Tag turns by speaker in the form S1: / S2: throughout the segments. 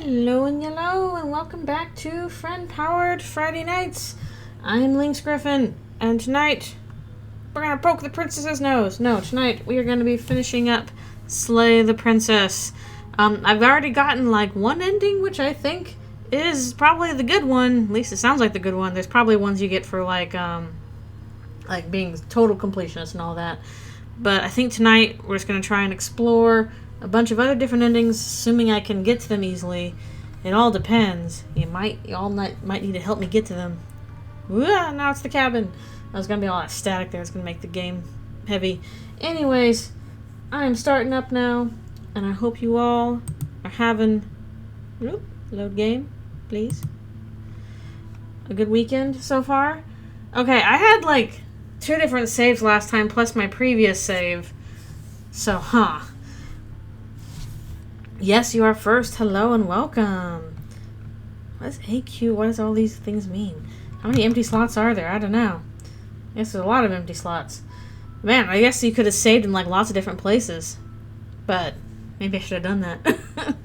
S1: Hello and welcome back to Friend-Powered Friday Nights. I'm LynxGriffin, and tonight we're gonna poke the princess's nose. No, tonight we are gonna be finishing up Slay the Princess. I've already gotten like one ending, which I think is probably the good one. At least it sounds like the good one. There's probably ones you get for like being total completionist and all that. But I think tonight we're just gonna try and explore a bunch of other different endings, assuming I can get to them easily. It all depends. You might need to help me get to them. Now it's the cabin. I was gonna be all that static there. It's gonna make the game heavy. Anyways, I'm starting up now, and I hope you all are having load game, please. A good weekend so far. Okay, I had like 2 different saves last time, plus my previous save. So, Yes, you are first. Hello and welcome. What is AQ? What does all these things mean? How many empty slots are there? I don't know. I guess there's a lot of empty slots. Man, I guess you could have saved in like lots of different places. But maybe I should have done that.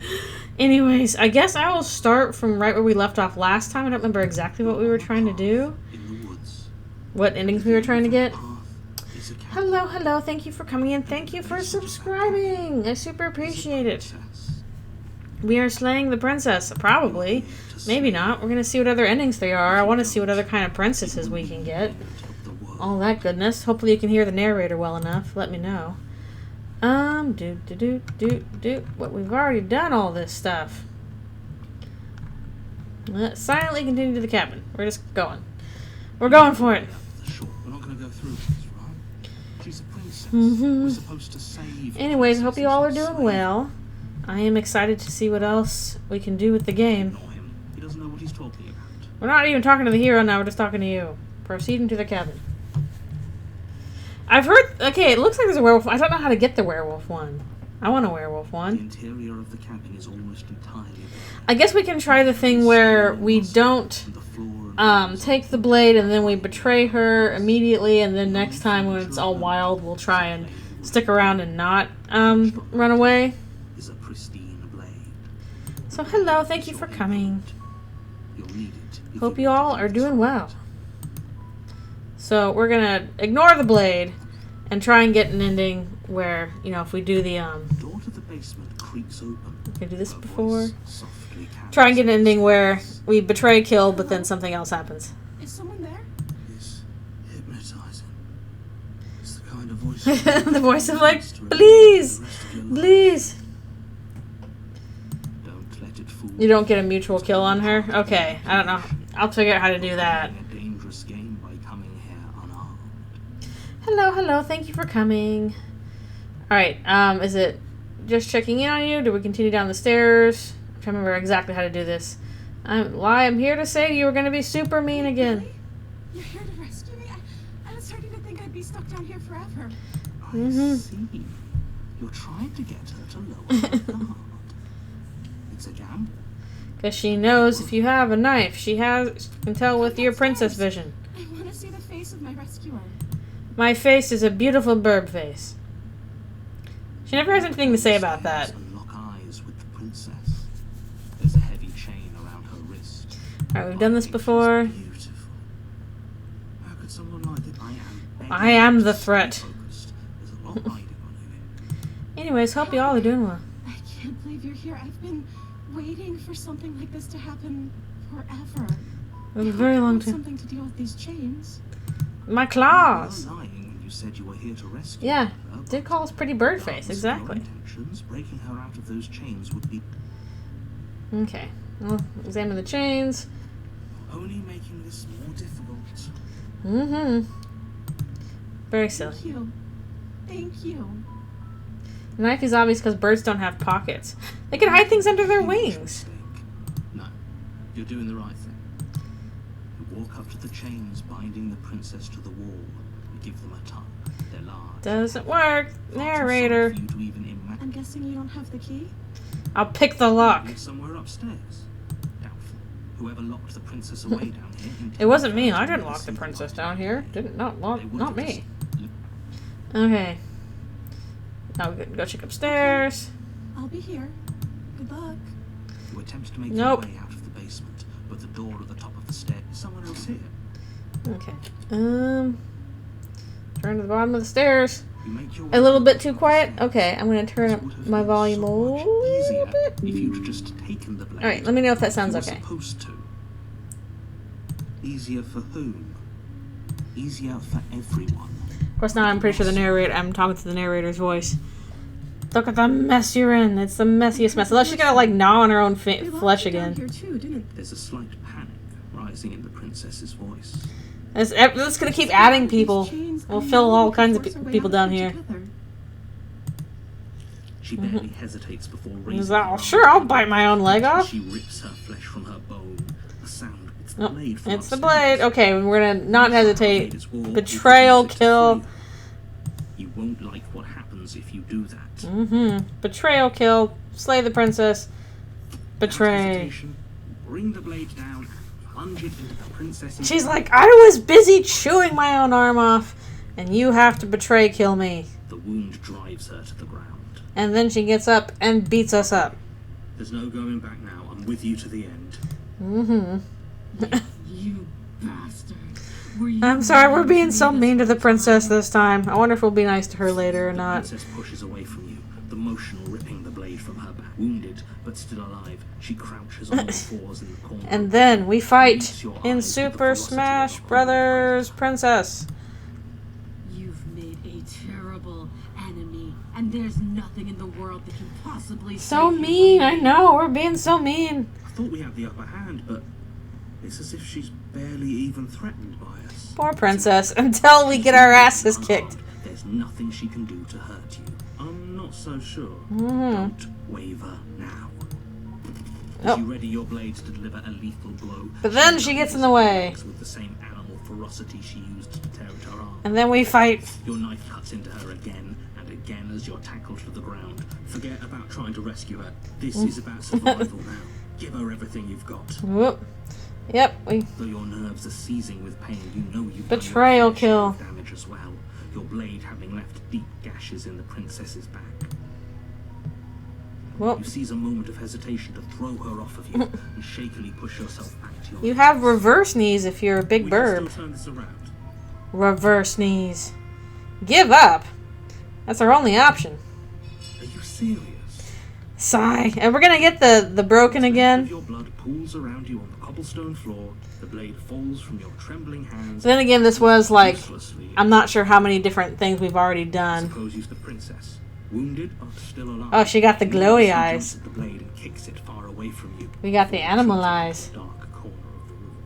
S1: Anyways, I guess I will start from right where we left off last time. I don't remember exactly what we were trying to do. What endings we were trying to get. Hello. Thank you for coming in. Thank you for subscribing. I super appreciate it. We are slaying the princess. Probably. Maybe not. We're going to see what other endings there are. I want to see what other kind of princesses we can get. All that goodness. Hopefully you can hear the narrator well enough. Let me know. What, we've already done all this stuff. Let's silently continue to the cabin. We're just going. We're going for it.
S2: We're not going to go through this, right? She's a princess. We're supposed to save.
S1: Anyways, I hope you all are doing well. I am excited to see what else we can do with the game.
S2: He doesn't know what he's talking about.
S1: We're not even talking to the hero now, we're just talking to you. Proceeding to the cabin. I've heard... Okay, it looks like there's a werewolf. I don't know how to get the werewolf one. I want a werewolf one.
S2: The interior of the cabin is almost entirely...
S1: I guess we can try the thing where we don't take the blade and then we betray her immediately, and then next time when it's all wild, we'll try and stick around and not run away.
S2: Is a pristine blade.
S1: So hello, thank you for coming. Hope you all are doing well. So we're gonna ignore the blade and try and get an ending where, you know, if we do the
S2: Door to the basement creaks open.
S1: Can I do this before? Try and get an ending where we betray kill, but then something else happens.
S3: Is someone there?
S2: It's hypnotizing. It's the kind of voice.
S1: The voice of like, please.
S2: Don't let it fool
S1: You don't get a mutual kill on her? Okay, I don't know. I'll figure out how to do that.
S2: a dangerous game by coming here unarmed.
S1: Hello, thank you for coming. Alright, is it just checking in on you? Do we continue down the stairs? I'm trying to remember exactly how to do this. I'm here to say you were going to be super mean again.
S3: Really? You're here to rescue me? I was starting to think I'd be stuck down here forever.
S2: I see. You're trying to get her to lower her guard. It's a gamble.
S1: Because she knows if you have a knife, she can tell with your princess vision.
S3: I want to see the face of my rescuer.
S1: My face is a beautiful bird face. She never has anything to say about that.
S2: And lock eyes with the princess. There's a heavy chain around her wrist.
S1: Alright, we've done this before.
S2: Beautiful. How could someone like that?
S1: I am the threat.
S2: Focused. There's a lot riding on you.
S1: Anyways, hope you all are doing well.
S3: I can't believe you're here. I've been waiting for something like this to happen forever.
S1: A very long
S3: Want
S1: time.
S3: something to deal with these chains.
S1: My claws.
S2: You were lying when you said you were here to rescue
S1: Yeah,
S2: her.
S1: did call us pretty bird face,
S2: Regardless of your
S1: exactly.
S2: intentions, breaking her out of those chains would be
S1: Okay, we'll examine the chains.
S2: only making this more difficult.
S1: Very silly.
S3: Thank you.
S1: The knife is obvious because birds don't have pockets. They can hide things under their
S2: Huge
S1: wings.
S2: mistake. No, you're doing the right thing. You walk up to the chains binding the princess to the wall and give them a tug. They're large.
S1: Doesn't work.
S2: Far too
S1: Narrator.
S2: solid for you to even imagine.
S3: I'm guessing you don't have the key?
S1: I'll pick the lock.
S2: It's somewhere upstairs. Doubtful. Whoever locked the princess away down here.
S1: It wasn't me. I didn't lock the princess down here. Not me. Okay. Now we can go check upstairs.
S3: I'll be here. Good luck.
S2: You attempt to make
S1: Nope.
S2: your way out of the basement, but the door at the top of the stair. Is someone else here?
S1: Okay. Turn to the bottom of the stairs.
S2: You make your
S1: A
S2: way
S1: little
S2: to
S1: bit
S2: the
S1: too
S2: top of the
S1: quiet?
S2: stairs.
S1: Okay, I'm gonna turn
S2: It
S1: up
S2: would have
S1: my
S2: been
S1: volume
S2: so
S1: a
S2: much
S1: little
S2: easier
S1: bit.
S2: if you'd just taken the blade.
S1: Alright, let me know if that
S2: like
S1: sounds
S2: you
S1: okay.
S2: were supposed to. Easier for whom? Easier for everyone.
S1: Of course, now I'm pretty sure I'm talking to the narrator's voice. Look at the mess you're in. It's the messiest mess. Unless she's gonna, like, gnaw on her own
S3: They locked
S1: flesh
S3: you down
S1: again.
S3: here too, didn't
S2: There's a slight panic rising in the princess's voice.
S1: It's gonna keep adding people. We'll fill all kinds of people down here.
S2: She barely hesitates before raising
S1: He's
S2: her
S1: like,
S2: arm.
S1: sure, I'll bite my own leg off.
S2: She rips her flesh from her bone. A sound. It's the
S1: Oh,
S2: blade from
S1: it's the
S2: upstairs.
S1: blade. Okay, we're gonna not
S2: You try to
S1: hesitate.
S2: raid its wall, you
S1: Betrayal,
S2: use it to
S1: kill.
S2: free her. You won't like what happens if you do that.
S1: Mm-hmm. Betrayal, kill, slay the princess,
S2: Without
S1: betray.
S2: hesitation, bring the blade down, plunge it into the princess's.
S1: She's like, I was busy chewing my own arm off, and you have to betray kill me.
S2: The wound drives her to the ground.
S1: And then she gets up and beats us up.
S2: There's no going back now. I'm with you to the end.
S1: Mm-hmm.
S3: You bastard. Were you
S1: I'm sorry, we're
S3: lying
S1: being
S3: me
S1: so
S3: this
S1: mean to the
S3: whole
S1: princess
S3: time?
S1: this time. I wonder if we'll be nice to her later or
S2: The
S1: not.
S2: princess pushes away from you, the motion ripping the blade from her back. Wounded, but still alive, she crouches on all fours in the corner.
S1: And then we fight
S2: Meets your
S1: in
S2: eyes with the
S1: Super
S2: ferocity of
S1: Smash
S2: a hungry
S1: Brothers
S2: predator.
S1: Princess.
S3: You've made a terrible enemy, and there's nothing in the world that can possibly
S1: So
S3: save you
S1: mean,
S3: from
S1: I
S3: me.
S1: know, we're being so mean.
S2: I thought we had the upper hand, but it's as if she's barely even threatened by us.
S1: Poor princess, until we get our asses kicked.
S2: There's nothing she can do to hurt you. I'm not so sure.
S1: Mhm.
S2: Don't waver now.
S1: Oh.
S2: As you ready your blade to deliver a lethal blow,
S1: But then she gets in the way.
S2: with the same animal ferocity she used to tear at her arm.
S1: And then we fight.
S2: Your knife cuts into her again and again as you're tackled to the ground. Forget about trying to rescue her. This is about survival now. Give her everything you've got.
S1: Whoop. Yep, we...
S2: Though your nerves are seizing with pain, you know you've
S1: Betrayal
S2: done your fair share
S1: kill.
S2: of damage as well. Your blade having left deep gashes in the princess's back.
S1: Well,
S2: You seize a moment of hesitation to throw her off of you and shakily push yourself back to your
S1: you have reverse knees if you're a big
S2: We can
S1: burb.
S2: still turn this around.
S1: Reverse knees. Give up. That's our only option.
S2: Are you serious?
S1: Sigh. And we're gonna get the broken
S2: As
S1: again.
S2: your blood pools around you on the cobblestone floor, the blade falls from your trembling hands.
S1: Then again, this was like,
S2: uselessly.
S1: I'm not sure how many different things we've already done.
S2: Suppose you're the princess, wounded but still alive.
S1: Oh, she got the
S2: You
S1: glowy
S2: jumps
S1: eyes.
S2: at the blade and kicks it far away from you.
S1: We got the
S2: before
S1: animal
S2: shooting
S1: eyes.
S2: into the dark corner of the room.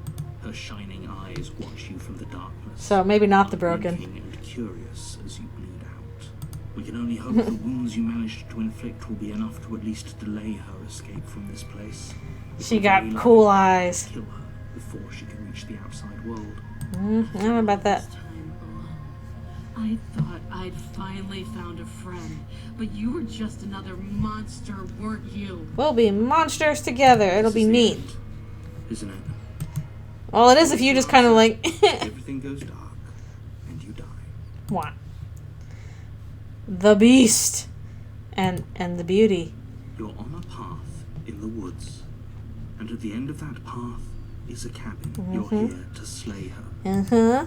S2: Her shining eyes watch you from the darkness.
S1: So maybe not the broken.
S2: Unblinking and curious as you bleed out. We can only hope the wounds you managed to inflict will be enough to at least delay her escape from this place. If
S1: She
S2: we're
S1: got
S2: very lucky,
S1: cool eyes.
S2: kill her before she can reach the outside world.
S1: I don't know about that.
S3: This time alone. I thought I'd finally found a friend, but you were just another monster, weren't you?
S1: We'll be monsters together. It'll
S2: This
S1: be
S2: is the
S1: neat.
S2: end, isn't it?
S1: Well, it is if you just kind of like...
S2: Everything goes dark, and you die.
S1: What? The beast. And the beauty.
S2: You're on a path in the woods, and at the end of that path is a cabin. You're here to slay her.
S1: Uh-huh.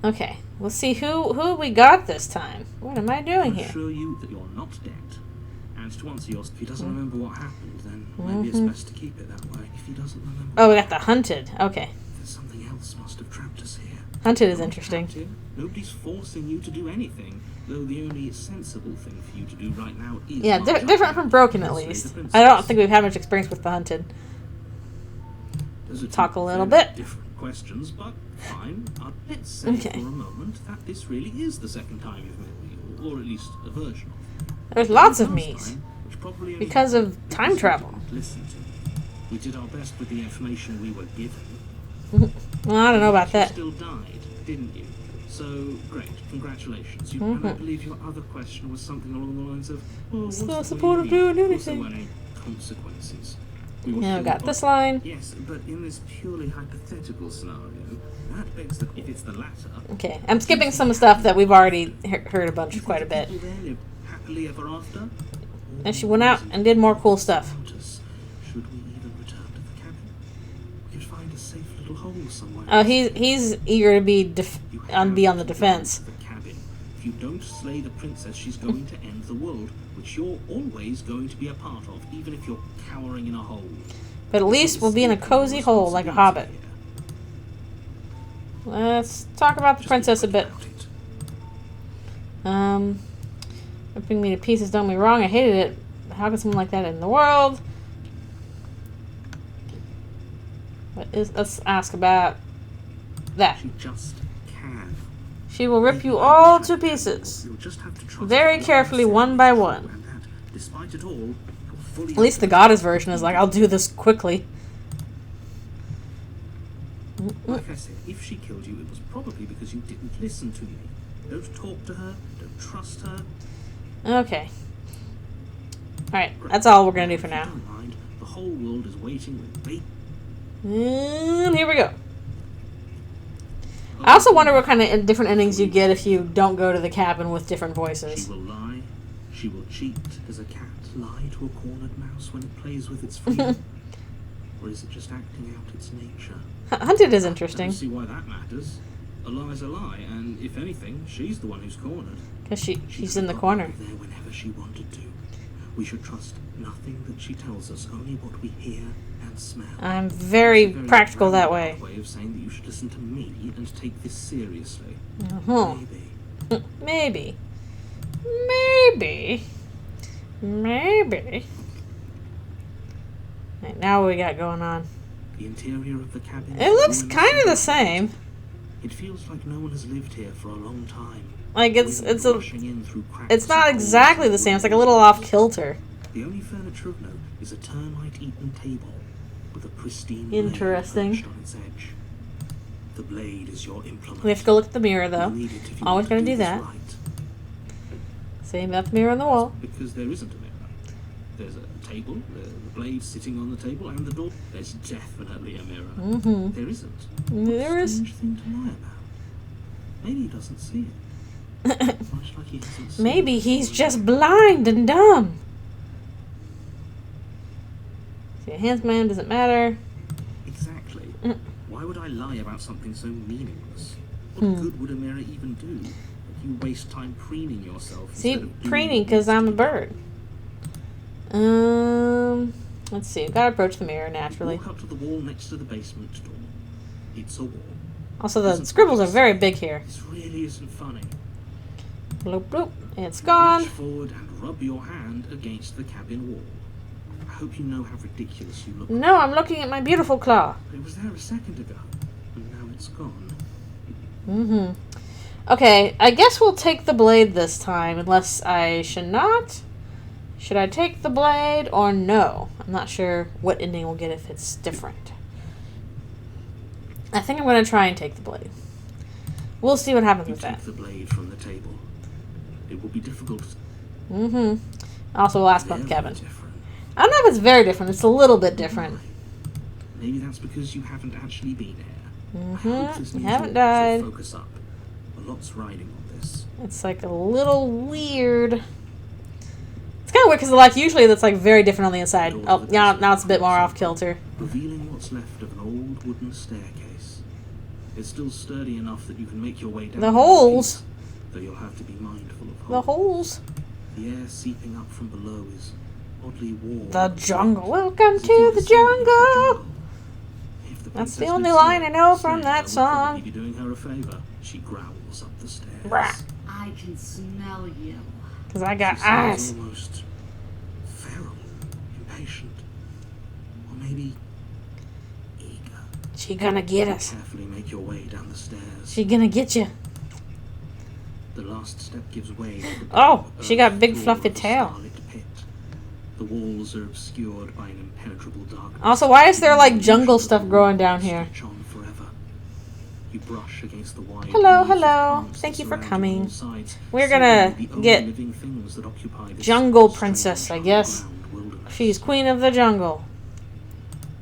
S1: Okay. We'll see who we got this time. What am I doing
S2: I
S1: here?
S2: assure you that you're not dead. And to answer yours, if he doesn't remember what happened, then maybe it's best to keep it that way. If he doesn't remember,
S1: Oh, we got the hunted. Okay.
S2: then something else must have trapped us here.
S1: Hunted is
S2: Not
S1: interesting.
S2: trapped here. Nobody's forcing you to do anything, though the only sensible thing for you to do right now is
S1: Yeah,
S2: march
S1: different
S2: up
S1: from broken at
S2: and slay
S1: least.
S2: the princess.
S1: I don't think we've had much experience with the hunted.
S2: Those are
S1: Talk
S2: two
S1: a little
S2: very
S1: bit.
S2: different questions, but fine. Let's say
S1: Okay.
S2: for a moment that this really is the second time you've met me, or at least a version of it.
S1: There's lots of
S2: Last
S1: me's.
S2: time, which probably only
S1: Because of
S2: happened
S1: time
S2: because you
S1: travel.
S2: didn't listen to me. We did our best with the information we were given.
S1: Well, I don't know about
S2: You
S1: that.
S2: still died, didn't you? So, great. Congratulations. And I believe your other question was something along the lines of, well, what's
S1: Still
S2: the
S1: supportive
S2: point of
S1: doing
S2: Also,
S1: anything.
S2: any consequences. We were
S1: Yeah, we
S2: killed
S1: got
S2: by-
S1: this line.
S2: Yes, but in this purely hypothetical scenario, that begs the if it's the latter.
S1: Okay. I'm skipping some stuff that we've already heard quite a bit.
S2: People there live happily ever after.
S1: And she went out and did more cool stuff.
S2: Hunters Should we even return to the cabin? We could find a safe little hole somewhere.
S1: Oh, he's eager to be on the defense.
S2: The cabin. If you don't slay the princess, she's going to end the world, which you're always going to be a part of, even if you're cowering in a hole.
S1: But at least we'll be in a cozy hole like a hobbit. Let's talk about the princess a bit. Ripping me to pieces done me wrong. I hated it. How could someone like that in the world? Let's ask about that.
S2: She just can.
S1: She will rip you all to pieces.
S2: You'll just have to trust
S1: Very carefully, one by one.
S2: and that, despite it all,
S1: At least the goddess version is like, I'll do this quickly.
S2: Like I said, if she killed you, it was probably because you didn't listen to me. Don't talk to her. Don't trust her.
S1: Okay. Alright, that's all we're gonna do for now.
S2: Don't mind. The whole world is waiting with bait.
S1: And here we go. I also wonder what kind of different endings you get if you don't go to the cabin with different
S2: She
S1: voices.
S2: will lie. She will cheat. Does a cat lie to a cornered mouse when it plays with its freedom? Or is it just acting out its nature?
S1: Hunted is
S2: I don't
S1: interesting.
S2: see why that matters. A lie's a lie, and if anything, she's the one who's cornered.
S1: Because she's
S2: She
S1: in the
S2: could
S1: corner.
S2: go there whenever she wanted to. We should trust nothing that she tells us, only what we hear and smell.
S1: I'm very
S2: It's a
S1: practical that way.
S2: roundabout way of saying that you should listen to me and take this seriously.
S1: Uh-huh.
S2: Maybe.
S1: Maybe. Right, now what we got going on?
S2: The interior of the cabin.
S1: It looks kind of the same.
S2: It feels like no one has lived here for a long time.
S1: Like it's
S2: Rushing in through cracks
S1: it's not
S2: and
S1: exactly
S2: holes
S1: the same.
S2: in
S1: It's like a little off kilter.
S2: The only furniture of note is a termite-eaten table with a pristine
S1: Interesting.
S2: blade perched on its edge. The blade is your implement.
S1: We have to go look at the mirror
S2: You'll
S1: though.
S2: need it if you
S1: Always
S2: want to
S1: gonna do
S2: this
S1: that.
S2: right.
S1: Same about the mirror on the wall.
S2: Because there isn't a mirror. There's a table, the blade sitting on the table, and the door. There's definitely a mirror.
S1: Mm-hmm.
S2: There isn't.
S1: There is.
S2: Strange thing to lie about. Maybe he doesn't see it. Much like he hasn't seen
S1: Maybe
S2: it
S1: he's
S2: before.
S1: just blind and dumb. See, a handsman doesn't matter.
S2: Exactly.
S1: Mm.
S2: Why would I lie about something so meaningless? What good would a mirror even do? You waste time preening yourself.
S1: See,
S2: instead of doing
S1: preening
S2: what
S1: because
S2: needs to
S1: I'm a
S2: be
S1: bird. Let's see. We've got to approach the mirror
S2: done.
S1: naturally.
S2: Walk up to the wall next to the basement door. It's a wall.
S1: Also, the scribbles are very big here.
S2: This really isn't funny.
S1: Bloop, bloop. It's gone.
S2: Reach forward and rub your hand against the cabin wall. I hope you know how ridiculous you look.
S1: No, I'm looking at my beautiful claw.
S2: It was there a second ago, and now it's gone.
S1: Mm-hmm. Okay, I guess we'll take the blade this time, unless I should not. Should I take the blade or no? I'm not sure what ending we'll get if it's different. I think I'm going to try and take the blade. We'll see what happens
S2: You
S1: with
S2: take
S1: that.
S2: the blade from the table. It will be difficult.
S1: Mm-hmm. Also, we'll ask about the
S2: Very
S1: cabin.
S2: different.
S1: I don't know if it's very different. It's a little bit different.
S2: Maybe that's because you haven't actually been here. I hope
S1: Mm-hmm.
S2: this
S1: You
S2: news
S1: haven't
S2: will
S1: died.
S2: Focus up. A lot's riding on this.
S1: It's like a little weird. It's kind of weird because like usually that's like very different on the inside. Oh, yeah, now it's a bit more off kilter.
S2: Revealing what's left of an old wooden staircase. It's still sturdy enough that you can make your way down.
S1: The
S2: in
S1: holes.
S2: peace, though you'll have to be mindful of
S1: The holes.
S2: The air seeping up from below is oddly warm.
S1: The jungle. Welcome
S2: As if you
S1: to
S2: were
S1: the
S2: standing in
S1: jungle.
S2: If the
S1: That's
S2: princess
S1: the only
S2: lives
S1: line
S2: here,
S1: I know from
S2: saying
S1: that
S2: I would
S1: song.
S2: probably be doing her a favor. She growls up the stairs.
S1: Brah.
S3: I can smell you.
S1: Because I got
S2: She sounds
S1: eyes.
S2: almost feral, impatient, or maybe eager.
S1: She gonna get us.
S2: Carefully make your way down the stairs.
S1: She gonna get you.
S2: The last step gives way. To the
S1: Oh,
S2: dark
S1: she got
S2: earth
S1: big
S2: floor
S1: fluffy
S2: of the
S1: tail.
S2: starlit pit. The walls are obscured by an impenetrable darkness.
S1: Also, why is there like jungle stuff growing down here?
S2: Stretch on forever. You brush against the wide
S1: Hello,
S2: leaves of
S1: hello.
S2: plants
S1: Thank
S2: that
S1: you for
S2: surround
S1: coming.
S2: you on all sides,
S1: We're gonna
S2: seemingly the only
S1: get
S2: living things that occupy this
S1: Jungle
S2: strange
S1: Princess, I guess.
S2: underground wilderness.
S1: She's queen of the jungle.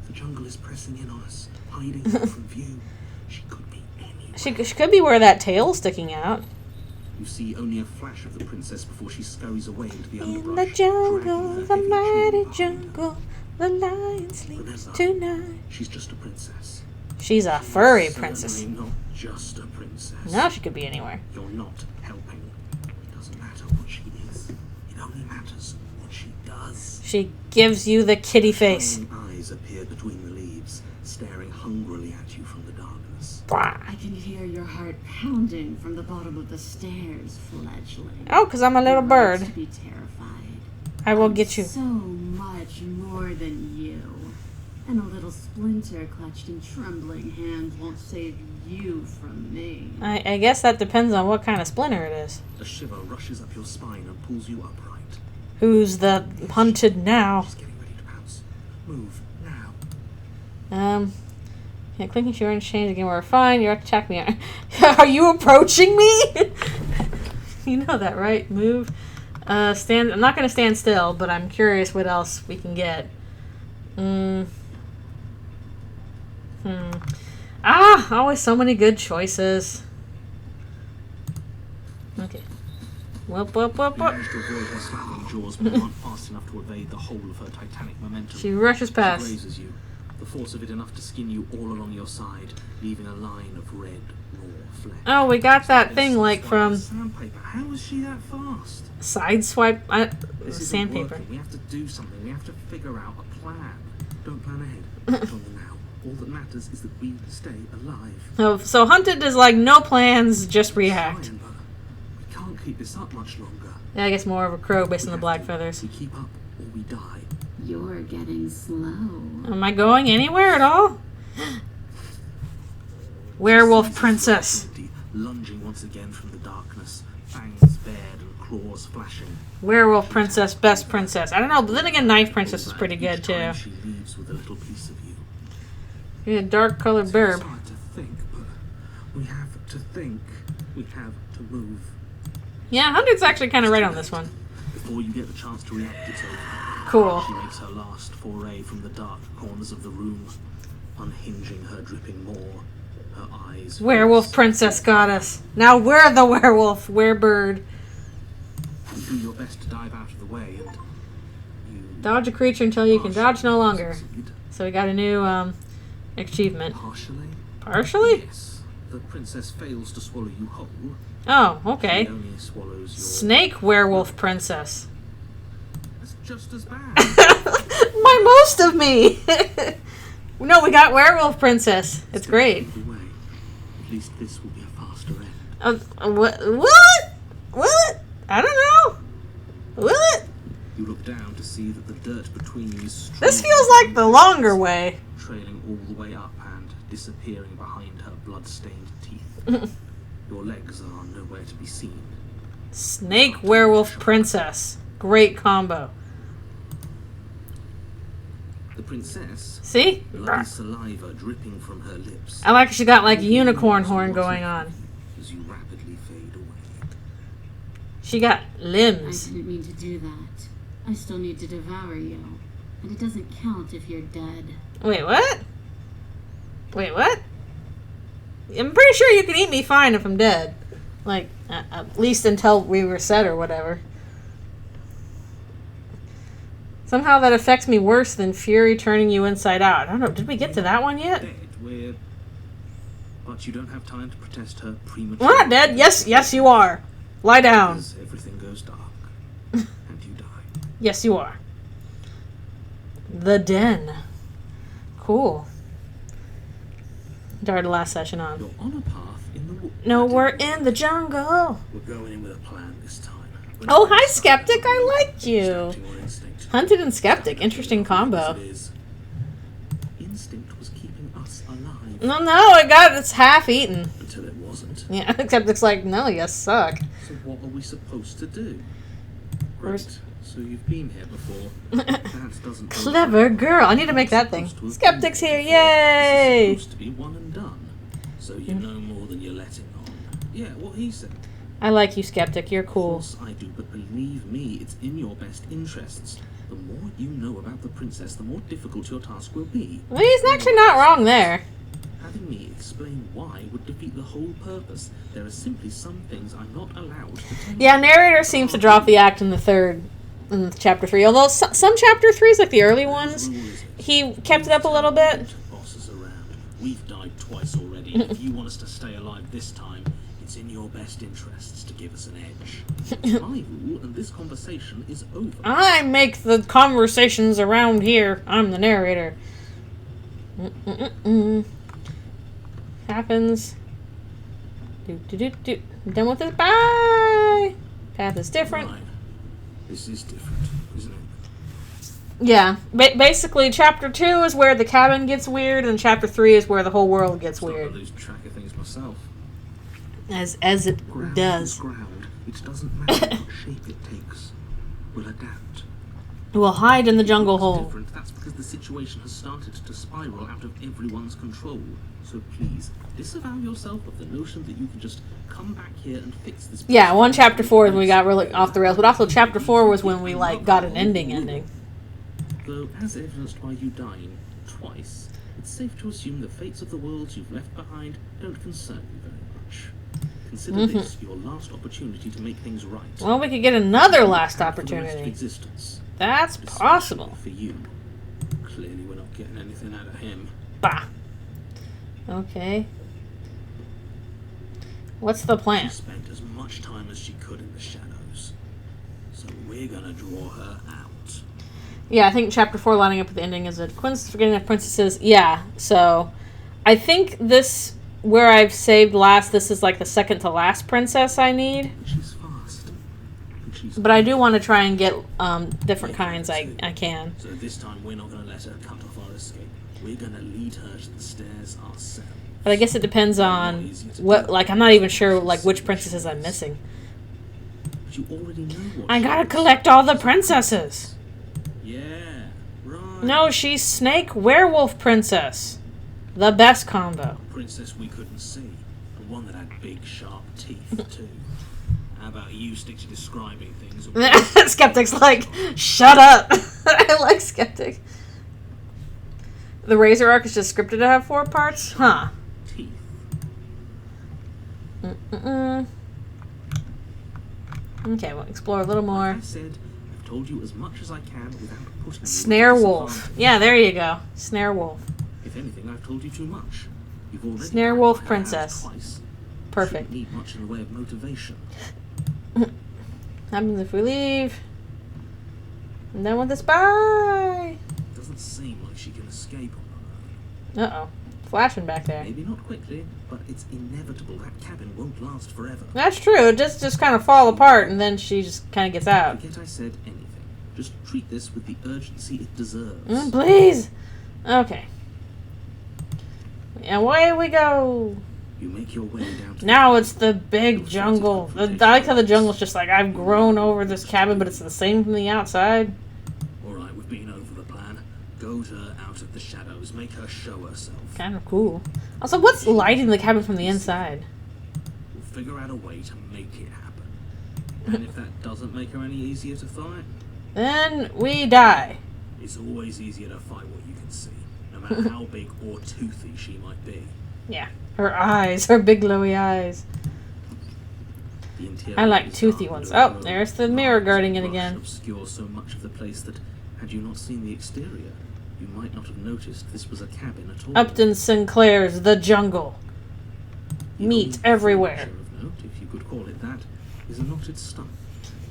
S2: The jungle is pressing in on us, hiding her from view. She could be anywhere.
S1: She could be where that tail's sticking out.
S2: You see only a flash of the princess before she scurries away into the
S1: In
S2: underbrush.
S1: the jungle,
S2: dragging her
S1: the
S2: heavy
S1: mighty
S2: chain behind her.
S1: jungle, The lion sleeps tonight.
S2: She's just a princess.
S1: She's a furry
S2: Certainly
S1: princess.
S2: not just a princess.
S1: No, she could be anywhere.
S2: You're not helping. It doesn't matter what she is. It only matters what she does.
S1: She gives you the kitty face.
S2: Shining eyes appear between the leaves, staring hungrily at you from the darkness.
S3: I can hear your heart pounding from the bottom of the stairs, fledgling.
S1: Oh, because I'm a little
S3: You're
S1: bird.
S3: right to be terrified.
S1: I will get you.
S3: So much more than you. And a little splinter clutched in trembling hands won't save you from me.
S1: I guess that depends on what kind of splinter it is.
S2: A shiver rushes up your spine and pulls you upright.
S1: Who's the hunted now?
S2: She's getting ready to pounce. Move now.
S1: Yeah, clicking if you're in change again. We're fine. You're attack me. Are you approaching me? You know that, right? Move. Stand. I'm not going to stand still, but I'm curious what else we can get. Always so many good choices. Okay. Whoop, whoop, whoop,
S2: You
S1: whoop.
S2: manage to avoid her slapping jaws, but you aren't fast enough to evade the whole of her titanic momentum.
S1: She rushes
S2: She
S1: past.
S2: grazes you, the force of it enough to skin you all along your side, leaving a line of red, raw flesh.
S1: Oh, we got that thing like from
S2: Sandpaper. How was she that fast?
S1: Sideswipe
S2: This isn't
S1: sandpaper.
S2: working. We have to do something. We have to figure out a plan. Don't plan ahead. Act on the now. All that matters is that we stay alive.
S1: So hunted is like no plans, just react.
S2: Trying, but we can't keep this up much longer.
S1: Yeah, I guess more of a crow based on
S2: We
S1: the
S2: have
S1: black
S2: to.
S1: feathers.
S2: We keep up or we die.
S3: You're getting slow.
S1: Am I going anywhere at all? Werewolf princess.
S2: Empty, lunging once again from the darkness, fangs bared and claws flashing.
S1: Werewolf princess, best princess. I don't know, but then again, knife princess is pretty
S2: Each
S1: good
S2: time
S1: too.
S2: She leaves with a little piece of you.
S1: You're a dark colored
S2: It's
S1: burb.
S2: hard to think, but we have to think. We have to move.
S1: Yeah, Hunted's actually kind of right on this one.
S2: Before you get the chance to react, it's over.
S1: Cool.
S2: She makes her last foray from the dark corners of the room, unhinging her dripping maw, her eyes.
S1: Werewolf princess got us. Now we're the werewolf. We're bird.
S2: You do your best to dive out of the way, and you
S1: Dodge a creature until you can dodge no longer.
S2: succeed.
S1: So we got a new achievement.
S2: Partially.
S1: Partially?
S2: Yes. The princess fails to swallow you whole.
S1: Oh,
S2: She
S1: okay.
S2: only swallows your.
S1: Snake werewolf princess.
S2: That's just as bad.
S1: My most of me. No, we got werewolf princess. It's great.
S2: Either way, at least this will be a faster end.
S1: What? What? Will it? I don't know. Will it?
S2: You look down to see that the dirt between you is
S1: This
S2: streaming
S1: feels like the longer way.
S2: trailing all the way up and disappearing behind her blood-stained teeth. Your legs are nowhere to be seen.
S1: Snake werewolf princess. Great combo.
S2: The princess,
S1: See?
S2: bloody saliva dripping from her lips,
S1: I like she got like a unicorn horn going on.
S2: as you rapidly fade away.
S1: She got
S3: I
S1: limbs.
S3: didn't mean to do that. I still need to devour you. And it doesn't count if you're dead.
S1: Wait, what? Wait, what? I'm pretty sure you can eat me fine if I'm dead. Like, at least until we reset or whatever. Somehow that affects me worse than Fury turning you inside out. I don't know, did we get to that one yet?
S2: Dead, we're... But you don't have time to protest her premature...
S1: We're not dead. Yes, you are. Lie down.
S2: As everything goes dark, and you die.
S1: Yes, you are. The Den. Cool. Started the last session on.
S2: You're on a path in the woods.
S1: No, we're in the jungle.
S2: We're going in with a plan this time.
S1: Oh, hi, Skeptic. I liked you.
S2: Acting on instinct.
S1: Hunted and Skeptic. Interesting
S2: As
S1: combo.
S2: it is. Instinct was keeping us alive
S1: No, it's half eaten.
S2: until it wasn't.
S1: Yeah, Skeptic's like, no, you suck.
S2: So what are we supposed to do?
S1: Where's-
S2: Great. So you've been here before. That doesn't.
S1: Clever girl. I need to make that thing.
S2: Supposed to have
S1: Skeptic's
S2: been
S1: here.
S2: before.
S1: Yay!
S2: It's supposed to be one and done. So you know more than you're letting on. Yeah, what he said.
S1: I like you, Skeptic. You're
S2: Of
S1: cool.
S2: course I do, but believe me, it's in your best interests. The more you know about the princess, the more difficult your task will be.
S1: Well, he's actually not wrong there.
S2: Having me explain why would defeat the whole purpose. There are simply some things I'm not allowed to tell you.
S1: Yeah, narrator seems to drop the act in the third in chapter 3. Although some chapter 3s, like the early ones, he kept it up a little bit.
S2: Bosses around. We've died twice already. And if you want us to stay alive this time, it's in your best interests to give us an edge. It's my rule, and this conversation is over.
S1: I make the conversations around here. I'm the narrator. Happens. Do. I'm done with this. Bye. Path is different.
S2: Right. This is different, isn't it?
S1: Yeah. Basically, chapter 2 is where the cabin gets weird, and chapter 3 is where the whole world gets weird.
S2: I lose track of things myself.
S1: As it
S2: Ground
S1: does.
S2: is ground. It doesn't matter what shape it takes. We'll adapt.
S1: We'll hide in the jungle
S2: What's
S1: hole.
S2: different, that's because the situation has started to spiral out of everyone's control. So please, disavow yourself of the notion that you can just come back here and fix this.
S1: Yeah, chapter 4 is when we got really off the rails, but also chapter 4 was when we, like, got an ending.
S2: Though, as evidenced by you dying twice, it's safe to assume the fates of the worlds you've left behind don't concern you very much. Consider this your last opportunity to make things right.
S1: Well, we could get another last
S2: For the rest of
S1: opportunity.
S2: existence.
S1: That's
S2: Especially
S1: possible.
S2: for you. Clearly we're not getting anything out of him.
S1: Bah. Okay. What's the plan?
S2: She spent as much time as she could in the shadows. So we're gonna draw her out.
S1: Yeah, I think chapter 4 lining up with the ending is a coincidence forgetting of princesses. Yeah, so I think this, where I've saved last, this is like the second to last princess I need.
S2: And she's fast. And she's
S1: But I do want to try and get different kinds I can.
S2: So this time we're not gonna let her cut off our escape. We're gonna lead her to the stairs ourselves.
S1: But I guess it depends on what, like, I'm not even sure, like, which princesses I'm missing.
S2: But you already know what
S1: I
S2: she
S1: gotta
S2: is.
S1: collect all the princesses.
S2: Yeah, right.
S1: No, she's Snake Werewolf Princess. The best combo.
S2: Princess we couldn't see. And one that had big, sharp teeth, too. How about you stick to describing things?
S1: Skeptic's like, shut up. I like Skeptic. The Razor Arc is just scripted to have 4 parts? Huh.
S2: Teeth.
S1: Okay, we'll explore a little more.
S2: I said, I've told you as much as I can without putting you
S1: Snare
S2: at a
S1: Wolf.
S2: disadvantage.
S1: Yeah, there you go. Snare Wolf.
S2: If anything, I've told you too much. You've already
S1: Snare
S2: tied
S1: Wolf
S2: my hands
S1: Princess.
S2: twice.
S1: Perfect.
S2: Shouldn't need much in the way of motivation.
S1: Happens if we leave. I'm done with this. Bye.
S2: Doesn't seem like she can escape on her own.
S1: Uh-oh. Flashing back there.
S2: Maybe not quickly, but it's inevitable that cabin won't last forever.
S1: That's true. It just kind of fall apart, and then she just kind of gets out.
S2: Forget I said anything. Just treat this with the urgency it deserves.
S1: Please. Okay. And away we go.
S2: You make your way down to
S1: Now it's the big jungle. I like how the jungle's just like, I've grown over this cabin, but it's the same from the outside.
S2: Alright, we've been over the plan. Goad her out of the shadows. Make her show herself.
S1: Kind of cool. Also, what's lighting the cabin from the inside?
S2: We'll figure out a way to make it happen. And if that doesn't make her any easier to fight,
S1: Then we die.
S2: it's always easier to fight what you can see. No matter how big or toothy she might be.
S1: Yeah. Her eyes. Her big glowy eyes.
S2: The interior
S1: I like
S2: is
S1: toothy
S2: dark,
S1: ones.
S2: no
S1: Oh,
S2: road.
S1: there's the mirror guarding it
S2: Brush
S1: again.
S2: obscures so much of the place that, had you not seen the exterior, you might not have noticed this was a cabin at all.
S1: Upton Sinclair's The Jungle.
S2: The
S1: Meat
S2: only
S1: everywhere.
S2: feature of note, if you could call it that, is a knotted stump.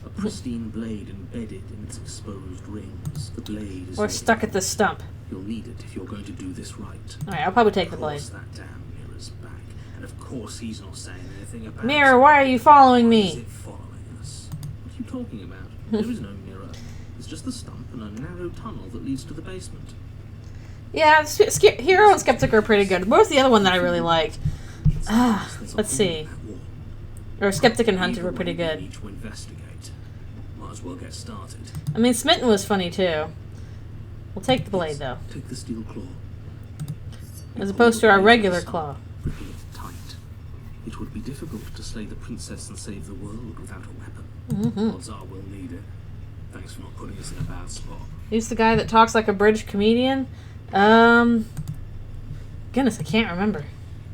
S2: A pristine blade embedded in its exposed rings. The blade is
S1: We're
S2: your
S1: stuck at
S2: weapon.
S1: the stump.
S2: You'll need it if you're going to do this right.
S1: Alright, I'll probably take the
S2: Of
S1: blade.
S2: course that damn mirror's back. And of course he's not saying anything about
S1: Mirror,
S2: it.
S1: why are you following
S2: Why is
S1: me?
S2: it following us? What are you talking about? There is no mirror. It's just the stump and a narrow tunnel that leads to the basement.
S1: Yeah, Hero and Skeptic are pretty good. What was the other one that I really like? Let's see. Or Skeptic and Hunted were pretty good.
S2: Need to investigate. Might as well get started.
S1: I mean, Smitten was funny too. We'll take the blade though,
S2: Take the steel claw.
S1: as opposed to our regular claw.
S2: Grip it tight. It would be difficult to slay the princess and save the world without a weapon. Odds are we'll need it. Thanks for not putting us in a bad spot.
S1: Who's the guy that talks like a British comedian? Goodness, I can't remember.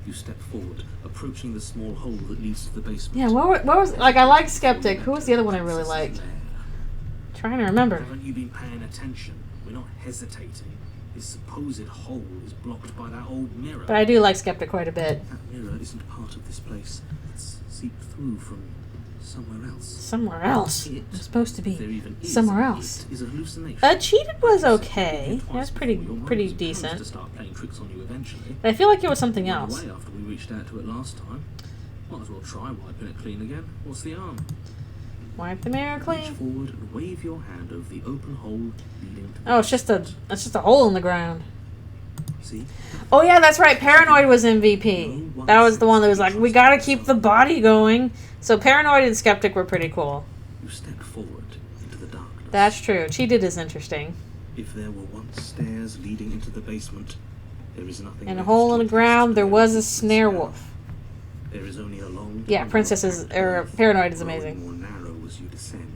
S2: You step forward, approaching the small hole that leads to the basement.
S1: Yeah, what was like? I like Skeptic. Who was the other one I really liked? trying to remember.
S2: Haven't you been paying attention? We're not hesitating. His supposed hole is blocked by that old mirror.
S1: But I do like Skeptic quite a bit.
S2: That mirror isn't part of this place. It's seeped through from somewhere else.
S1: Somewhere else. It's supposed to
S2: If there
S1: be
S2: even is
S1: somewhere
S2: an
S1: else.
S2: it, is a hallucination.
S1: Cheated was okay. It
S2: Twice
S1: was
S2: before your mind
S1: pretty
S2: was
S1: decent.
S2: supposed to start playing tricks on you eventually.
S1: But I feel like it was something
S2: Went
S1: else.
S2: away after we reached out to it last time. Might as well try wiping it clean again. What's the harm?
S1: Wipe the mirror
S2: Reach
S1: clean.
S2: forward and wave your hand over the open hole leading to the
S1: Oh, it's just a hole in the ground.
S2: See?
S1: Oh yeah, that's right. Paranoid was MVP. That was the one that was like, we gotta keep the body going. So Paranoid and Skeptic were pretty cool.
S2: You step forward into the darkness.
S1: That's true. Cheated is interesting.
S2: If there were once stairs leading into the basement, there is nothing.
S1: In a
S2: left
S1: hole
S2: to
S1: in the
S2: attest
S1: ground,
S2: to
S1: there
S2: their
S1: was a
S2: existence
S1: snare
S2: now.
S1: wolf.
S2: There is only a long.
S1: Yeah,
S2: tunnel
S1: Princess
S2: of
S1: is
S2: packed
S1: or
S2: earth,
S1: Paranoid is
S2: growing
S1: amazing.
S2: more narrow as you descend.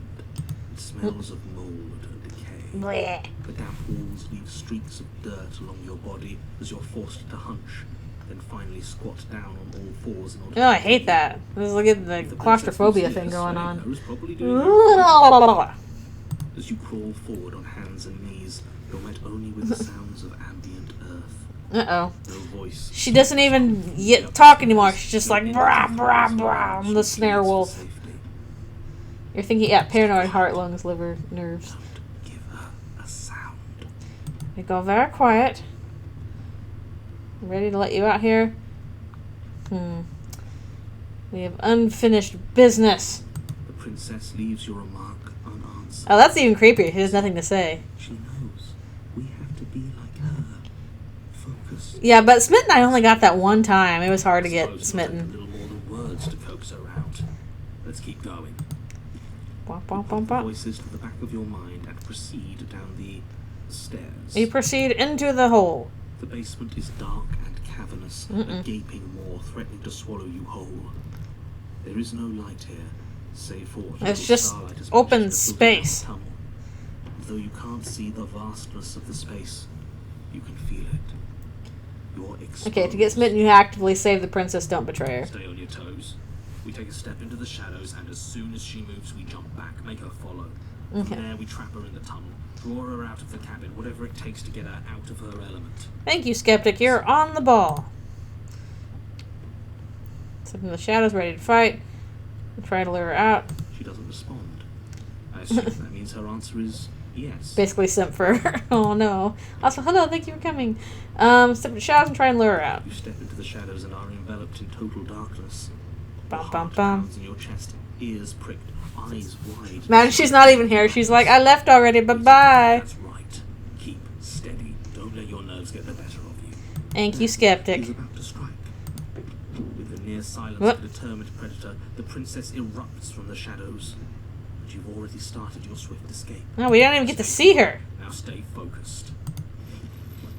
S2: It smells of mold and decay.
S1: Blech.
S2: The damp walls leave streaks of dirt along your body as you're forced to hunch, then finally squat down on all fours in order.
S1: Oh, I hate that. Let's look at the
S2: If the
S1: claustrophobia
S2: princess was
S1: thing
S2: here,
S1: going
S2: Slayer
S1: on.
S2: was probably doing that. As you crawl forward on hands and knees, you're met only with the sounds of ambient earth.
S1: Uh-oh.
S2: No voice.
S1: She doesn't even yet talk anymore. She's just like, brah, brah, brah. I'm the snare wolf. You're thinking, yeah, paranoid, heart, lungs, liver, nerves.
S2: Don't give her a sound.
S1: We go very quiet. Ready to let you out here? We have unfinished business.
S2: The princess leaves your remark unanswered.
S1: Oh, that's even creepier. He has nothing to say.
S2: She knows we have to be like her. Focused.
S1: Yeah, but Smitten, I only got that one time. It was hard to get
S2: Suppose it'll take
S1: smitten.
S2: a little more than words to coax her out. Let's keep going.
S1: Bop, bop,
S2: Put
S1: bop,
S2: the
S1: bop.
S2: voices to the back of your mind and proceed down the stairs.
S1: You proceed into the hole.
S2: The basement is dark and cavernous, a gaping maw threatening to swallow you whole. There is no light here, save for what
S1: It's
S2: little
S1: just
S2: starlight has
S1: open
S2: managed to filter down
S1: space.
S2: the tunnel. Though you can't see the vastness of the space, you can feel it. You're exposed.
S1: Okay, to get smitten, you actively save the princess. Don't betray her.
S2: Stay on your toes. We take a step into the shadows, and as soon as she moves, we jump back, make her follow. From
S1: Okay.
S2: there, we trap her in the tunnel, draw her out of the cabin, whatever it takes to get her out of her element.
S1: Thank you, Skeptic. You're on the ball. Step in the shadows, ready to fight. We try to lure her out.
S2: She doesn't respond. I assume that means her answer is yes.
S1: Basically, simp for her. Oh no. Also, hello, thank you for coming. Step in the shadows and try and lure her out.
S2: You step into the shadows and are enveloped in total darkness.
S1: Bum,
S2: Your
S1: bum,
S2: heart
S1: bum.
S2: pounds in your chest, ears pricked, eyes wide.
S1: Man, she's not even here. She's like, I left already. Bye bye.
S2: That's right. Keep steady. Don't let your nerves get the better of you.
S1: Thank you, Skeptic.
S2: He's about to strike. With the near silence
S1: What?
S2: of a determined predator, the princess erupts from the shadows. But you've already started your swift escape.
S1: No, we don't even get to see her.
S2: Now stay focused.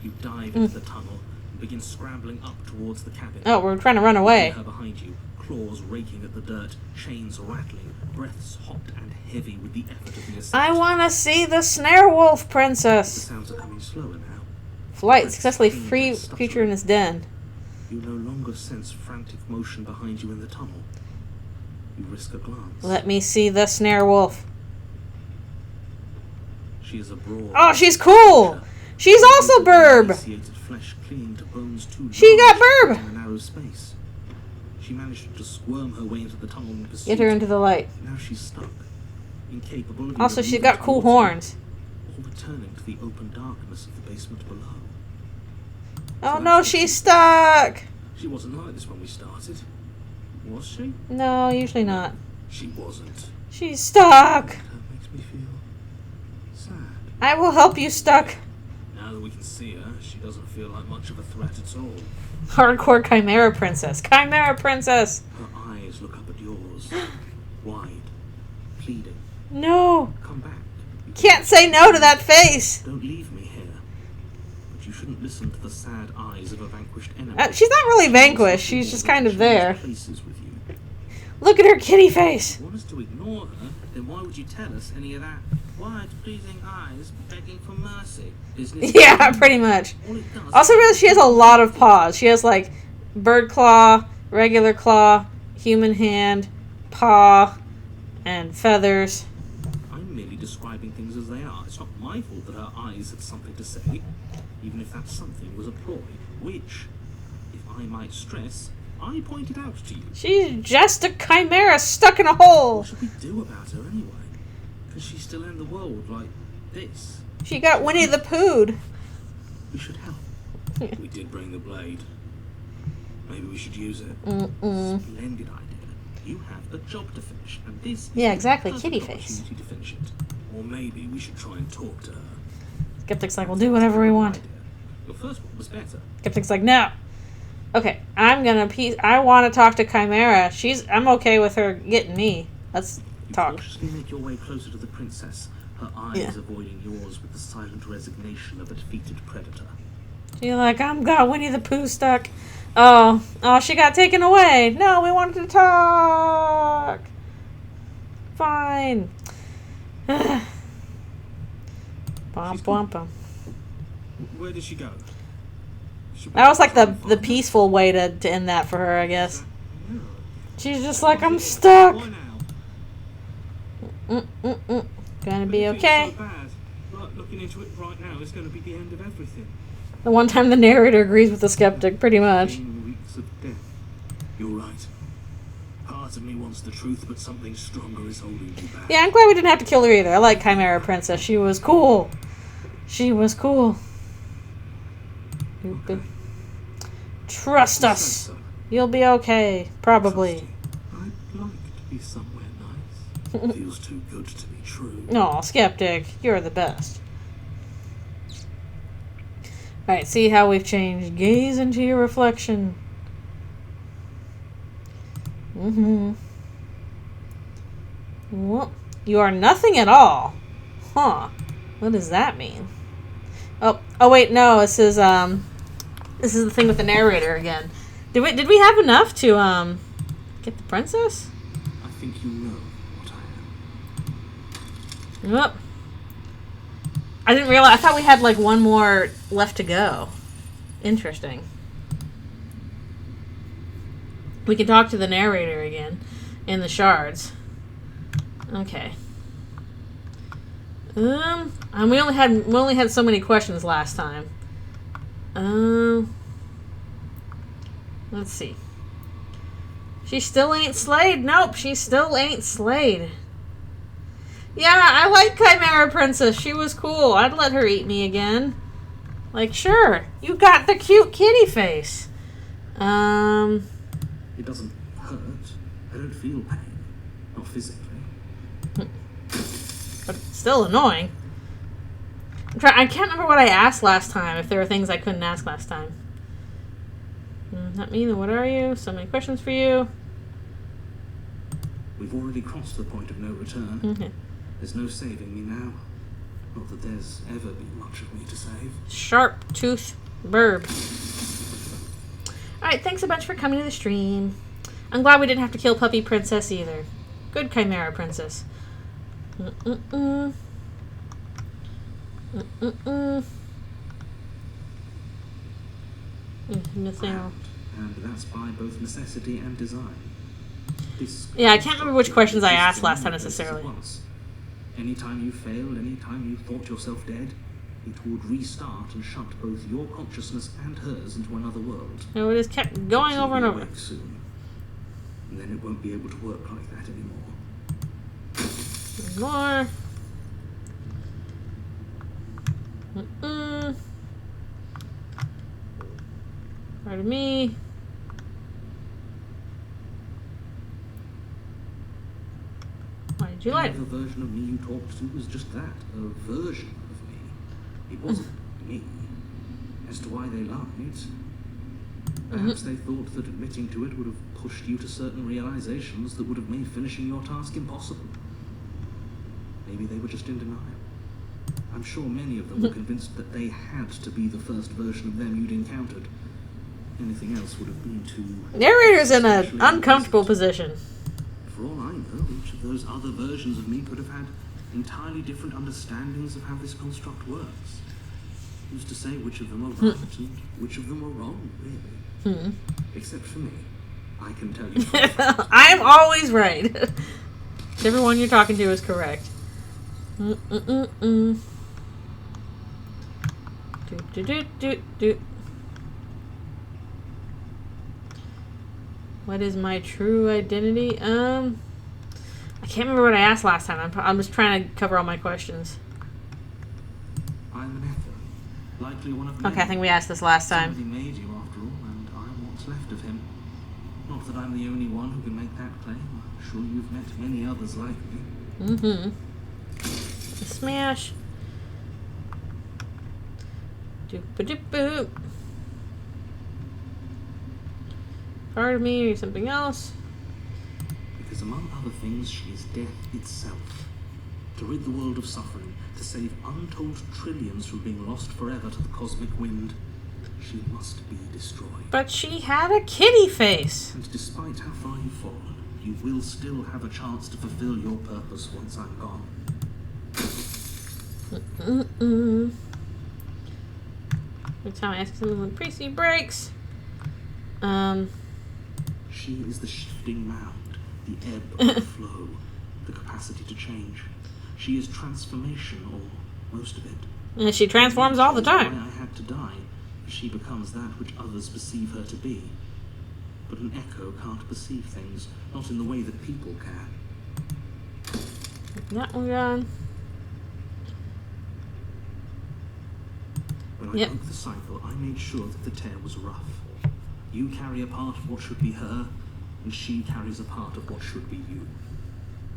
S2: You dive into the tunnel and begin scrambling up towards the cabin.
S1: Oh, we're trying to run away.
S2: Her behind you, claws raking at the dirt, chains rattling, breaths hot and heavy with the effort of the ascent.
S1: I want to see the snare wolf,
S2: The
S1: princess.
S2: sounds are coming slower now.
S1: Flight successfully free creature in his den.
S2: You no longer sense frantic motion behind you in the tunnel. You risk a glance.
S1: Let me see the snare wolf.
S2: She is a broad.
S1: Oh, she's cool. She's also Burb.
S2: emaciated flesh clinging to bones too
S1: She got
S2: large
S1: Burb.
S2: in a narrow space. She managed to squirm her way into the tunnel in pursuit.
S1: Get her into the light.
S2: Now she's stuck, incapable of
S1: Also,
S2: either
S1: she's
S2: moving
S1: got cool
S2: towards you
S1: horns.
S2: or returning to the open darkness of the basement below.
S1: Oh no, she's stuck.
S2: She wasn't like this when we started, was she?
S1: No, usually not.
S2: She wasn't.
S1: She's stuck.
S2: That makes me feel sad.
S1: I will help you, stuck.
S2: Now that we can see her, she doesn't feel like much of a threat at all.
S1: Hardcore Chimera Princess. Chimera Princess.
S2: Her eyes look up at yours, wide, pleading.
S1: No.
S2: Come back. You
S1: Can't say no to that face.
S2: Don't leave me here. But you shouldn't listen to the sad eyes of a vanquished enemy.
S1: She's not really vanquished. She's just kind of there.
S2: Places with you.
S1: Look at her kitty face.
S2: If you want us to ignore her, then why would you tell us any of that wide, pleasing eyes begging for mercy? Business.
S1: Yeah, pretty much.
S2: All it does
S1: Also, really, she has a lot of paws. She has like bird claw, regular claw, human hand, paw, and feathers.
S2: I'm merely describing things as they are. It's not my fault that her eyes had something to say, even if that something was a ploy, which, if I might stress, I pointed out to you.
S1: She's just a chimera stuck in a hole.
S2: What should we do about her anyway? Can she still end the world like this?
S1: She got Winnie the Pooh'd.
S2: We should help. We did bring the blade. Maybe we should use it. Splendid idea. You have a job to finish, and this is
S1: Yeah, exactly,
S2: the
S1: kitty
S2: perfect
S1: face.
S2: opportunity to finish it. Or maybe we should try and talk to her.
S1: Skeptic's like, we'll do whatever we want.
S2: Idea. Your first one was better.
S1: Skeptic's like, no. Okay, I want to talk to Chimera. I'm okay with her getting me. Let's
S2: You
S1: talk.
S2: cautiously make your way closer to the princess, her eyes avoiding yours with the silent resignation of a defeated predator.
S1: She's like, got Winnie the Pooh stuck. Oh, she got taken away. No, we wanted to talk. Fine. Bum,
S2: She's
S1: bum,
S2: gone.
S1: bum.
S2: Where did she go?
S1: That was like the peaceful way to end that for her, I guess. She's just like, I'm stuck.
S2: Why now?
S1: Gonna be
S2: But if it's
S1: okay.
S2: so bad, like, looking into it right now is going to be the end of everything.
S1: The one time the narrator agrees with the skeptic, pretty much.
S2: 15 weeks of death. You're right. Part of me wants the truth, but something stronger is holding me back.
S1: Yeah, I'm glad we didn't have to kill her either. I like Chimera Princess. She was cool. She was cool. Stupid. Trust us.
S2: So,
S1: You'll be okay. Probably.
S2: I'd like to be somewhere nice. Feels too good to be true.
S1: No, skeptic. You're the best. Alright, see how we've changed. Gaze into your reflection. Well, you are nothing at all. Huh. What does that mean? Oh wait, no, this is the thing with the narrator again. Did we have enough to get the princess?
S2: I think you know what I am.
S1: Yep. I didn't realize. I thought we had like one more left to go. Interesting. We can talk to the narrator again in the shards. Okay. And we only had so many questions last time. Let's see. She still ain't slayed. Nope, she still ain't slayed. Yeah, I like Chimera Princess. She was cool. I'd let her eat me again. Like, sure. You got the cute kitty face.
S2: It doesn't hurt. I don't feel pain. Not physically.
S1: But it's still annoying. I can't remember what I asked last time, if there were things I couldn't ask last time. Not me, then what are you? So many questions for you.
S2: We've already crossed the point of no return.
S1: Okay.
S2: There's no saving me now. Not that there's ever been much of me to save.
S1: Sharp tooth burb. Alright, thanks a bunch for coming to the stream. I'm glad we didn't have to kill Puppy Princess either. Good Chimera Princess. Nothing.
S2: And that's by both necessity and design.
S1: Yeah, I can't remember which questions I asked last time necessarily.
S2: Anytime you failed, anytime you thought yourself dead, it would restart and shut both your consciousness and hers into another world.
S1: No, it just kept going over and over.
S2: Soon. And then it won't be able to work like that anymore.
S1: More. Pardon me. Why did you like?
S2: The version of me you talked to was just that, a version of me. It wasn't me. As to why they lied, perhaps they thought that admitting to it would have pushed you to certain realizations that would have made finishing your task impossible. Maybe they were just in denial. I'm sure many of them were convinced that they had to be the first version of them you'd encountered. Anything else would have been too...
S1: Narrator's in an uncomfortable position.
S2: For all I know, each of those other versions of me could have had entirely different understandings of how this construct works. Who's to say which of them are right and which of them are wrong, really? Except for me. I can tell you.
S1: I'm always right. Whichever one you're talking to is correct. What is my true identity? I can't remember what I asked last time. I'm just trying to cover all my questions.
S2: I'm an echo. Likely one of many.
S1: Okay, I think we asked this last time.
S2: Somebody made you after all, and I'm what's left of him. Not that I'm the only one who can make that claim. I'm sure you've met many others like me.
S1: Smash. Doop-a-doop-boop. Part of me or something else.
S2: Because among other things, she is death itself. To rid the world of suffering, to save untold trillions from being lost forever to the cosmic wind, she must be destroyed.
S1: But she had a kitty face.
S2: And despite how far you've fallen, you will still have a chance to fulfill your purpose once I'm gone. Every time I ask something, the priesty breaks. She is the shifting mound, the ebb and the flow, the capacity to change. She is transformation, or most of it.
S1: And she transforms all the time.
S2: Why I had to die, she becomes that which others perceive her to be. But an echo can't perceive things, not in the way that people can.
S1: That one gone.
S2: When I broke the cycle, I made sure that the tear was rough. You carry a part of what should be her, and she carries a part of what should be you.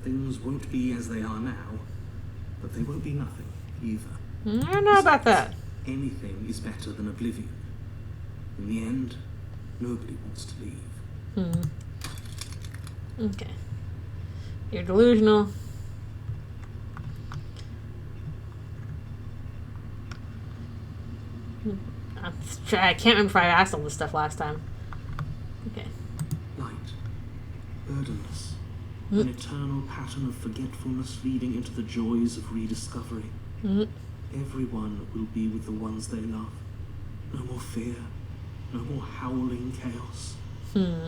S2: Things won't be as they are now, but they won't be nothing either.
S1: I don't know about that.
S2: Anything is better than oblivion. In the end, nobody wants to leave.
S1: Okay. You're delusional. I can't remember if I asked all this stuff last time. Okay.
S2: Light. Burdenless. An eternal pattern of forgetfulness leading into the joys of rediscovery. Everyone will be with the ones they love. No more fear. No more howling chaos.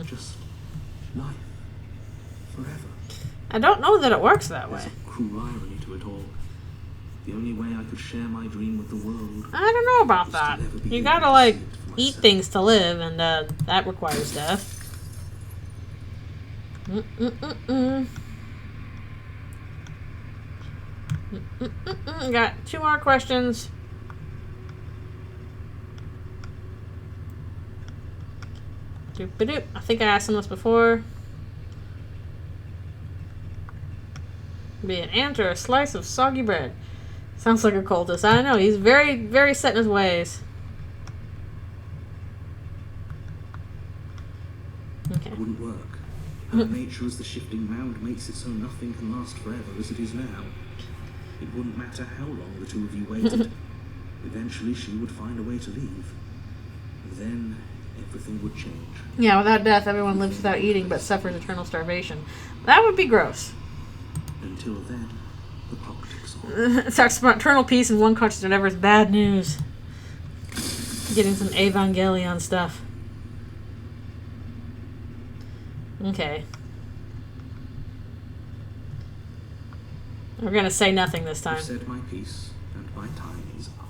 S2: Just life. Forever.
S1: I don't know that it works that
S2: There's
S1: way.
S2: a cruel irony to it all. The only way I could share my dream with the world.
S1: I don't know about
S2: was to
S1: that.
S2: never be
S1: You
S2: able
S1: gotta,
S2: to
S1: like,
S2: see it for
S1: eat
S2: myself.
S1: things to live, and that requires death. Got 2 more questions. Doop-a-doop. I think I asked him this before. Be an ant or a slice of soggy bread. Sounds like a cultist. I don't know. He's very, very set in his ways. Okay.
S2: It wouldn't work. Her nature as the shifting mound makes it so nothing can last forever as it is now. It wouldn't matter how long the two of you waited. Eventually she would find a way to leave. And then everything would change.
S1: Yeah, without death, everyone lives without eating but suffers eternal starvation. That would be gross.
S2: Until then, the clock ticks on.
S1: It's our eternal peace and one conscious whenever it's bad news. Getting some Evangelion stuff. Okay. We're gonna say nothing this time.
S2: I've said my piece, and my time is up.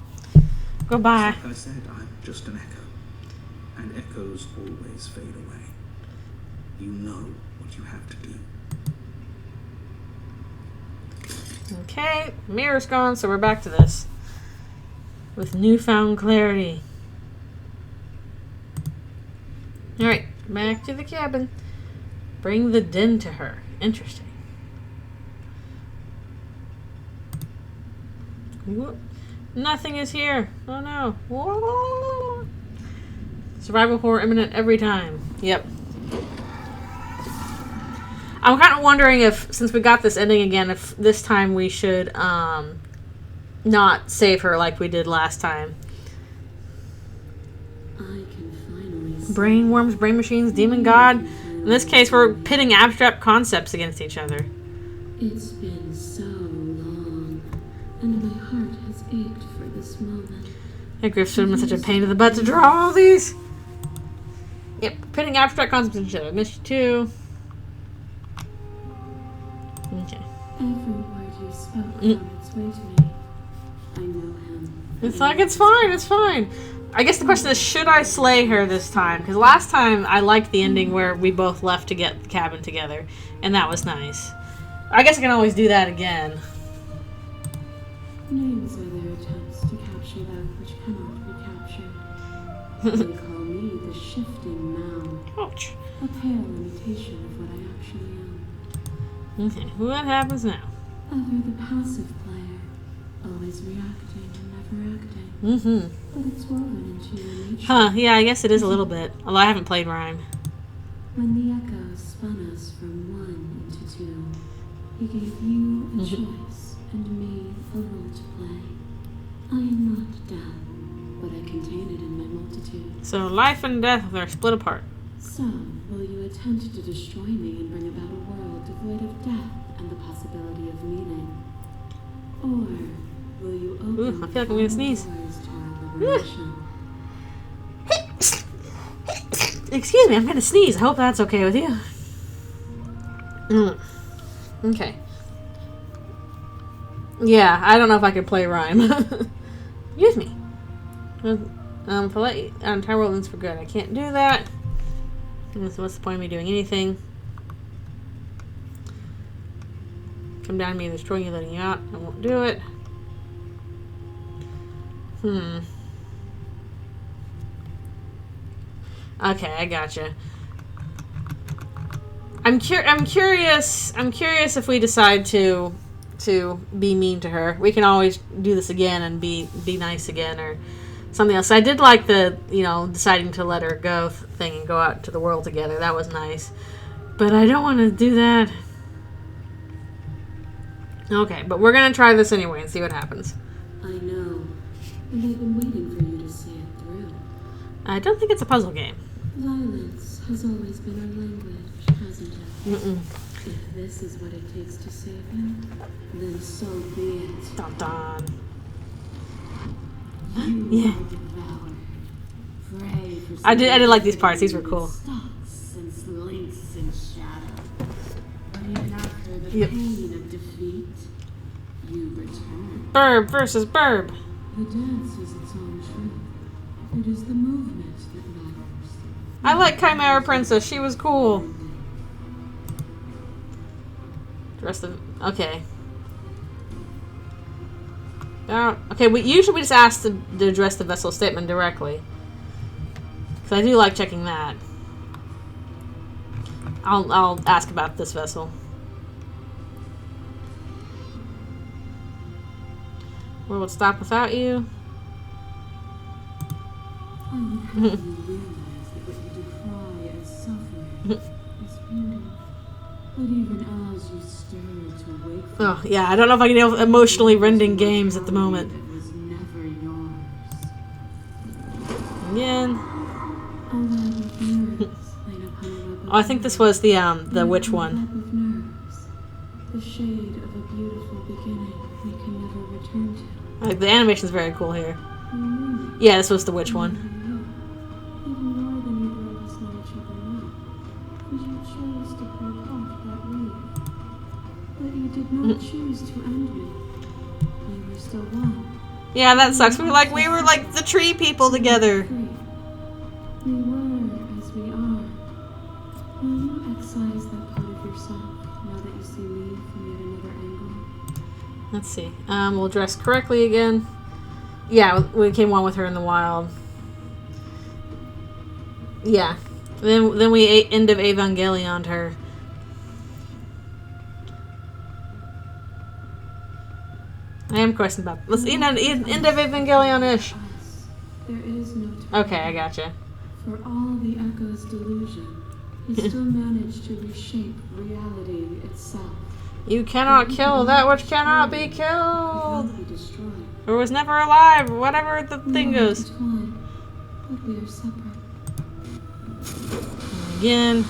S1: Goodbye.
S2: Like I said, I'm just an echo. And echoes always fade away. You know what you have to do.
S1: Okay, mirror's gone, so we're back to this. With newfound clarity. Alright, back to the cabin. Bring the din to her. Interesting. Whoop. Nothing is here. Oh no. Whoa. Survival horror imminent every time. Yep. I'm kind of wondering if, since we got this ending again, if this time we should not save her like we did last time.
S3: I can finally
S1: Brain worms, brain machines, demon god. In this case, we're pitting abstract concepts against each other.
S3: It's been so long, and my heart has ached for this moment.
S1: Hey, Griff should have been such a pain in the butt to draw all these. Yep, pitting abstract concepts against each other. Missed you too. Okay.
S3: Every word you spoke found its way to me. I know him.
S1: It's like, it's fine, it's fine. I guess the question is, should I slay her this time? Because last time I liked the ending where we both left to get the cabin together, and that was nice. I guess I can always do that again.
S3: Names are their attempts to capture that which cannot be captured. They call me the shifting mound.
S1: Ouch.
S3: A pale imitation of what I actually am.
S1: Okay, what happens now?
S3: Ever the passive player, always reacting and never acting.
S1: Mm-hmm.
S3: But it's woven into your nature.
S1: Huh, yeah, I guess it is a little bit. Although I haven't played Rhyme.
S3: When the echo spun us from one into two, he gave you a choice and me a role to play. I am not death, but I contain it in my multitude.
S1: So life and death are split apart.
S3: So, will you attempt to destroy me and bring about a world devoid of death and the possibility of meaning? Or will you open
S1: Ooh, I feel like I'm gonna sneeze.
S3: doors to our liberation?
S1: Excuse me, I'm gonna sneeze. I hope that's okay with you. Okay. Yeah, I don't know if I could play Rhyme. Excuse me. Entire world ends for good. I can't do that. So what's the point of me doing anything? Come down to me and destroy you, letting you out. I won't do it. Okay, I gotcha. I'm curious if we decide to be mean to her. We can always do this again and be nice again or something else. I did like the, deciding to let her go thing and go out to the world together. That was nice. But I don't want to do that. Okay, but we're going to try this anyway and see what happens.
S3: I know, and I've been waiting for you to see it through.
S1: I don't think it's a puzzle game.
S3: Violence has always been our language, hasn't it?
S1: Mm-mm.
S3: If this is what it takes to save him, then so be it.
S1: Dun dun.
S3: You
S1: Yeah.
S3: are devoured. Pray for
S1: I did like these parts. These were cool.
S3: Stalks and slinks in shadow. But even after the
S1: Yep.
S3: pain of defeat, you return.
S1: Burb versus Burb.
S3: The dance is its own truth. It is the movement that matters.
S1: I like Chimera Princess. She was cool. Okay. Okay, we usually just ask to address the vessel statement directly. Because I do like checking that. I'll ask about this vessel. World would stop without you.
S3: I would have you realize that what you decry as suffering is beauty. But even as you stir to wake from
S1: Oh, yeah, I don't know if I can deal with emotionally rending games at the moment.
S3: it was never yours.
S1: Again.
S3: A web of nerves laid upon a web of
S1: Oh, I think this was the witch
S3: A
S1: one.
S3: web of nerves. The shade of a beautiful beginning we can never return to.
S1: The animation's very cool here.
S3: You knew me.
S1: Yeah, this was the witch one.
S3: Even more than either of us know each other now. And you chose to break off that weave. But you did not choose to end me. We were still one.
S1: Yeah, that sucks. We were like the tree people together.
S3: Free. We were as we are. Will you excise that part of yourself now that you see me from yet another angle?
S1: Let's see. We'll dress correctly again. Yeah, we became one with her in the wild. Yeah. Then we end of Evangelion'd her. I am questioning about. Let's end of Evangelion-ish.
S3: Us. There is no time.
S1: Okay, I gotcha.
S3: For all the echo's delusion, he still managed to reshape reality itself.
S1: You cannot kill that which cannot be
S3: It
S1: killed.
S3: cannot be destroyed.
S1: Or was never alive, or whatever the thing
S3: We are
S1: goes.
S3: intertwined, but we are separate.
S1: Again.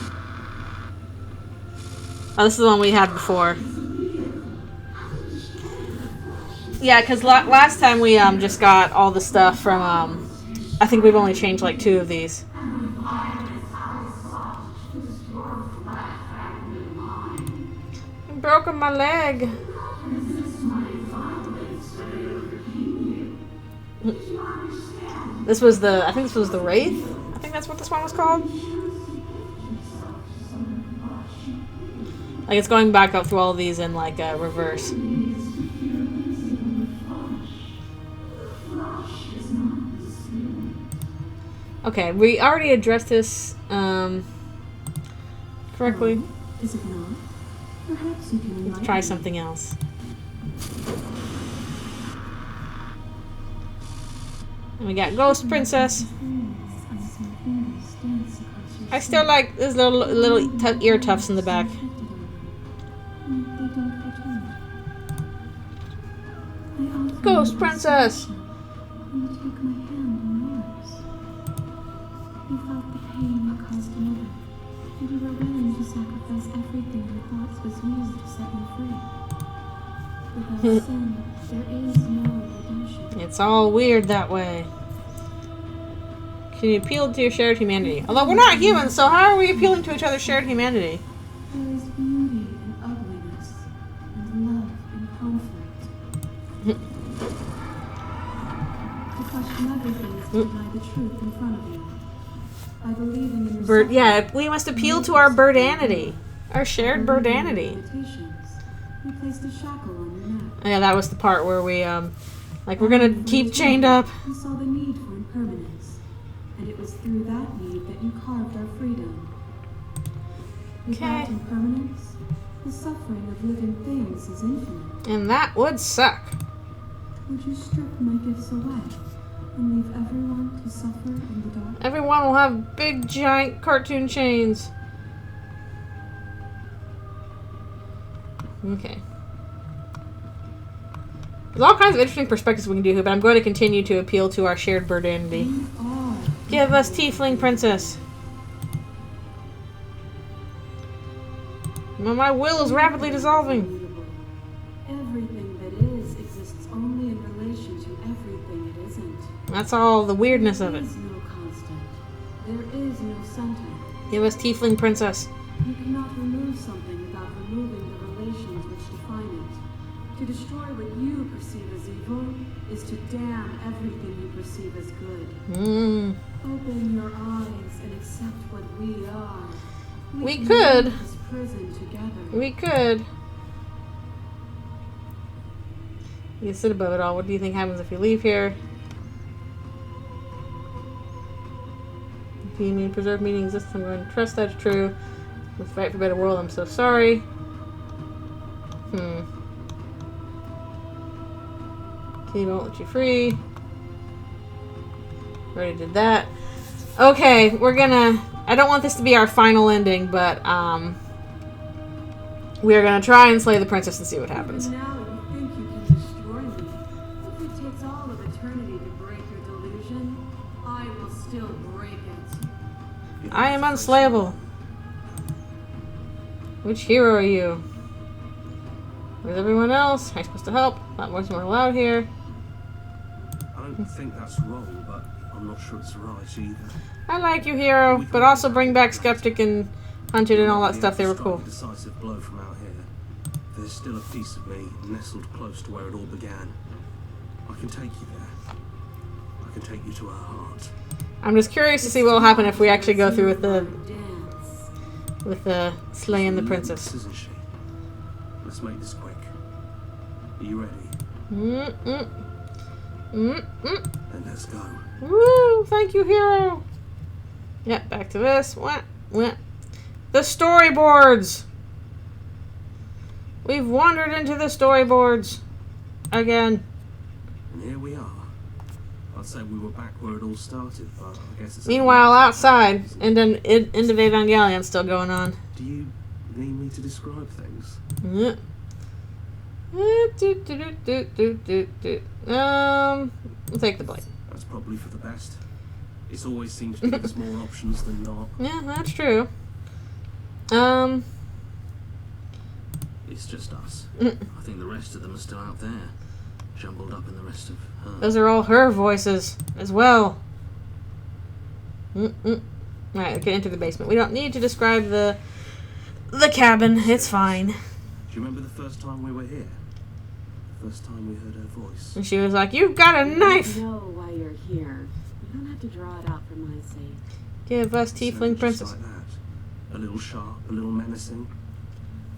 S1: Oh, this is the one we had before. Yeah, because last time we just got all the stuff from, I think we've only changed like 2 of these. I've broken my leg. This was I think this was the Wraith. I think that's what this one was called. Like, it's going back up through all of these in, like, reverse. Okay, we already addressed this, correctly.
S3: Is it not? Perhaps you can
S1: Let's try something else. And we got Ghost Princess. I still like those little ear tufts in the back. Ghost Princess!
S3: And you take my hand in yours. You felt the pain you caused another, and you were willing to sacrifice everything you thought was used to set me free. Without sin, there is no redemption.
S1: It's all weird that way. Can you appeal to your shared humanity? Although we're not humans, so how are we appealing to each other's shared humanity?
S3: There is beauty in ugliness, and love in conflict. To question everything is to deny the truth in front of you. By believing in yourself,
S1: Yeah, we must appeal to our birdanity. Our shared birdanity.
S3: You placed a shackle on your neck.
S1: Yeah, that was the part where we, like, we're gonna keep chained up.
S3: You saw the need for impermanence. And it was through that need that you carved our freedom. Without
S1: Okay.
S3: impermanence, the suffering of living things is infinite.
S1: And that would suck.
S3: Would you strip my gifts away and leave everyone to suffer in the dark?
S1: Everyone will have big, giant cartoon chains. Okay. There's all kinds of interesting perspectives we can do here, but I'm going to continue to appeal to our shared birdanity.
S3: You are.
S1: Give us Tiefling Princess. My will is rapidly dissolving.
S3: Immutable. Everything that is exists only in relation to everything it isn't.
S1: That's all the weirdness of it.
S3: There is no constant. There is no center.
S1: Give us Tiefling Princess.
S3: You cannot remove something without removing the relations which define it. To destroy what you perceive as evil is to damn everything you perceive as good. Open your eyes and accept what we are.
S1: We
S3: can
S1: could.
S3: leave this prison together.
S1: We could. You sit above it all. What do you think happens if you leave here? If you mean preserve meaning exists, I'm going to trust that's true. Let's fight for a better world. I'm so sorry. He won't let you free. Already did that. Okay, we're gonna... I don't want this to be our final ending, but, we are gonna try and slay the princess and see what happens.
S3: Now you think you can destroy me. If it takes all of eternity to break your delusion, I will still break it.
S1: I am unslayable. Which hero are you? Where's everyone else? Am I supposed to help? Not much more allowed here.
S2: I don't think that's wrong, but I'm not sure it's right either.
S1: I like you, hero, but also bring back Skeptic and Hunted and all that stuff. They were cool.
S2: A decisive blow from out here. There's still a piece of me nestled close to where it all began. I can take you there. I can take you to her heart.
S1: I'm just curious to see what will happen if we actually go through with the
S3: Dance.
S1: slaying the
S2: She's
S1: princess.
S2: nuts, isn't she? Let's make this quick. Are you ready? Then let's go.
S1: Woo! Thank you, hero. Yep, back to this. What? The storyboards. We've wandered into the storyboards again.
S2: And here we are. I'd say we were back where it all started, but I guess it's...
S1: Meanwhile, outside, and then End of Evangelion's still going on.
S2: Do you need me to describe things?
S1: Yeah. We'll take the blame.
S2: That's probably for the best. It's always seems to give us more options than not.
S1: Yeah, that's true.
S2: It's just us.
S1: Mm.
S2: I think the rest of them are still out there, jumbled up in the rest of her.
S1: Those are all her voices as well. Alright, we can enter the basement. We don't need to describe the cabin. It's fine.
S2: Do you remember the first time we were here? The first time we heard her voice?
S1: And she was like, "You've got a knife."
S3: No Here, you don't have to draw it out for my sake.
S1: Give us tiefling
S2: Just
S1: princess.
S2: like that. A little sharp, a little menacing.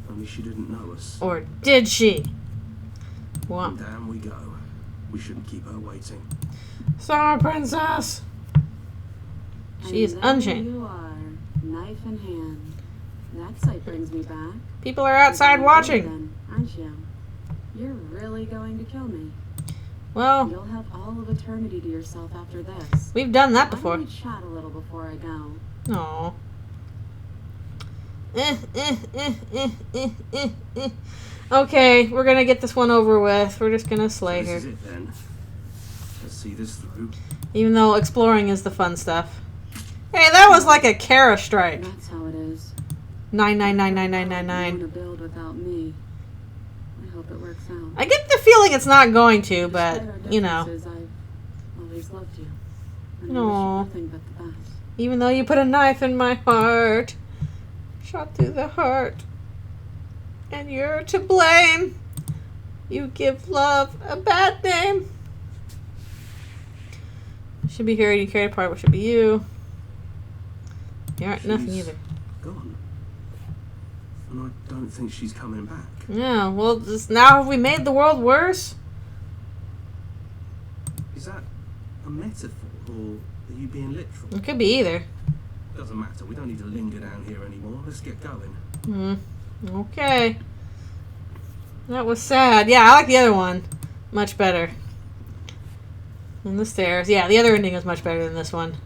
S2: Only she didn't know us.
S1: Or did she? Well,
S2: And down we go. We shouldn't keep her waiting.
S1: sorry, princess. She is
S3: And there
S1: unchained.
S3: you are, knife in hand. That sight brings me back.
S1: People are outside
S3: You're
S1: watching.
S3: then, aren't you? You're really going to kill me.
S1: Well,
S3: You'll have all of eternity to yourself after this.
S1: we've done that
S3: Why
S1: before.
S3: don't we chat a little before I go?
S1: Aw. Okay, we're gonna get this one over with. We're just gonna slay
S2: This is
S1: her.
S2: it then. Let's see this through.
S1: Even though exploring is the fun stuff. Hey, that was like a Kara strike.
S3: That's how it is.
S1: 9999999.
S3: You want to build without me. I hope it works out.
S1: I get the feeling it's not going to, but
S3: Despite our
S1: you know,
S3: differences, I've always loved you. And I wish you
S1: Aw.
S3: nothing but the best.
S1: even though you put a knife in my heart, shot through the heart, and you're to blame. You give love a bad name. Should be here. You carried apart. What should be you? You aren't nothing
S2: She's
S1: either.
S2: Gone. And I don't think she's coming back.
S1: Yeah. Well, just now have we made the world worse?
S2: Is that a metaphor, or are you being literal?
S1: It could be either.
S2: Doesn't matter. We don't need to linger down here anymore. Let's get going.
S1: Okay. That was sad. Yeah, I like the other one much better. And the stairs. Yeah, the other ending is much better than this one.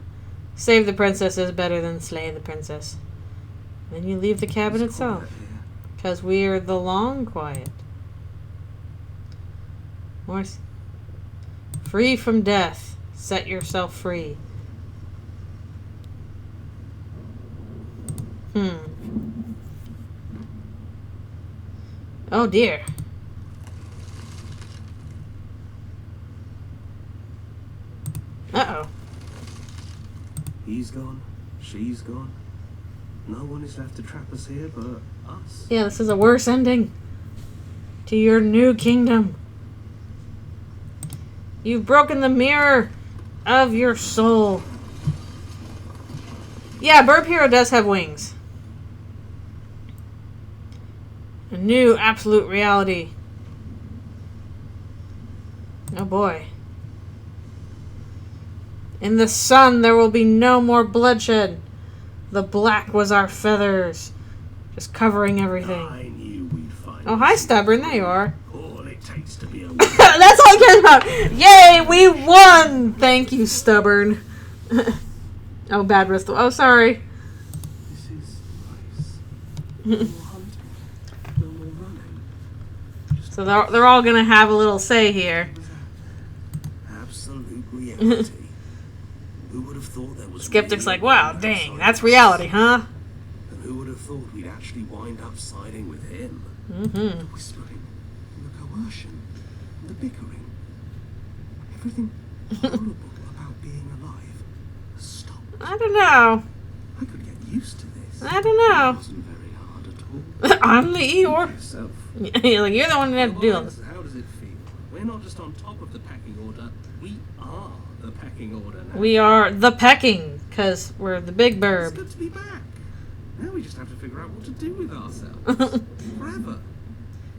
S1: Save the princess is better than slay the princess. Then you leave the cabin
S2: It's quiet
S1: itself.
S2: here.
S1: Because we're the long quiet. More free from death. Set yourself free. Oh dear. Uh-oh.
S2: He's gone. She's gone. No one is left to trap us here but us.
S1: Yeah, this is a worse ending to your new kingdom. You've broken the mirror of your soul. Yeah, Burp Hero does have wings. A new absolute reality. Oh boy. In the sun there will be no more bloodshed. The black was our feathers. Just covering everything.
S2: I knew we'd find
S1: Oh, hi, Stubborn. There you are.
S2: all it takes to be a
S1: That's all I care about. Yay, we won. Thank you, Stubborn. Oh, bad Bristol. Oh, sorry.
S2: This is nice. No more hunting. No more running. Just
S1: So they're all going to have a little say here.
S2: absolute reality. Who would have thought there was
S1: Skeptic's
S2: really
S1: like, wow,
S2: one
S1: dang,
S2: outside
S1: that's
S2: us?
S1: reality, huh?
S2: And who would have thought we'd actually wind up siding with him?
S1: Mm-hmm.
S2: The whispering, and the coercion, and the bickering. Everything horrible about being alive has stopped.
S1: I don't know.
S2: I could get used to this.
S1: I don't
S2: It
S1: know.
S2: wasn't very hard at all.
S1: I'm the Eeyore.
S2: Yourself.
S1: You're the one that had to do all this.
S2: How does it feel? We're not just on top of the packing order. We are the packing order now.
S1: We are the pecking, because we're the big
S2: It's
S1: burb.
S2: good to be back. Now we just have to figure out what to do with ourselves. Forever.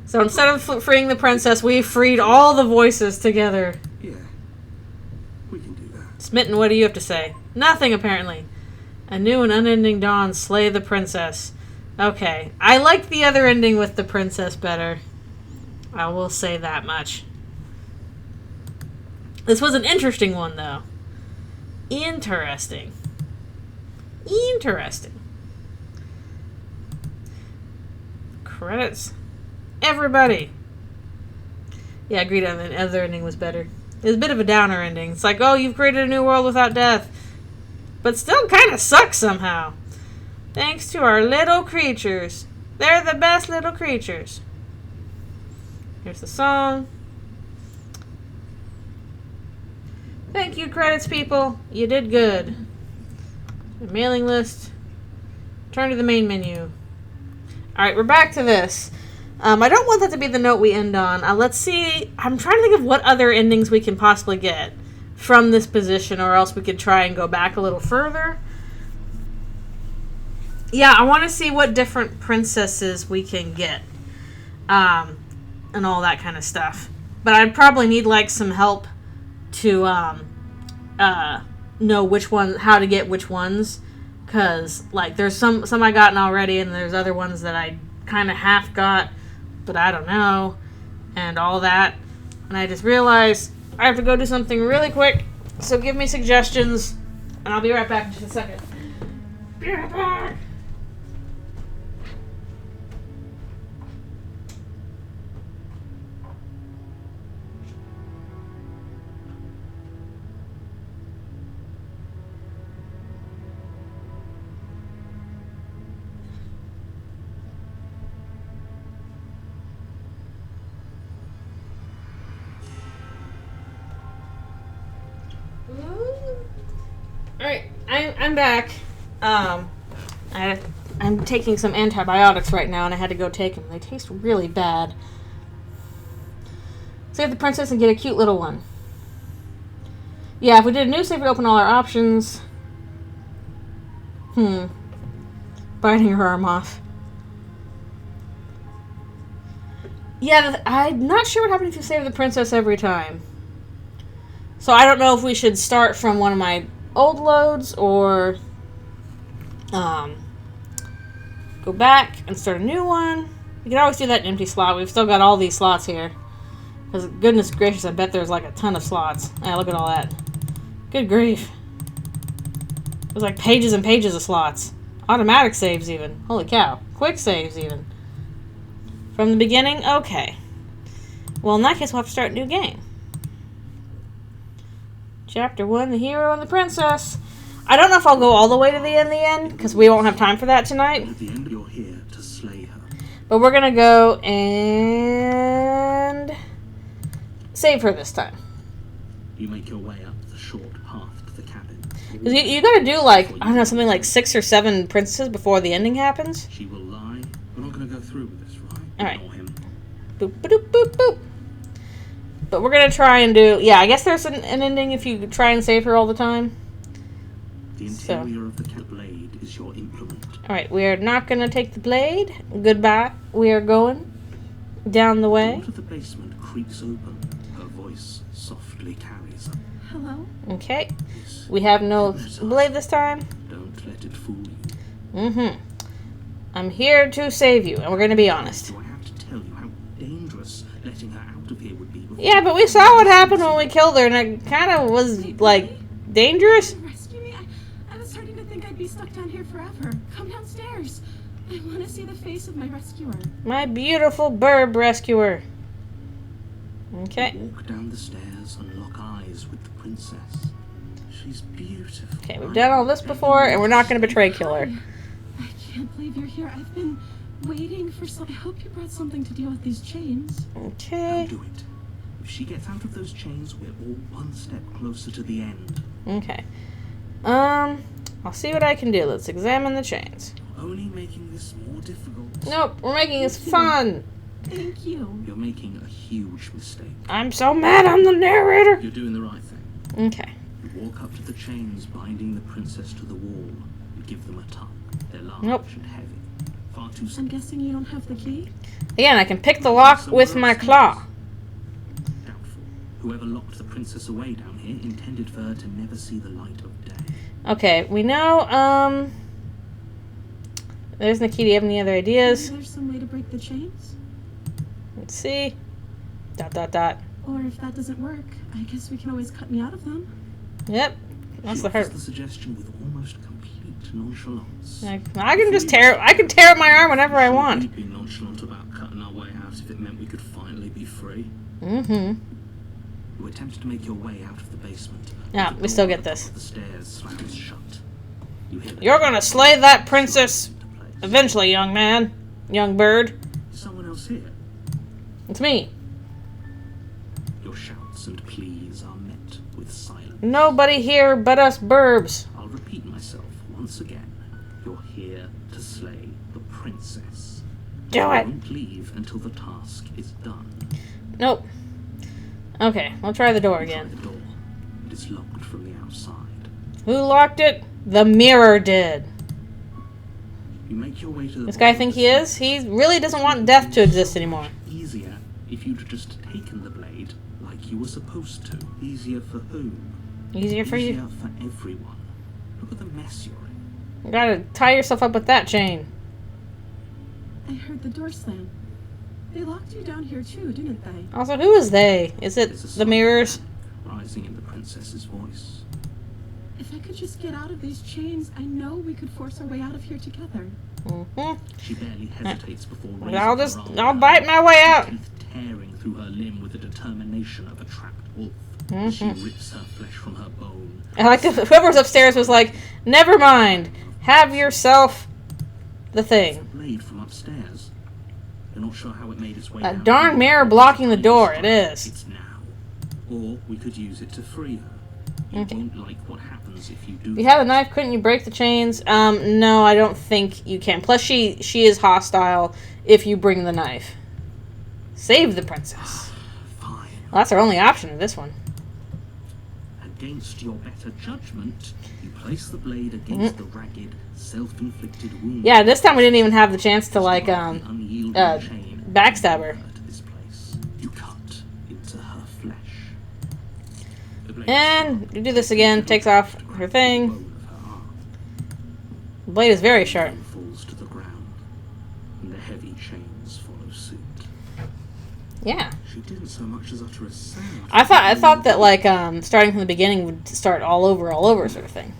S1: So instead of freeing the princess, we freed all the voices together.
S2: Yeah. We can do that.
S1: Smitten, what do you have to say? Nothing, apparently. A new and unending dawn, slay the princess. Okay, I like the other ending with the princess better. I will say that much. This was an interesting one, though. Interesting. Interesting. Credits. Everybody. Yeah, I agreed on the other ending was better. It was a bit of a downer ending. It's like, oh, you've created a new world without death. But still kind of sucks somehow. Thanks to our little creatures. They're the best little creatures. Here's the song. Thank you, credits people. You did good. Mailing list. Turn to the main menu. Alright, we're back to this. I don't want that to be the note we end on. Let's see. I'm trying to think of what other endings we can possibly get. from this position, or else we could try and go back a little further. Yeah, I want to see what different princesses we can get. And all that kind of stuff. But I'd probably need, like, some help to know which one, how to get which ones. Because, like, there's some I gotten already, and there's other ones that I kind of half got, but I don't know, and all that. And I just realized I have to go do something really quick, so give me suggestions, and I'll be right back in just a second. Be right back! Alright, I'm back. I'm taking some antibiotics right now, and I had to go take them. They taste really bad. Save the princess and get a cute little one. Yeah, if we did a new save, we open all our options. Biting her arm off. Yeah, I'm not sure what happens if you save the princess every time. So I don't know if we should start from one of my old loads or go back and start a new one. We can always do that empty slot. We've still got all these slots here. Because goodness gracious, I bet there's like a ton of slots. Yeah, look at all that. Good grief. There's like pages and pages of slots. Automatic saves even. Holy cow. Quick saves even. From the beginning? Okay. Well, in that case, we'll have to start a new game. Chapter 1, the hero and the princess. I don't know if I'll go all the way to the end, because we won't have time for that tonight.
S2: At the end, you're here to slay her.
S1: But we're going to go and save her this time.
S2: You make your way up the short path to the cabin.
S1: You got to do, like, I don't know, something like 6 or 7 princesses before the ending happens.
S2: She will lie. We're not going to go through with this, right?
S1: Alright.
S2: Ignore him.
S1: Boop, boop, boop, boop. But we're going to try and do... Yeah, I guess there's an ending if you try and save her all the time.
S2: The interior of the blade is your implement.
S1: Alright, we are not going to take the blade. Goodbye. We are going down the
S2: The
S1: way.
S2: door to the basement creaks open. Her voice softly carries her.
S3: Hello?
S1: Okay. We have no blade this time.
S2: Don't let it fool you.
S1: I'm here to save you, and we're going to be honest.
S2: Do I have to tell you how dangerous letting her out of here would be?
S1: Yeah, but we saw what happened when we killed her, and it kind of was, like, dangerous.
S3: Rescue me? I was starting to think I'd be stuck down here forever. Come downstairs. I want to see the face of my rescuer.
S1: My beautiful burb rescuer. Okay.
S2: Walk down the stairs and lock eyes with the princess. She's beautiful.
S1: Okay, we've done all this before, and we're not going to betray Killer.
S3: I can't believe you're here. I've been waiting for some. I hope you brought something to deal with these chains.
S1: Okay.
S2: Don't do it. If she gets out of those chains, we're all one step closer to the end.
S1: Okay. I'll see what I can do. Let's examine the chains.
S2: You're only making this more difficult.
S1: Nope, we're making this fun.
S3: Thank you.
S2: You're making a huge mistake.
S1: I'm so mad I'm the narrator.
S2: You're doing the right thing.
S1: Okay.
S2: You walk up to the chains binding the princess to the wall and give them a tug. They're large
S1: Nope.
S2: and heavy. Far too
S3: I'm
S2: simple.
S3: guessing you don't have the key?
S1: Again, I can pick the lock with my claw.
S2: Doubtful. Whoever locked the princess away down here intended for her to never see the light of day.
S1: Okay, we know, there's Nikita. Do you have any other ideas?
S3: Maybe there's some way to break the chains?
S1: Let's see. ...
S3: Or if that doesn't work, I guess we can always cut me out of them.
S1: Yep. That's
S2: She
S1: the
S2: offers
S1: hurt.
S2: the suggestion with almost complete nonchalance.
S1: I can just tear up my arm whenever I want.
S2: We'd be nonchalant about cutting our way out if it meant we could finally be free.
S1: Mm-hmm.
S2: You attempt to make your way out of the basement.
S1: Yeah,
S2: The
S1: we still
S2: door
S1: get this.
S2: at the stairs slams shut. You hear the
S1: You're gonna slay that princess
S2: slide into place.
S1: eventually, young man. Young bird.
S2: Is someone else here?
S1: It's me.
S2: Your shouts and pleas are met with silence.
S1: Nobody here but us burbs.
S2: I'll repeat myself once again. You're here to slay the princess.
S1: Do it.
S2: Don't leave until the task is done.
S1: Nope. Okay, we'll try the door
S2: Try
S1: again.
S2: the door. and it's locked from the outside.
S1: Who locked it? The mirror did.
S2: You make your way to the
S1: This guy think he is? He really doesn't want death to exist anymore.
S2: Easier if you'd just taken the blade like you were supposed to. Easier for who?
S1: Easier for you.
S2: Easier for everyone. Look at the mess you're in.
S1: You gotta tie yourself up with that chain.
S4: I heard the door slam. They locked you down here too, didn't they?
S1: Also, who is they? Is it
S2: There's a
S1: the
S2: soft
S1: mirrors?
S2: panic rising in the princess's voice.
S4: If I could just get out of these chains, I know we could force our way out of here together.
S1: Mm-hmm.
S2: She barely hesitates before raising
S1: I'll bite my way out.
S2: teeth tearing through her limb with the determination of a trapped wolf. She rips her flesh from her bone.
S1: I like that whoever's upstairs was like, never mind. Have yourself the
S2: It's a
S1: thing.
S2: blade from upstairs. You're not sure how it made its way
S1: That
S2: down
S1: darn
S2: here.
S1: mirror blocking the door. It is.
S2: It's now. Or we could use it to free her. You won't like what happens if you do.
S1: If you had a knife, couldn't you break the chains? No, I don't think you can. Plus, she is hostile if you bring the knife. Save the princess.
S2: Fine.
S1: Well, that's our only option in this one.
S2: Against your better judgment, you place the blade against the ragged, self-inflicted wound.
S1: Yeah, this time we didn't even have the chance to, like,
S2: Unyielding chain
S1: backstab her.
S2: to this place. You cut into her flesh. The blade
S1: And you do this again, takes off her thing.
S2: bone of her arm.
S1: The blade is very sharp.
S2: Then falls to the ground, and the heavy chains follow suit.
S1: Yeah.
S2: She didn't so much as utter a sound.
S1: I thought that, like, starting from the beginning would start all over sort of thing.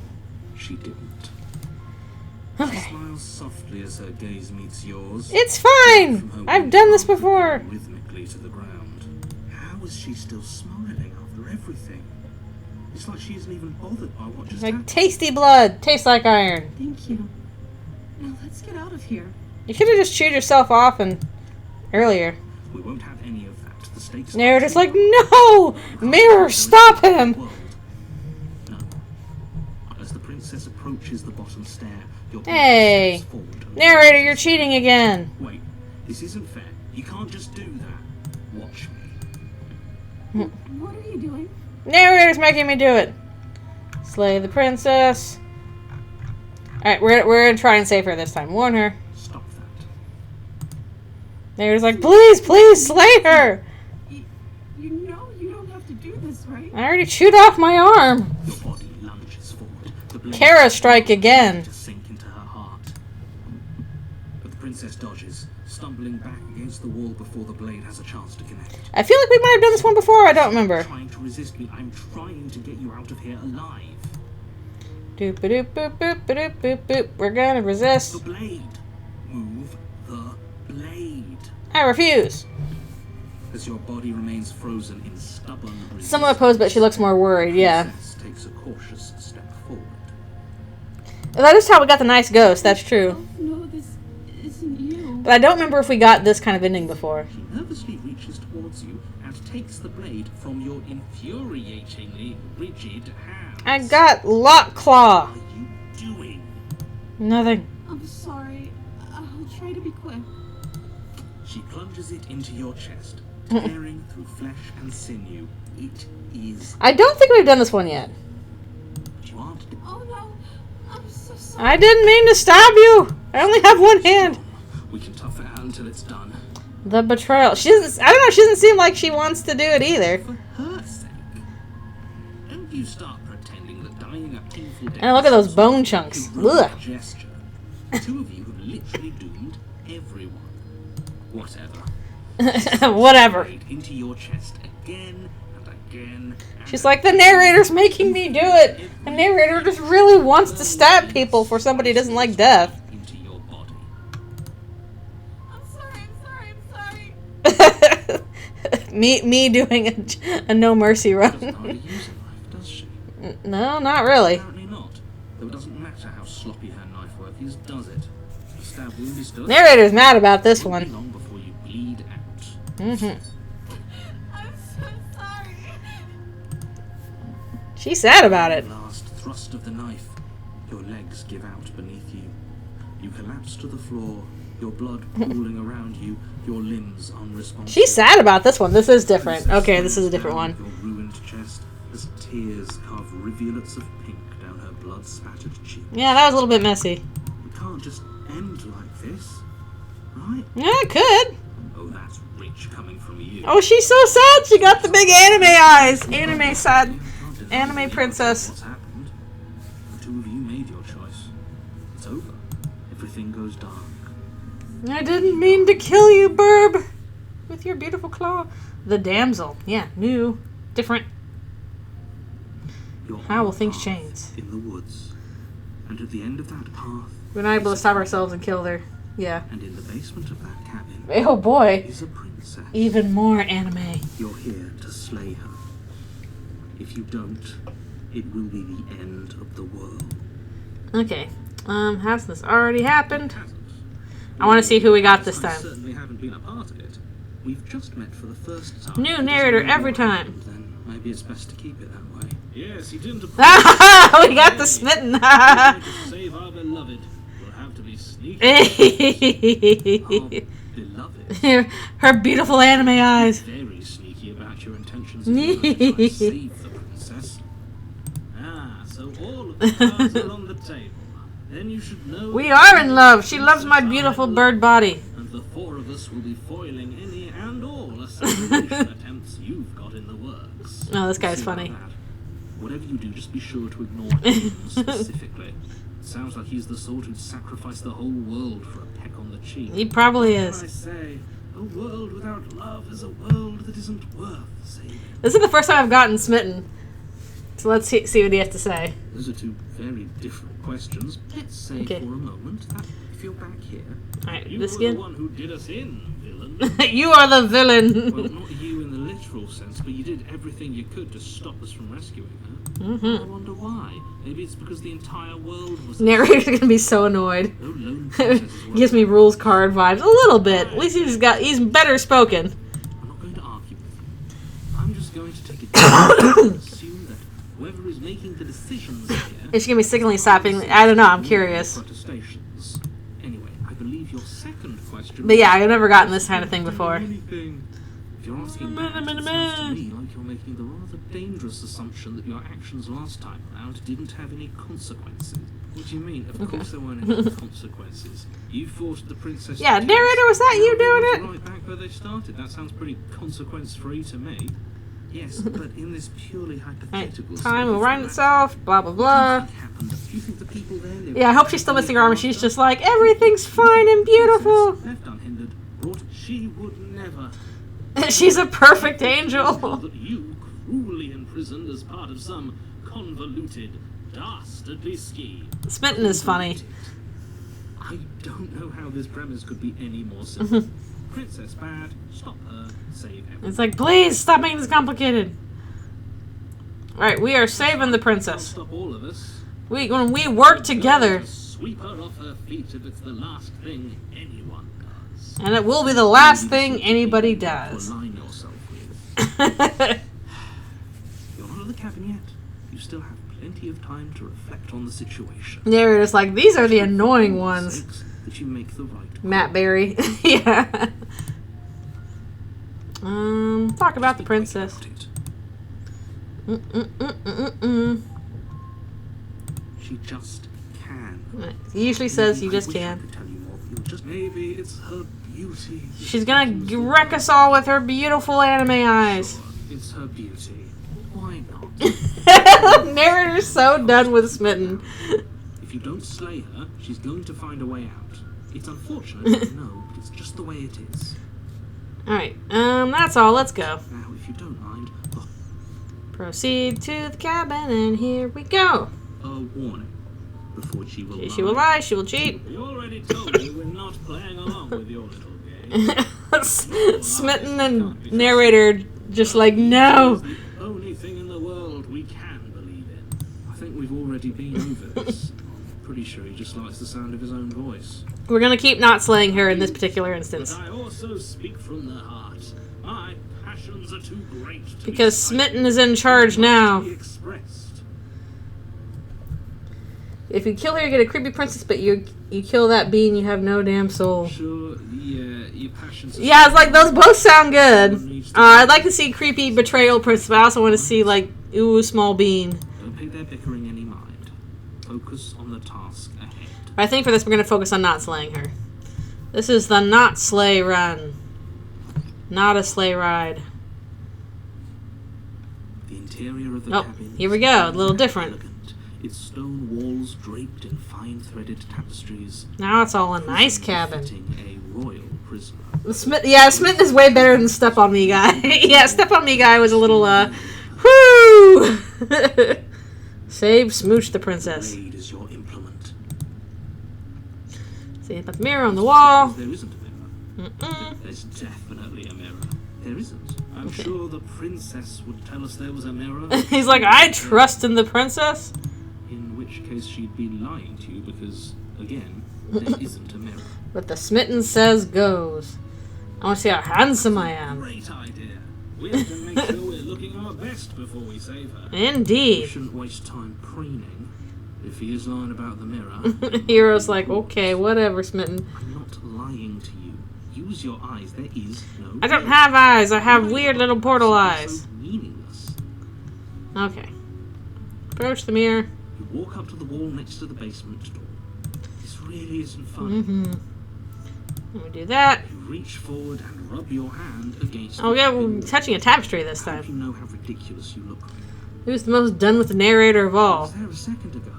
S2: She didn't.
S1: Okay.
S2: She smiles softly as her gaze meets yours.
S1: It's fine! I've done this before.
S2: Rhythmically to the ground. How is she still smiling after everything? It's like she isn't even bothered by what just
S1: Like,
S2: happened.
S1: tasty blood. Tastes like iron.
S4: Thank you. Now let's get out of here.
S1: You should have just chewed yourself off earlier.
S2: We won't have any of that. The stakes.
S1: Narrator's like, no! Mirror, stop him!
S2: No. As the princess approaches the bottom stair, your
S1: Hey.
S2: steps forward and
S1: Narrator, you're cheating again.
S2: Wait, this isn't fair. You can't just do that. Watch me.
S4: What are you doing?
S1: Narrator's making me do it. Slay the princess. Alright, we're gonna try and save her this time. Warn her.
S2: Stop that.
S1: Narrator's like, please, please, slay her!
S4: You know you don't have to do this, right?
S1: I already chewed off my arm.
S2: Your body lunges forward. The blade
S1: Kara strike again.
S2: to sink into her heart. But the princess dodges, stumbling back against the wall before the blade has a chance to connect.
S1: I feel like we might have done this one before, I don't remember.
S2: Trying to resist me, I'm trying to get you out of here alive.
S1: Doop doop boop boop boop boop boop. We're gonna
S2: The
S1: resist.
S2: blade. Move the blade.
S1: I refuse.
S2: As your body remains frozen in stubborn resistance.
S1: Similar pose, but she looks more worried, yeah.
S2: Princess takes a cautious step forward.
S1: That is how we got the nice ghost, that's true.
S4: Oh, no, this isn't you.
S1: But I don't remember if we got this kind of ending before.
S2: She nervously reaches towards you and takes the blade from your infuriatingly rigid hands.
S1: I got Lock Claw.
S2: What are you doing?
S1: Nothing.
S4: I'm sorry. I'll try to be quick.
S2: She plunges it into your chest, tearing through flesh and sinew. It is.
S1: I don't think we've done this one yet.
S2: But you aren't.
S4: Oh no. I'm so sorry.
S1: I didn't mean to stab you. I only have one hand.
S2: We can tough it out until it's done.
S1: The betrayal. She doesn't. I don't know. She doesn't seem like she wants to do it either.
S2: For her sake. Don't you start pretending that dying a painful death.
S1: And look at those
S2: is
S1: bone
S2: some
S1: chunks.
S2: heroic
S1: Ugh.
S2: gesture. The two of you have literally doomed everyone. Whatever.
S1: Whatever.
S2: Blade into your chest again and again. And
S1: She's like, the narrator's making me do it. The narrator just really wants to stab people for somebody who doesn't like death.
S2: into your body.
S4: I'm sorry.
S1: me doing a no mercy
S2: Doesn't
S1: run.
S2: hardly use a knife, does she?
S1: No, not really.
S2: Apparently not. Though it doesn't matter how sloppy her knife work is, does it? The stab wound is still.
S1: Narrator's mad about this
S2: It won't be
S1: one.
S2: long before you bleed out.
S1: Mm-hmm.
S4: I'm so sorry.
S1: She's sad about it.
S2: Last thrust of the knife. Your legs give out beneath you. You collapse to the floor. Your blood pooling around you. Your limbs unresponsive.
S1: She's sad about this one. This is different. Okay, this is a different one.
S2: Your ruined chest. as tears carve rivulets of pink down her blood-spattered cheek.
S1: Yeah, that was a little bit messy.
S2: It can't just end like this, right?
S1: Yeah, it could.
S2: Oh, that's rich coming from you.
S1: Oh, she's so sad. She got the big anime eyes. Anime sad. Anime princess.
S2: What's happened? The two of you made your choice. It's over. Everything goes dark.
S1: I didn't mean to kill you, Burb. With your beautiful claw. The damsel. Yeah, new. Different.
S2: You're
S1: How
S2: on
S1: will
S2: a
S1: things
S2: path
S1: change?
S2: in the woods, and at the end of that path,
S1: We're not able to stop ourselves and kill her. Yeah.
S2: and in the basement of that cabin,
S1: Oh boy.
S2: is a princess.
S1: Even more anime.
S2: You're here to slay her. If you don't, it will be the end of the world.
S1: Okay. Has this already happened?
S2: Hasn't.
S1: I want to see who we got this
S2: I
S1: time.
S2: certainly haven't been a part of it. We've just met for the first time.
S1: New narrator every time.
S2: Then maybe it's best to keep it that way. Yes, you didn't.
S1: We got the smitten.
S2: To save our beloved, we'll have to be sneaky. Our beloved.
S1: Her beautiful anime eyes.
S2: Very sneaky about your intentions if you want to try and save the princess. Ah, so all of the cards are on the table. Then you should know
S1: We are in love. She loves my beautiful bird body.
S2: and the four of us will be foiling any and all assassination attempts you've got in the works.
S1: Oh, this guy's
S2: See about
S1: funny.
S2: that? Whatever you do, just be sure to ignore him specifically. Sounds like he's the sort who'd sacrifice the whole world for a peck on the cheek.
S1: He probably
S2: I
S1: is.
S2: say, a world without love is a world that isn't worth saving.
S1: This is the first time I've gotten smitten. So let's see what he has to say.
S2: Those are two very different questions. Let's say
S1: Okay.
S2: for a moment that if you're back here,
S1: Alright,
S2: you
S1: this
S2: were the
S1: again.
S2: one who did us in, villain.
S1: You are the villain.
S2: Well, not you in the literal sense, but you did everything you could to stop us from rescuing her. I wonder why. Maybe it's because the entire world was...
S1: Narrator's gonna be so annoyed.
S2: No lone princesses were
S1: Gives me rules card vibes a little bit. At least he's better spoken.
S2: I'm not going to argue with you. I'm just going to take a chance and assume that whoever is making the decisions here...
S1: Is she gonna be sickeningly stopping? I don't know. I'm curious.
S2: Protestations. Anyway, I believe your second question...
S1: But yeah, I've never gotten this kind of thing before.
S2: Anything. If you're asking that, it sounds to me like you're making the rather dangerous assumption that your actions last time around didn't have any consequences. What do you mean? Of course there weren't any consequences. You forced the princess...
S1: Yeah,
S2: to
S1: narrator, was that you doing it?
S2: Right back where they started. That sounds pretty consequence-free to me. Yes, but in this purely hypothetical...
S1: Time will run itself, blah blah blah.
S2: Happened. Do you think the people there live...
S1: Yeah, I hope she's still missing her arm and she's just like, everything's fine and beautiful.
S2: Left unhindered, brought... She would never...
S1: She's a perfect angel.
S2: That you cruelly imprisoned as part of some convoluted, dastardly scheme.
S1: Smitten is funny.
S2: I don't know how this premise could be any more simple. Princess bad, stop her, save everyone.
S1: It's like, please stop making this complicated. Alright, we are saving the
S2: Can't
S1: princess.
S2: stop all of us.
S1: When we work together,
S2: To sweep her off her feet if it's the last thing anyone does.
S1: and it will be the last thing anybody does.
S2: To align yourself with. You're not at the cabin yet. You still have plenty of time to reflect on the situation.
S1: Narrator's like, these are the annoying ones.
S2: That you make the right call.
S1: Matt Berry. Yeah. Talk about the princess.
S2: She just can.
S1: He usually says you
S2: I
S1: just
S2: wish I
S1: can.
S2: could tell you more, but you'll just maybe it's her beauty.
S1: She's gonna wreck us all with her beautiful anime eyes.
S2: Sure, it's her beauty. Why not?
S1: Narrator's so done with Smitten.
S2: If you don't slay her, she's going to find a way out. It's unfortunate, I know, but it's just the way it is.
S1: Alright, that's all. Let's go.
S2: Now, if you don't mind,
S1: Proceed to the cabin, and here we go.
S2: a warning before she will
S1: She will lie, she will cheat.
S2: You already told me we're not playing along with your little game.
S1: Smitten and narrator just like, no.
S2: It's the only thing in the world we can believe in. I think we've already been over this. I'm pretty sure he just likes the sound of his own voice.
S1: We're gonna keep not slaying her in this particular instance.
S2: But I also speak from the heart. My passions are too great to
S1: Because
S2: be
S1: Smitten is in charge now.
S2: expressed.
S1: If you kill her, you get a creepy princess, but you kill that bean, you have no damn soul.
S2: Sure, yeah, your passions.
S1: Yeah, it's like those both sound good. I'd like to see creepy betrayal princess, but I also want to see like ooh small bean.
S2: Don't pay their bickering any mind. Focus on the task ahead.
S1: I think for this, we're gonna focus on not slaying her. This is the not slay run, not a sleigh ride.
S2: The interior of the cabin.
S1: Here we go. A little different.
S2: Elegant. Its stone walls draped in fine-threaded tapestries.
S1: Now it's all a nice cabin.
S2: A royal prisoner.
S1: Smith is way better than Step on Me guy. Yeah, Step on Me guy was a little whoo. Save Smooch the princess.
S2: Blade is your implement.
S1: See about the mirror on the wall.
S2: There isn't a mirror. There's definitely a mirror. There isn't. I'm sure the princess would tell us there was a mirror.
S1: He's like, I trust in the princess.
S2: In which case she'd be lying to you because, again, there isn't a mirror.
S1: But the smitten says goes. I want to see how handsome I am.
S2: Great idea. We have to make sure we're looking our best before we save her. We
S1: Indeed.
S2: shouldn't waste time preening. If he is lying about the mirror...
S1: Hero's like, okay, whatever, Smitten.
S2: I'm not lying to you. Use your eyes. There is no...
S1: I don't have eyes. I have weird little portal eyes.
S2: So meaningless.
S1: Okay. Approach the mirror.
S2: You walk up to the wall next to the basement door. This really isn't fun.
S1: Mm-hmm. Let me do that.
S2: You reach forward and rub your hand against...
S1: Oh yeah, we're touching a tapestry this
S2: How do
S1: time.
S2: you know how ridiculous you look?
S1: Who's the most done with the narrator of
S2: I
S1: all?
S2: was there a second ago,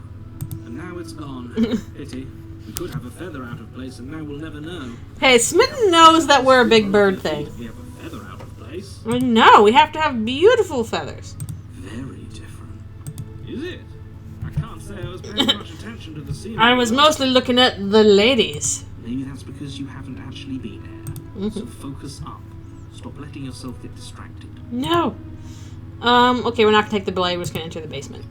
S2: and now it's gone. Pity. We could have a feather out of place, and now we'll never know.
S1: Hey, Smitten knows that we're a big bird thing.
S2: We have a feather out of place.
S1: No, we have to have beautiful feathers.
S2: Very different. Is it? I can't say I was paying much attention to the scene.
S1: I was mostly looking at the ladies.
S2: Maybe that's because you haven't actually been there. So focus up. Stop letting yourself get distracted.
S1: No. Okay, we're not gonna take the blade, we're just gonna enter the basement.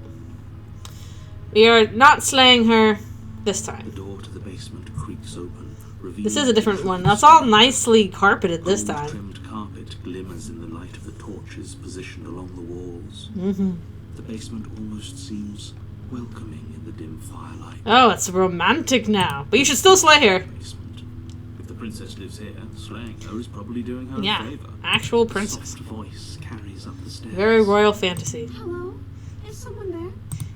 S1: We are not slaying her this
S2: The
S1: time.
S2: door to the basement creaks open.
S1: This is a different one. That's all nicely carpeted this time.
S2: Gold-trimmed carpet glimmers in the light of the torches positioned along the walls. The basement almost seems welcoming in the dim firelight.
S1: Oh, it's romantic now. But you should still slay her.
S2: Basement. If the princess lives here, slaying her is probably doing her a
S1: Yeah,
S2: favor.
S1: actual
S2: A
S1: princess.
S2: soft voice carries up the stairs.
S1: Very royal fantasy.
S3: Hello? Is someone there?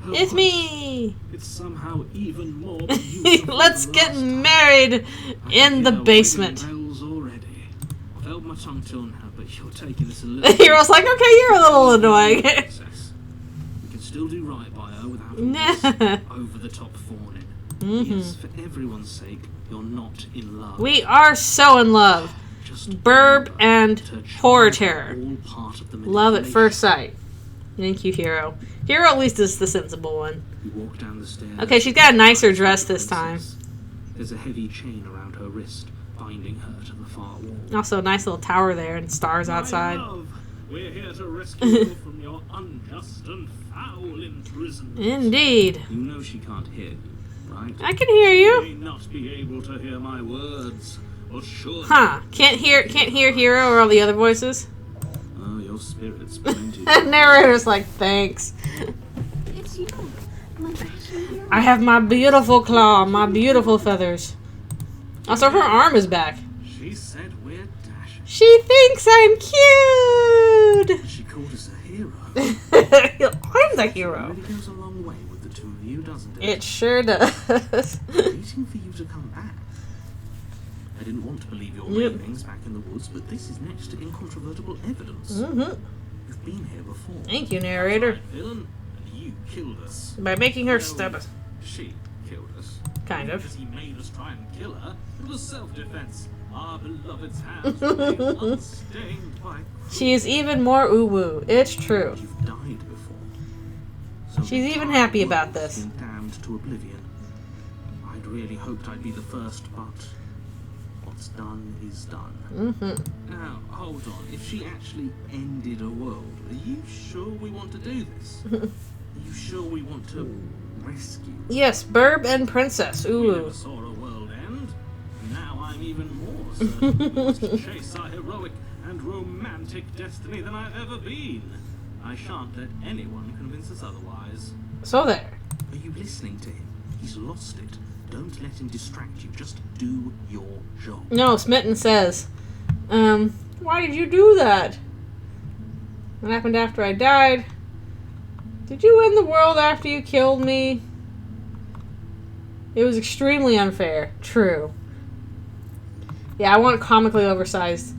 S2: Her
S1: It's
S2: voice,
S1: me!
S2: It's somehow even more beautiful.
S1: Let's
S2: than
S1: get
S2: last time.
S1: married
S2: I
S1: in the
S2: hear
S1: basement.
S2: wedding bells already. I've held my tongue till now, but you're taking this a little.
S1: Hero's like, okay, you're a little annoying.
S2: Princess. We can still do right by her without all this over-the-top fawning. Yes, for everyone's sake, you're not in love.
S1: We are so in love.
S2: Just
S1: Burb
S2: remember,
S1: and
S2: touch
S1: horror
S2: is
S1: terror.
S2: all part of the
S1: Love at
S2: manipulation.
S1: first sight. Thank you, Hero. Hero at least is the sensible one.
S2: You walk down the stairs.
S1: Okay, she's got a nicer dress this time.
S2: There's a heavy chain around her wrist, binding her to the far wall.
S1: Also, a nice little tower there and stars outside.
S2: My love, we're here to rescue you from your unjust and foul imprisonment.
S1: Indeed.
S2: You know she can't hear you, right?
S1: I can hear
S2: You
S1: you.
S2: may not be able to hear my words, but surely...
S1: Huh. Can't hear Hero or all the other voices?
S2: Oh, your spirit's plenty.
S1: Narrator's like, thanks.
S3: It's you. Like Ashley here.
S1: I have my beautiful claw, my beautiful feathers. Also, her arm is back.
S2: She said we're dashing.
S1: She thinks I'm cute.
S2: She called us a hero.
S1: I'm the
S2: It
S1: hero.
S2: really goes a long way with the two of you, doesn't it?
S1: It sure does.
S2: Waiting for you to come back. I didn't want to believe your
S1: Yep.
S2: ravings back in the woods, but this is next to incontrovertible evidence.
S1: Mhm.
S2: You've been here before.
S1: Thank you, narrator.
S2: Right, villain, and you killed us.
S1: By making her
S2: Well,
S1: stab us.
S2: She killed us.
S1: Kind of.
S2: Because he made us try and kill her. It was self-defense. Our beloved's hands remain unstained by...
S1: She is even more uwu. It's true.
S2: You've died before. So
S1: She's
S2: the
S1: even
S2: entire
S1: happy about
S2: world's
S1: this.
S2: been damned to oblivion. I'd really hoped I'd be the first, but what's done is done.
S1: Mm-hmm.
S2: Now, hold on. If she actually ended a world, are you sure we want to do this? Are you sure we want to rescue?
S1: Yes, Burb and Princess.
S2: We never
S1: Ooh.
S2: saw a world end. Now I'm even more certain we must chase our heroic and romantic destiny than I've ever been. I shan't let anyone convince us otherwise.
S1: So there.
S2: Are you listening to him? He's lost it. Don't let him distract you. Just do your job.
S1: No, Smitten says, why did you do that? What happened after I died? Did you end the world after you killed me? It was extremely unfair. True. Yeah, I want comically oversized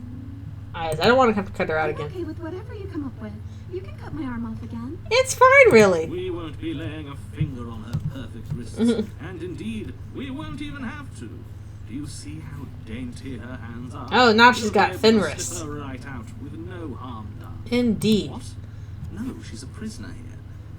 S1: eyes. I don't want to have to cut her out
S4: I'm
S1: again.
S4: okay with whatever you come up with. You can cut my arm off again.
S1: It's fine, really.
S2: We won't be laying a finger on her perfect wrists. And indeed, we won't even have to. Do you see how dainty her hands are?
S1: Oh, now she's
S2: You'll
S1: got
S2: be able
S1: thin
S2: to slip
S1: wrists.
S2: her right out with no harm done.
S1: Indeed.
S2: What? No, she's a prisoner here.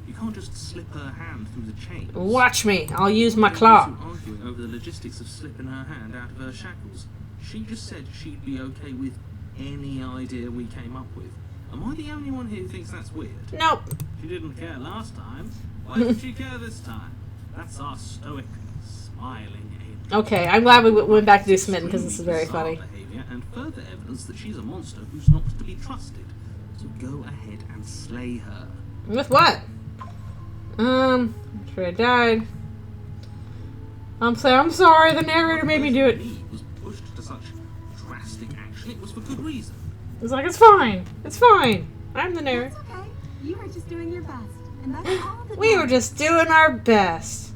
S2: You can't just slip her hand through the chains.
S1: Watch me. I'll use my
S2: Why are
S1: claw.
S2: you two arguing over the logistics of slipping her hand out of her shackles? She just said she'd be okay with any idea we came up with. Am I the only one here who thinks that's weird?
S1: Nope.
S2: She didn't care last time. Why did she care this time? That's our stoic, smiling angel.
S1: Okay, I'm glad we went back to do Smitten because this is very
S2: Bizarre
S1: funny.
S2: behavior and further evidence that she's a monster who's not to be trusted. So go ahead and slay her.
S1: With what? After I died. I'm sorry, the narrator made me do it.
S2: He was pushed to such drastic action. It was for good reason.
S1: It's like, it's fine. It's fine. I'm the narrator.
S4: That's okay. You were just doing your best. And that's all that
S1: We were
S4: matters.
S1: just doing our best.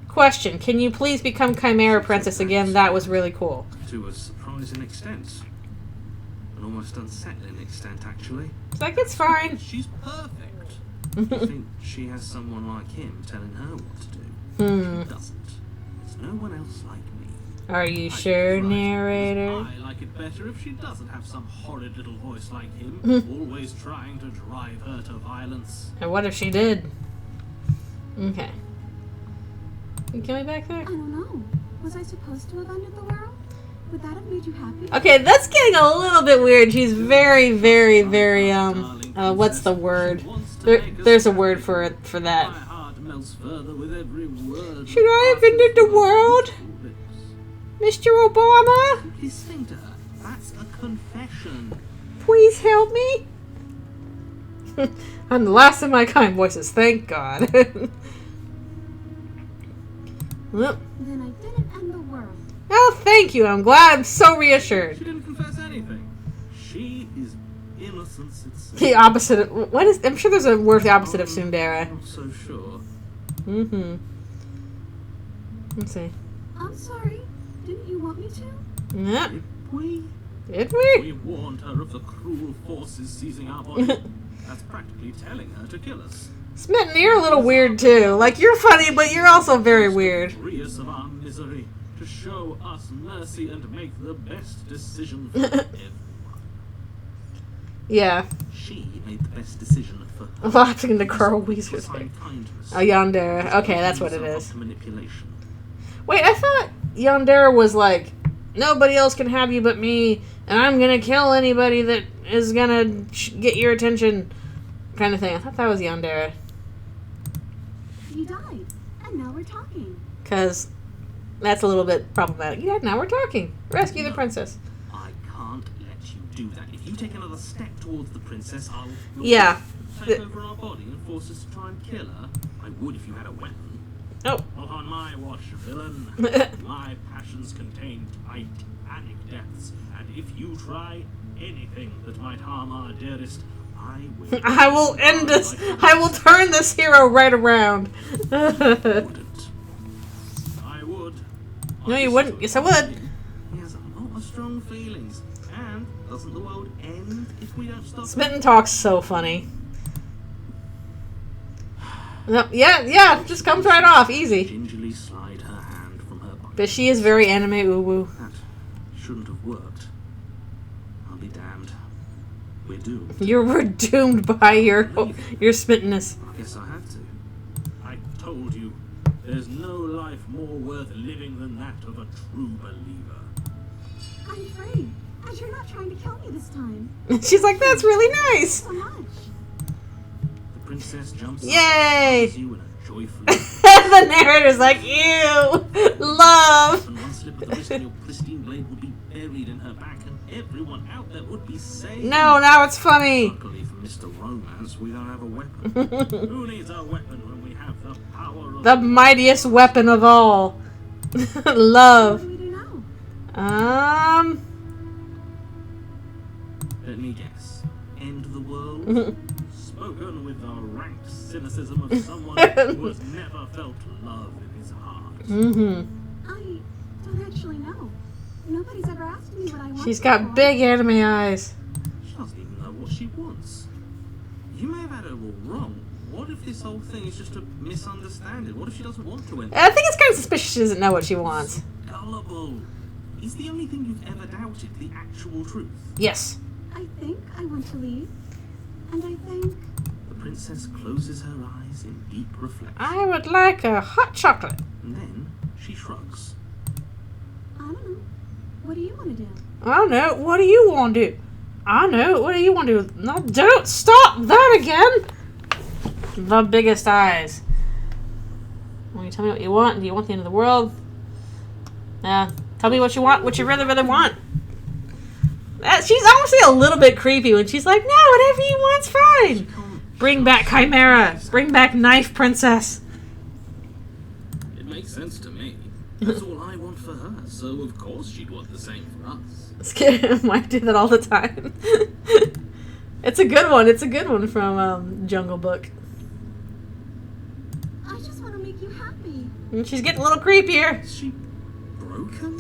S1: Question, can you please become Chimera Princess again? That was really cool.
S2: To a surprising extent. An almost unsettling extent, actually.
S1: It's like, it's fine.
S2: She's perfect. Do you think she has someone like him telling her what to do? She doesn't. There's no one else like me.
S1: Are you sure,
S2: Right,
S1: narrator?
S2: I like it better if she doesn't have some horrid little voice like him, always trying to drive her to violence.
S1: And what if she did? Okay. Can you kill me back there?
S4: I don't know. Was I supposed to have ended the world? Would that have made you happy?
S1: Okay, that's getting a little bit weird. She's very, very, very, what's the word? There's a word for that.
S2: My heart melts further with every word.
S1: Should I have ended the world? Mr. Obama?
S2: Please sing to her. That's a confession.
S1: Please help me? I'm the last of my kind voices, thank God. Well,
S4: Then I didn't end the world.
S1: oh, thank you. I'm glad. I'm so reassured.
S2: She didn't confess anything. She is innocence itself.
S1: The opposite of... What is... I'm sure there's a word for the opposite of tsundere.
S2: Not so sure.
S1: Mm-hmm. Let's see.
S4: I'm sorry. Didn't you want me to?
S1: Yep.
S2: We
S1: Did we?
S2: warned her of the cruel forces seizing our body. That's practically telling her to kill us.
S1: Smitten, you're a little weird too. Like, you're funny, but you're also very weird.
S2: Free us of our misery, to show us mercy and make the best decision for everyone.
S1: Yeah.
S2: She made the best decision for her.
S1: Laughing the Carl Weezer's
S2: Sign
S1: face.
S2: kindness.
S1: Oh, Yandere. Okay, that's what it is.
S2: Up to manipulation.
S1: Wait, I thought Yandere was like, nobody else can have you but me, and I'm gonna kill anybody that is gonna get your attention, kind of thing. I thought that was Yandere.
S4: You died. And now we're talking.
S1: Because that's a little bit problematic. Yeah, now we're talking. Rescue the princess.
S2: I can't let you do that. If you take another step towards the princess, I'll
S1: Yeah.
S2: take over our body and force us to try and kill her. I would if you had a weapon.
S1: Oh.
S2: Not on my watch, villain. My passions contain titanic depths, and if you try anything that might harm our dearest,
S1: I will end this. I will turn this hero right around.
S2: wouldn't. I would.
S1: No, you wouldn't. Yes, I would.
S2: He has a lot of strong feelings, and doesn't the world end if we don't stop?
S1: Smitten talks so funny. Yep, yeah, just comes right off, easy.
S2: Gingerly slide her hand from her body.
S1: But she is very anime uwu.
S2: That shouldn't have worked. I'll be damned. We're doomed.
S1: You were doomed by your smittenness.
S2: I guess I have to. I told you, there's no life more worth living than that of a true believer.
S4: I'm free. And you're not trying to kill me this time.
S1: She's like, that's really nice.
S4: So much.
S2: The princess jumps
S1: Yay!
S2: up you in a joyful
S1: The narrator's like, ew, love.
S2: and one slip of the wrist and your pristine blade would be buried in her back, and everyone out there would be safe.
S1: No, now it's funny.
S2: Luckily for Mr. Romance, we don't have a weapon. Who needs a weapon when we have the power of
S1: The mightiest weapon of all. Love.
S4: What do we do now?
S2: Let me guess. End the world? Spoken with the rank cynicism of someone who has never felt love in his heart.
S4: I don't actually know. Nobody's ever asked me what I want.
S1: She's got big anime eyes.
S2: She doesn't even know what she wants. You may have had her all wrong. What if this whole thing is just a misunderstanding? What if she doesn't want to enter?
S1: I think it's kind of suspicious she doesn't know what she wants.
S2: Gullible. Is the only thing you've ever doubted the actual truth?
S1: Yes.
S4: I think I want to leave. And I think...
S2: The princess closes her eyes in deep reflection.
S1: I would like a hot chocolate.
S2: And then she shrugs.
S4: I don't know. What do you want to do?
S1: I don't know. What do you want to do? I know. What do you want to do? No, don't stop that again. The biggest eyes. Will you tell me what you want? Do you want the end of the world? Tell me what you want. What you really, really want. She's honestly a little bit creepy when she's like, no, whatever you want's fine. Bring back Chimera. Bring back Knife Princess.
S2: It makes sense to me. That's all I want for her, so of course she'd want the same for us.
S1: I do that all the time. It's a good one. It's a good one from Jungle Book.
S4: I just want to make you happy.
S1: And she's getting a little creepier.
S2: Is she broken?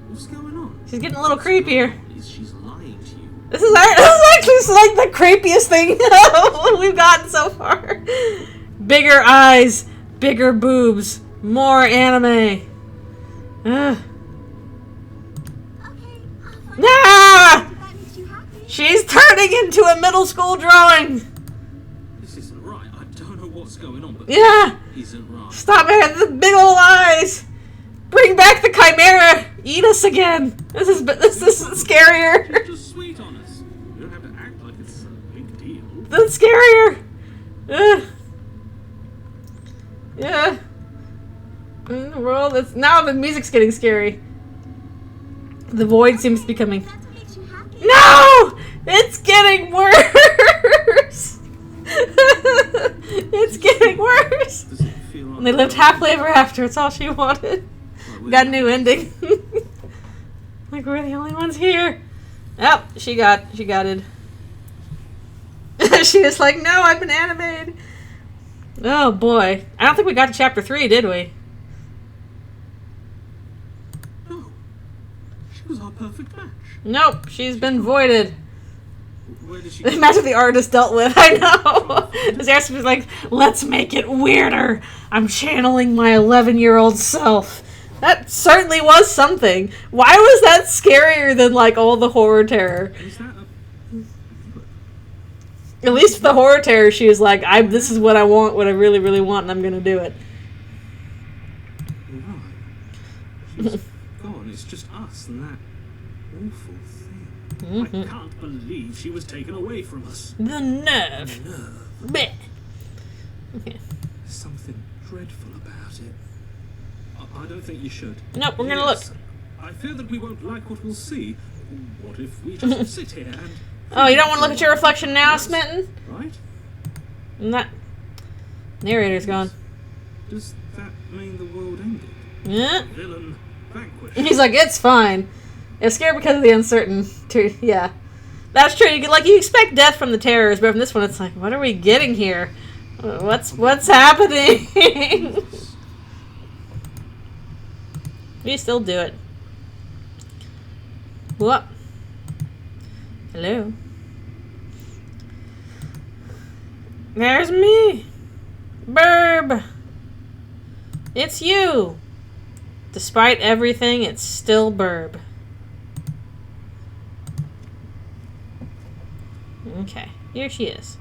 S2: What's going on?
S1: She's getting a little creepier.
S2: She's lying to you.
S1: This is actually like the creepiest thing we've gotten so far. Bigger eyes, bigger boobs, more anime.
S4: Okay, I'll find
S1: Ah!
S4: if that makes you happy.
S1: She's turning into a middle school drawing.
S2: This isn't right. I don't know what's going on, but
S1: Yeah.
S2: this isn't right.
S1: Stop it, the big old eyes. Bring back the Chimera. Eat us again. This is scarier.
S2: She's just sweet on us. You don't have to act like it's a big deal.
S1: That's scarier. Yeah. In the world, it's now the music's getting scary. The void seems to be coming.
S4: That's what makes you happy.
S1: No! It's getting worse! It's getting worse!
S2: Does it feel like
S1: And they lived happily ever after. It's all she wanted. Got a new ending. Like, we're the only ones here. Oh, she got it. She was like, no, I've been animated. Oh, boy. I don't think we got to chapter 3, did we?
S2: No. She was our perfect match.
S1: Nope, she's been voided.
S2: Where did she
S1: Imagine what the artist dealt with. I know. His artist was like, let's make it weirder. I'm channeling my 11-year-old self. That certainly was something. Why was that scarier than, like, all the horror terror?
S2: Is that
S1: At least the horror terror, she was like, this is what I want, what I really, really want, and I'm going to do it.
S2: right? She's gone. It's just us and that awful thing. I can't believe she was taken away from us.
S1: The nerve.
S2: Nerve.
S1: Blech. Okay.
S2: There's something dreadful about it. I don't think you should.
S1: Nope, we're going to look.
S2: Yes, I fear that we won't like what we'll see. What if we just sit here and...
S1: Oh, you don't want to look at your reflection now, Smitten?
S2: Right?
S1: And that narrator's gone.
S2: Does that mean the world ended?
S1: Yeah.
S2: Villain vanquished.
S1: He's like, it's fine. It's scared because of the uncertainty. Yeah. That's true. You expect death from the terrors, but from this one, it's like, what are we getting here? What's happening? We still do it. What? Hello? There's me! Burb! It's you! Despite everything, it's still Burb. Okay, here she is.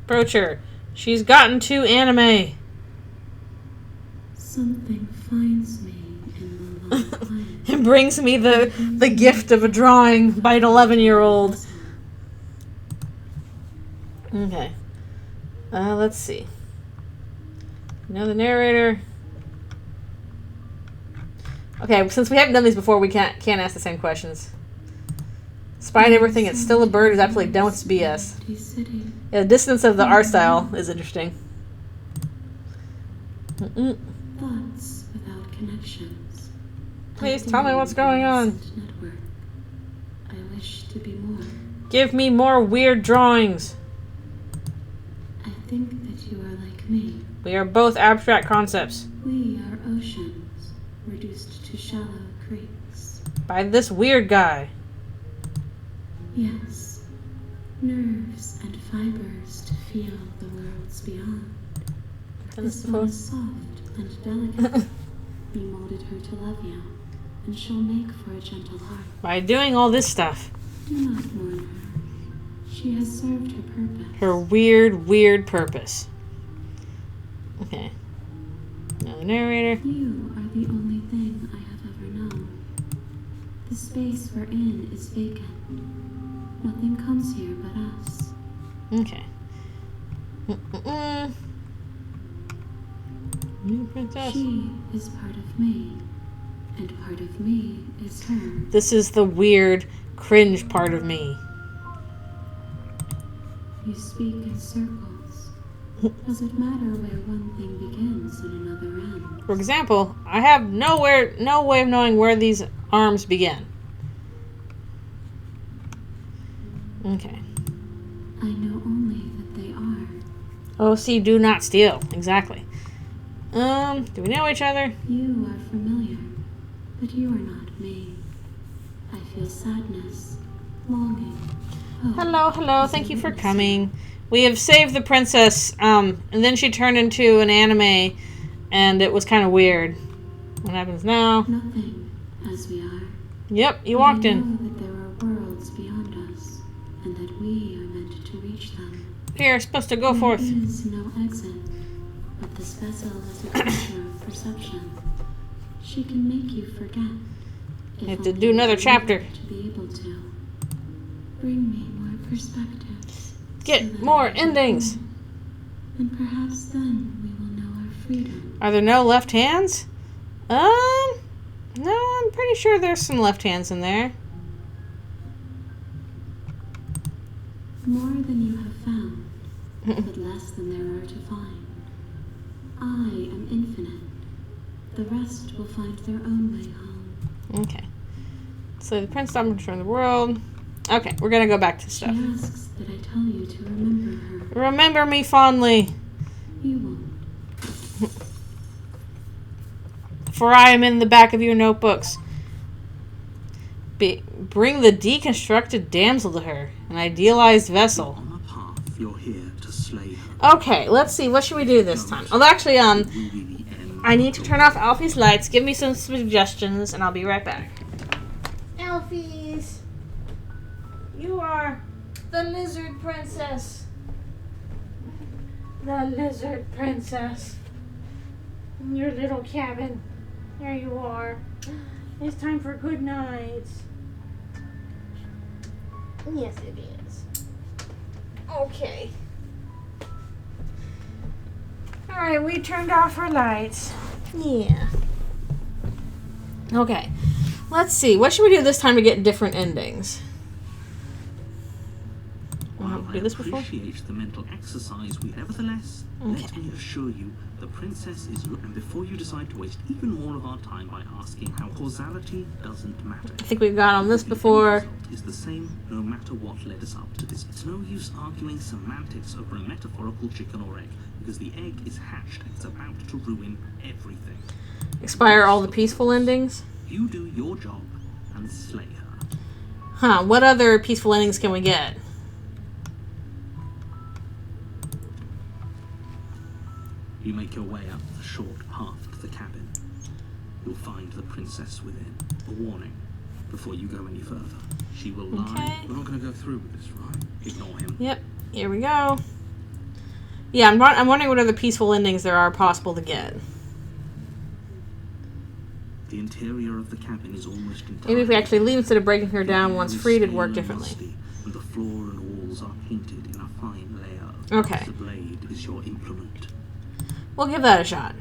S1: Approach her. She's gotten too anime.
S3: Something finds me in the light.
S1: It brings me the gift of a drawing by an 11-year-old. Okay. Let's see. Now the narrator. Okay, since we haven't done these before, we can't ask the same questions. Despite everything, it's still a bird who's absolutely done with BS. Yeah, the distance of the art style is interesting.
S3: Thoughts without connections.
S1: Please tell me what's going on.
S3: Network. I wish to be more.
S1: Give me more weird drawings.
S3: I think that you are like me.
S1: We are both abstract concepts.
S3: We are oceans, reduced to shallow creeks.
S1: By this weird guy.
S3: Yes. Nerves and fibers to feel the worlds beyond. This one is soft and delicate. You molded her to love you, and she'll make for a gentle heart.
S1: By doing all this stuff.
S3: Do not mourn her. She has served her purpose.
S1: Her weird purpose. Okay. Now the narrator.
S3: You are the only thing I have ever known. The space we're in is vacant. Nothing comes here but us.
S1: Okay. New princess.
S3: She is part of me, and part of me is her.
S1: This is the weird, cringe part of me.
S3: You speak in circles. Does it matter where one thing begins and another ends?
S1: For example, I have no way of knowing where these arms begin. Okay.
S3: I know only that they are.
S1: OC, do not steal. Exactly. Do we know each other?
S3: You are familiar, but you are not me. I feel sadness, longing.
S1: Hello. Thank you for coming. We have saved the princess, and then she turned into an anime, and it was kind of weird. What happens now?
S3: Nothing, as we are.
S1: Yep, you walked
S3: I
S1: in.
S3: know that there are worlds beyond us, and that we are meant to reach them.
S1: Here, supposed to go forth.
S3: There is no exit, but this vessel is a creature of perception. She can make you forget.
S1: You have to do another chapter.
S3: To be able to bring me more perspectives.
S1: Get more endings.
S3: And perhaps then we will know our freedom.
S1: Are there no left hands? No, I'm pretty sure there's some left hands in there.
S3: More than you have found, but less than there are to find. I am infinite. The rest will find their own way home.
S1: Okay. So the prince stopped return the world. Okay, we're gonna go back to
S3: She
S1: stuff.
S3: asks that I tell you to remember her.
S1: Remember me fondly,
S3: You won't.
S1: for I am in the back of your notebooks. Bring the deconstructed damsel to her, an idealized vessel.
S2: On a path, you're here to slay her.
S1: Okay, let's see. What should we do this time? Oh, actually,
S2: It will be the end
S1: I need to
S2: of
S1: turn off Alfie's lights. Give me some suggestions, and I'll be right back. Alfie's, you are the lizard princess. The lizard princess. In your little cabin. There you are. It's time for good nights. Yes, it is. Okay. Alright, we turned off our lights. Yeah. Okay. Let's see. What should we do this time to get different endings?
S2: While I
S1: Do this before?
S2: appreciate the mental exercise, we nevertheless, let me assure you, the princess is... And before you decide to waste even more of our time by asking how causality doesn't matter.
S1: I think we've got on this
S2: The
S1: before.
S2: result is the same no matter what led us up to this. It's no use arguing semantics over a metaphorical chicken or egg, because the egg is hatched and it's about to ruin everything.
S1: Expire all the peaceful endings?
S2: You do your job and slay her.
S1: Huh, what other peaceful endings can we get?
S2: You make your way up the short path to the cabin. You'll find the princess within. A warning, before you go any further. She will lie.
S1: Okay.
S2: We're not going to go through with this, right? Ignore him.
S1: Yep, here we go. Yeah, I'm wondering what other peaceful endings there are possible to get.
S2: The interior of the cabin is almost entirely...
S1: Maybe if we actually leave instead of breaking her down once
S2: It's
S1: freed, it'd
S2: stale
S1: work
S2: and
S1: differently.
S2: rusty, and the floor and walls are painted in a fine layer.
S1: Okay.
S2: The blade is your implement.
S1: We'll give that a shot.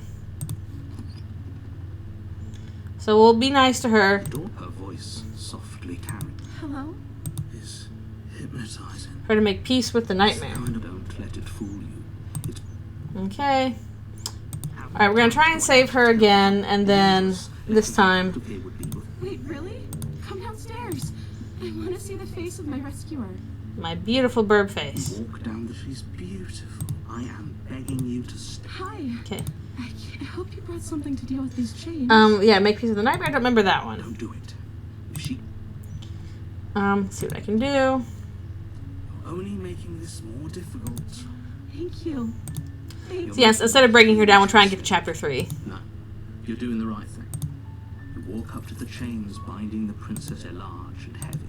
S1: So we'll be nice to her.
S2: Her voice, softly carried,
S4: Hello?
S2: is hypnotizing.
S1: Her to make peace with the nightmare.
S2: Don't let it fool you. It's
S1: Okay. Alright, we're gonna try and save her again, and then this time.
S2: okay would be with
S4: Wait, really? Come downstairs. I want to see the face of my rescuer.
S1: My beautiful bird face.
S2: walk down the. She's beautiful. I am begging you to stay.
S4: Hi.
S1: Okay.
S4: I hope you brought something to deal with these chains.
S1: Yeah, make peace with the nightmare. I don't remember that one.
S2: Don't do it. If she
S1: Let's see what I can do.
S2: you're only making this more difficult.
S4: Thank you. Thank
S1: So yes, instead of breaking her down, we'll try and get to chapter 3.
S2: No, you're doing the right thing. You walk up to the chains binding the princess are large and heavy.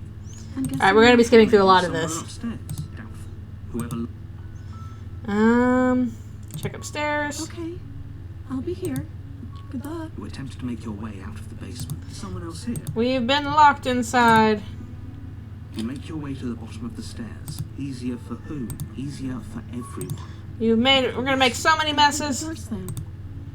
S1: Alright, we're gonna be skipping through a lot of
S2: Someone
S1: this.
S2: upstairs, doubtful. Whoever.
S1: Check upstairs.
S4: Okay. I'll be here. Good luck.
S2: You attempt to make your way out of the basement. Is someone else here?
S1: We've been locked inside.
S2: You make your way to the bottom of the stairs. Easier for whom? Easier for everyone.
S1: You've made it. We're gonna make so many messes.
S4: Door slam.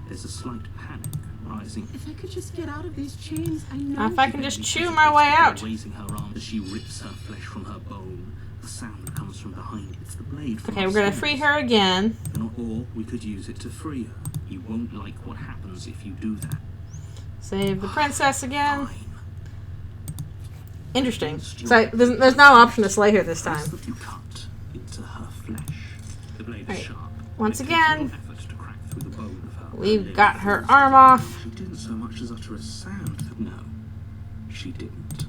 S2: There's a slight panic rising.
S4: If I could just get out of these chains, I know.
S1: If I can just chew my way out.
S2: Raising her arm as she rips her flesh from her bone. The sound comes from behind. It's the blade from
S1: Okay, we're gonna
S2: upstairs.
S1: free her again.
S2: Or we could use it to free her. You won't like what happens if you do that.
S1: Save the princess again.
S2: Fine.
S1: Interesting. So there's no option to slay her this
S2: Press
S1: time.
S2: that you cut into her flesh. The blade
S1: Right.
S2: is sharp.
S1: Once
S2: It takes
S1: again,
S2: no effort to crack through the bone of her
S1: we've
S2: leg.
S1: got her arm off.
S2: She didn't so much as utter a sound. No, she didn't.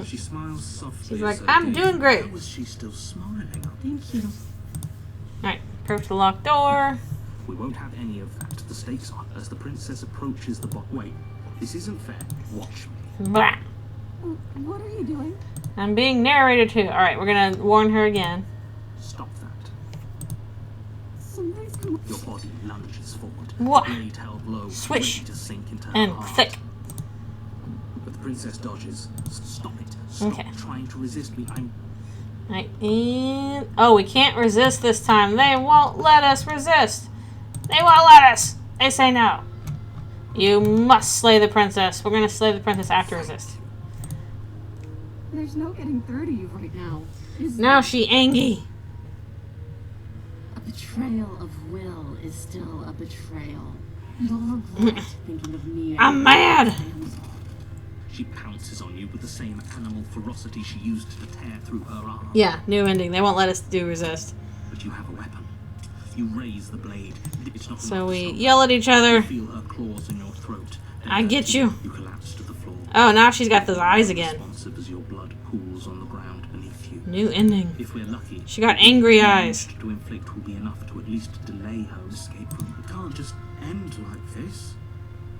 S2: She smiles softly.
S1: She's like,
S2: as her
S1: "I'm
S2: gaze-
S1: doing great."
S2: How was she still smiling?
S4: Thank you.
S1: Alright, approach the locked door.
S2: We won't have any of that. The stakes are as the princess approaches the bot. Wait, this isn't fair. Watch me.
S1: Blah.
S4: What are you doing?
S1: I'm being narrated to. Alright, we're gonna warn her again.
S2: Stop that.
S4: Something's come.
S2: Your body lunges forward.
S1: What?
S2: Blade held low,
S1: Swish.
S2: ready to sink into her
S1: And
S2: heart.
S1: thick.
S2: But the princess dodges. Stop it. Stop
S1: Okay.
S2: trying to resist me. I'm.
S1: Right, and... Oh, we can't resist this time. They won't let us resist. They won't let us. They say no. You must slay the princess. We're gonna slay the princess after resist.
S4: There's no getting through to you right now. Is
S1: Now she angry.
S3: A betrayal of will is still a betrayal. You'll regret thinking of me.
S1: I'm mad.
S2: She pounces on you with the same animal ferocity she used to tear through her arm.
S1: Yeah, new ending. They won't let us do resist.
S2: But you have a weapon. You raise the blade. It's not
S1: So
S2: enough
S1: we
S2: to
S1: yell at each other.
S2: feel her claws in your throat. Then
S1: I get you.
S2: You collapse to the floor.
S1: Oh, now she's got those eyes again.
S2: Responsive as your blood pools on the ground beneath you.
S1: New ending.
S2: If we're lucky,
S1: She got angry eyes.
S2: to inflict will be enough to at least delay her escape from. It can't just end like this,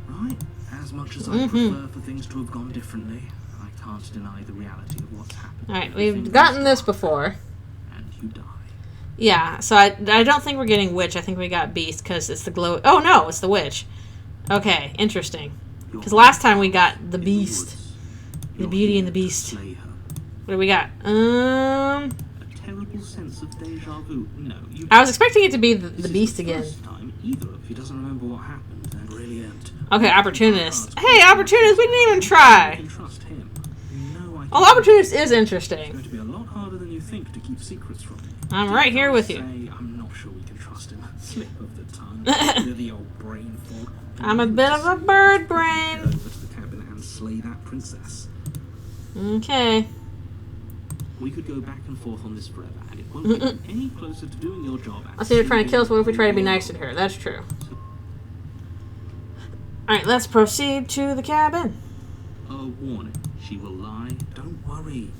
S2: right? As much as I prefer for things to have gone differently, I can't deny the reality of what's happened.
S1: Alright, we've gotten this before.
S2: And you die.
S1: Yeah, so I don't think we're getting witch. I think we got beast because it's the glow. Oh, no, it's the witch. Okay, interesting. Because last time we got the beast. The Beauty and the Beast.
S2: Slay her.
S1: What do we got?
S2: A terrible sense of deja vu. No, you.
S1: I was expecting it to be the
S2: This is
S1: beast
S2: the
S1: again.
S2: First time either of you doesn't remember what happened and brilliant.
S1: Okay, opportunist. Hey, opportunist, we didn't even
S2: I
S1: try.
S2: can trust him. No, I
S1: Well,
S2: can.
S1: opportunist is
S2: It's
S1: interesting.
S2: going to be a lot harder than you think to keep secrets from me.
S1: I'm right here with you.
S2: Say, I'm not sure we can trust him. Slip of the tongue. You're the old brain fog.
S1: I'm a bit of a bird
S2: Head
S1: brain.
S2: over to the cabin and slay that princess.
S1: Okay.
S2: We could go back and forth on this forever, and it won't get you any closer to doing your job.
S1: I see you're trying to kill us. What if we try to be nice to her? That's true. Alright, let's proceed to the cabin.
S2: A warning. She will lie. Don't worry.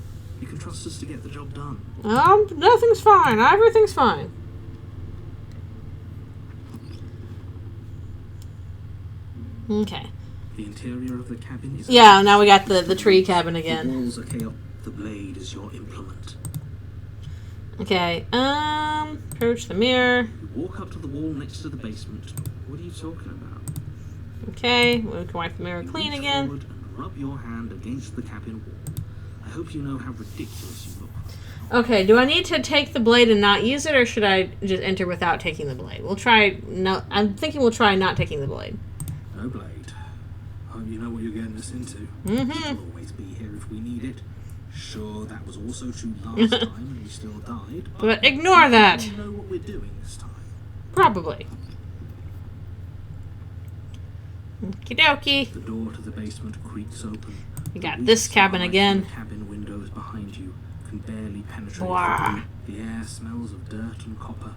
S2: You can trust us to get the job done.
S1: Nothing's fine. Everything's fine. Okay.
S2: The interior of the cabin is.
S1: Yeah, now we got the tree cabin
S2: The
S1: again.
S2: walls are chaotic. The blade is your implement.
S1: Okay, approach the mirror.
S2: You walk up to the wall next to the basement. What are you talking about?
S1: Okay, we can wipe the mirror
S2: You
S1: clean
S2: reach
S1: again.
S2: forward and rub your hand against the cabin wall. I hope you know how ridiculous you look.
S1: Okay, do I need to take the blade and not use it, or should I just enter without taking the blade? We'll try, no, I'm thinking we'll try not taking the blade.
S2: No blade. hope you know what you're getting us into.
S1: Mm-hmm.
S2: She'll always be here if we need it. Sure, that was also true last time and we still died.
S1: But ignore that.
S2: We know what we're doing this time.
S1: Probably. Okie dokie.
S2: The door to the basement creaks open.
S1: You got
S2: The
S1: this
S2: weak
S1: cabin
S2: sunlight
S1: again.
S2: from the cabin windows behind you can barely penetrate
S1: Blah.
S2: through. The air smells of dirt and copper.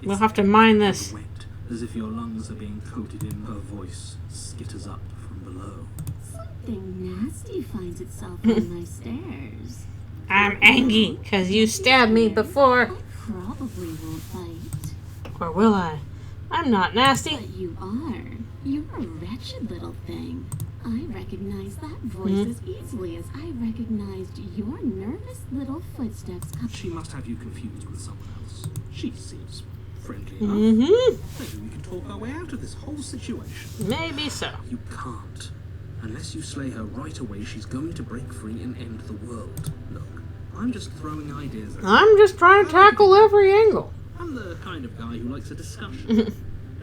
S1: We'll have to mine this.
S2: Wet, as if your lungs are being coated in. Her voice skitters up from below.
S3: Something nasty finds itself on my stairs.
S1: I'm angry because you stabbed me before.
S3: I probably won't fight.
S1: Or will I? I'm not nasty.
S3: But you are. You're a wretched little thing. I recognize that voice as easily as I recognized your nervous little footsteps coming.
S2: She must have you confused with someone else. She seems friendly enough.
S1: Mm-hmm.
S2: Maybe we can talk our way out of this whole situation.
S1: Maybe so.
S2: You can't. Unless you slay her right away, she's going to break free and end the world. Look, I'm just throwing ideas at you.
S1: I'm just trying to tackle every angle.
S2: I'm the kind of guy who likes a discussion.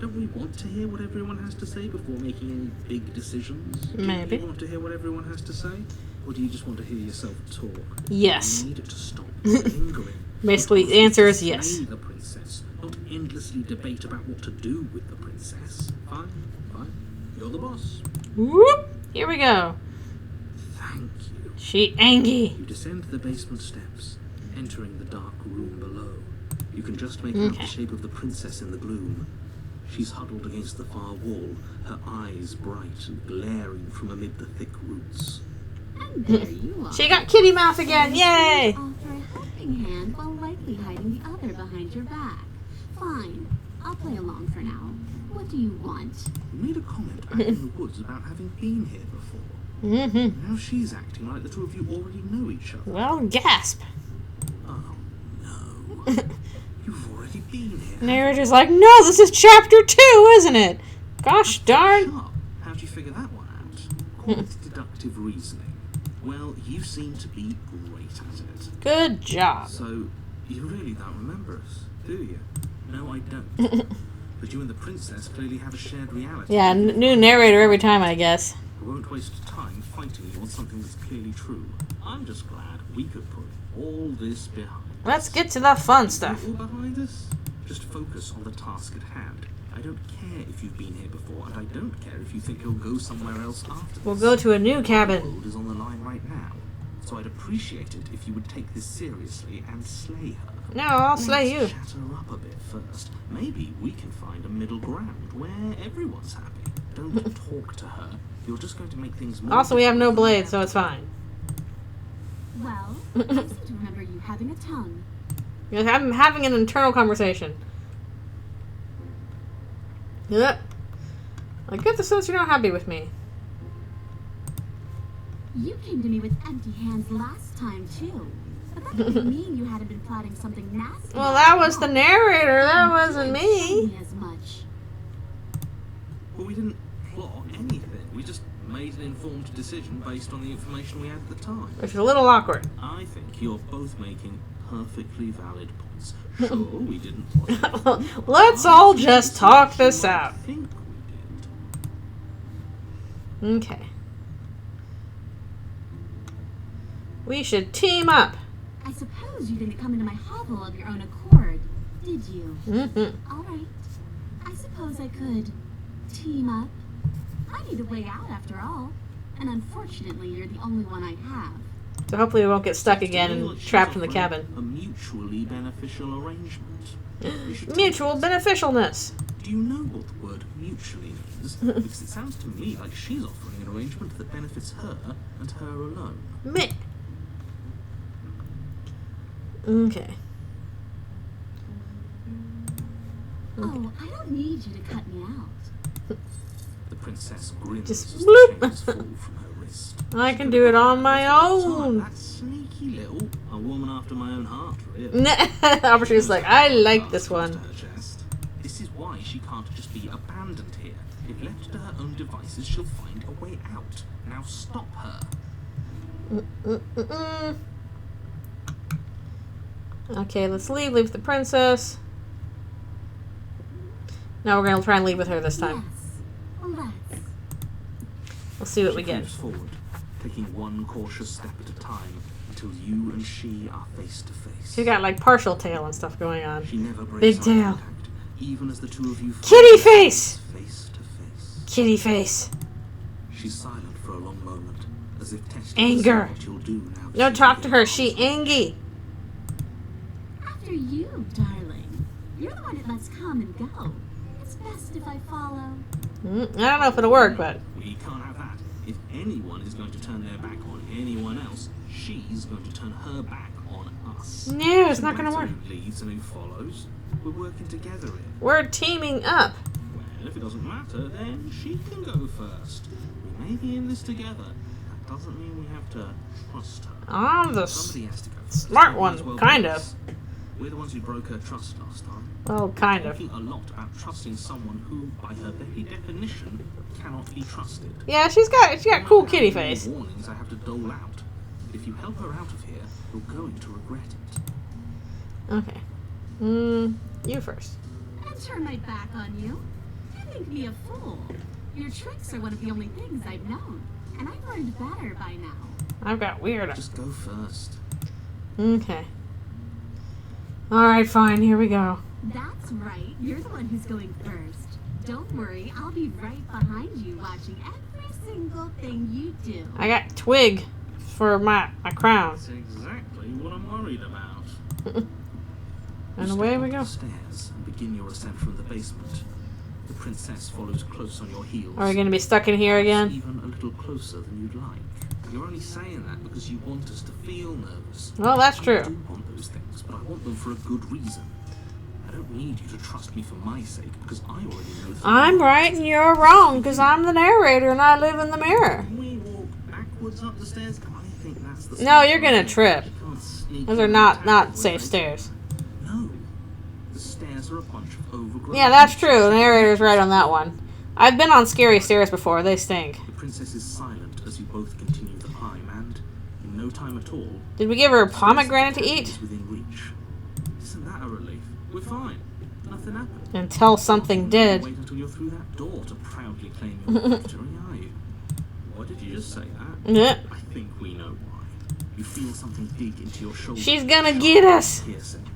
S2: Don't we want to hear what everyone has to say before making any big decisions?
S1: Maybe.
S2: Do you want to hear what everyone has to say? Or do you just want to hear yourself talk?
S1: Yes.
S2: You need to stop lingering.
S1: Basically, the answer is yes.
S2: Slay the princess, not endlessly debate about what to do with the princess. Fine, fine. You're the boss.
S1: Whoop! Here we go.
S2: Thank you.
S1: She angry.
S2: You descend the basement steps, entering the dark room below. You can just make out the shape of the princess in the gloom. She's huddled against the far wall, her eyes bright and glaring from amid the thick roots.
S3: And there you are.
S1: She got kitty mouth again. Yay!
S3: Offer a helping hand while likely hiding the other behind your back. Fine. I'll play along for now. What do you want?
S2: You made a comment back in the woods about having been here before.
S1: Mm-hmm.
S2: Now she's acting like the two of you already know each other.
S1: Well, gasp.
S2: Oh, no. You've already been here.
S1: Narrator's like, no, this is chapter 2, isn't it? Gosh darn.
S2: Sharp. How'd you figure that one out? Call it deductive reasoning. Well, you seem to be great at it.
S1: Good job.
S2: So, you really don't remember us, do you? No, I don't. But you and the princess clearly have a shared reality.
S1: Yeah, new narrator every time, I guess.
S2: We won't waste time fighting you on something that's clearly true. I'm just glad we could put all this behind.
S1: Let's get to the fun stuff.
S2: All behind us? Just focus on the task at hand. I don't care if you've been here before, and I don't care if you think you'll go somewhere else after this.
S1: We'll go to a new
S2: The
S1: cabin.
S2: world is on the line right now, so I'd appreciate it if you would take this seriously and slay her.
S1: No, I'll slay you.
S2: Let's chat her up a bit first. Maybe we can find a middle ground where everyone's happy. Don't talk to her. You're just going to make things more.
S1: Also, we have no
S2: difficult.
S1: blade, so it's fine.
S3: Well, I seem to remember you having a tongue.
S1: I'm having an internal conversation. Yep. I get the sense you're not happy with me.
S3: You came to me with empty hands last time, too. But that didn't mean you hadn't been plotting something nasty.
S1: Well, that was the narrator. That wasn't
S3: Tell
S1: me.
S3: me as much.
S2: Well, we didn't plot anything. We just made an informed decision based on the information we had at the time.
S1: Which is a little awkward.
S2: I think you're both making perfectly valid points. Sure, we didn't plot anything.
S1: Let's all just talk this out.
S2: I think we did.
S1: Okay. We should team up.
S3: I suppose you didn't come into my hovel of your own accord, did you?
S1: Mm-hmm.
S3: All right. I suppose I could team up. I need a way out after all. And unfortunately, you're the only one I have.
S1: So hopefully we won't get stuck again
S2: Well,
S1: and
S2: she's
S1: trapped in the
S2: offering
S1: cabin.
S2: A mutually beneficial arrangement. You should take
S1: Mutual
S2: it.
S1: beneficialness.
S2: Do you know what the word mutually means? Because it sounds to me like she's offering an arrangement that benefits her and her alone.
S1: Me. Okay.
S3: Oh, I don't need you to cut me out.
S2: The princess grins
S1: Just
S2: as
S1: bloop.
S2: the chains fall from her wrist.
S1: I can do it on my own.
S2: That sneaky little, a woman after my own heart, really.
S1: Opportunity's like, I like this one.
S2: To her chest. This is why she can't just be abandoned here. If left to her own devices, she'll find a way out. Now stop her.
S1: Okay, let's leave. Leave with the princess. Now we're gonna try and leave with her this time.
S3: Yes. Let's.
S1: We'll Let's see what we
S2: She
S1: get.
S2: moves forward, taking one cautious step at a time until you and she are face to face.
S1: She's got like partial tail and stuff going on.
S2: She never breaks
S1: Big
S2: eye
S1: tail.
S2: contact, even as the two of you
S1: Kitty
S2: face
S1: face!
S2: face to face.
S1: Kitty face.
S2: She's silent for a long moment, as if testing
S1: Anger.
S2: what you'll do now.
S1: Don't talk to her. She angy.
S3: After you, darling. You're the one that lets come and go. It's best if I follow.
S1: I don't know if it'll work, but
S2: We can't have that. If anyone is going to turn their back on anyone else, she's going to turn her back on us.
S1: no, it's not
S2: No
S1: gonna work.
S2: matter who leads and who follows, we're working together here.
S1: We're teaming up.
S2: Well, if it doesn't matter, then she can go first. We may be in this together. That doesn't mean we have to trust her.
S1: I'm the
S2: Somebody has to go first.
S1: smart
S2: Might
S1: one,
S2: as well be
S1: kind of.
S2: us. We're the ones who broke her trust last time.
S1: Well, kind of.
S2: Talking a lot about trusting someone who, by her very definition, cannot be trusted.
S1: Yeah, she's got cool kitty face.
S2: Warnings I have to dole out. If you help her out of here, you're going to regret it.
S1: Okay. You first.
S3: And turn my back on you. You think me a fool. Your tricks are one of the only things I've known. And I've learned better by now.
S1: I've got weird.
S2: Just go first.
S1: Okay. Alright, fine. Here we go.
S3: That's right. You're the one who's going first. Don't worry, I'll be right behind you watching every single thing you do.
S1: I got twig for my crown.
S2: That's exactly what I'm worried about.
S1: And away we go.
S2: Stairs and begin your ascent from the basement. The princess follows close on your heels.
S1: Are we going to be stuck in here again?
S2: Even a little closer than you'd like. You're only saying that because you want us to feel nervous.
S1: Well, that's
S2: I
S1: true.
S2: do want those things, but I want them for a good reason. I don't need you to trust me for my sake because I already know.
S1: I'm right and you're wrong because I'm the narrator and I live in the mirror.
S2: Can we walk backwards up the stairs? I think that's the.
S1: No, you're going to trip.
S2: You can't sneak
S1: Those are
S2: in
S1: not
S2: and attack
S1: safe
S2: with it.
S1: stairs.
S2: No, the stairs are a bunch of overgrown.
S1: Yeah, that's true. The narrator's right on that one. I've been on scary stairs before. They stink.
S2: The princess is silent as you both continue the climb, and in no time at all,
S1: Did we give her a pomegranate to
S2: is
S1: eat?
S2: within reach. Isn't that a relief? We're fine. Nothing happened.
S1: Until something did.
S2: Wait until you're through that door to proudly claim your victory, are you? Why did you just say that?
S1: Yeah.
S2: I think we know why. You feel something dig into your shoulder.
S1: She's gonna get us.
S2: Piercing.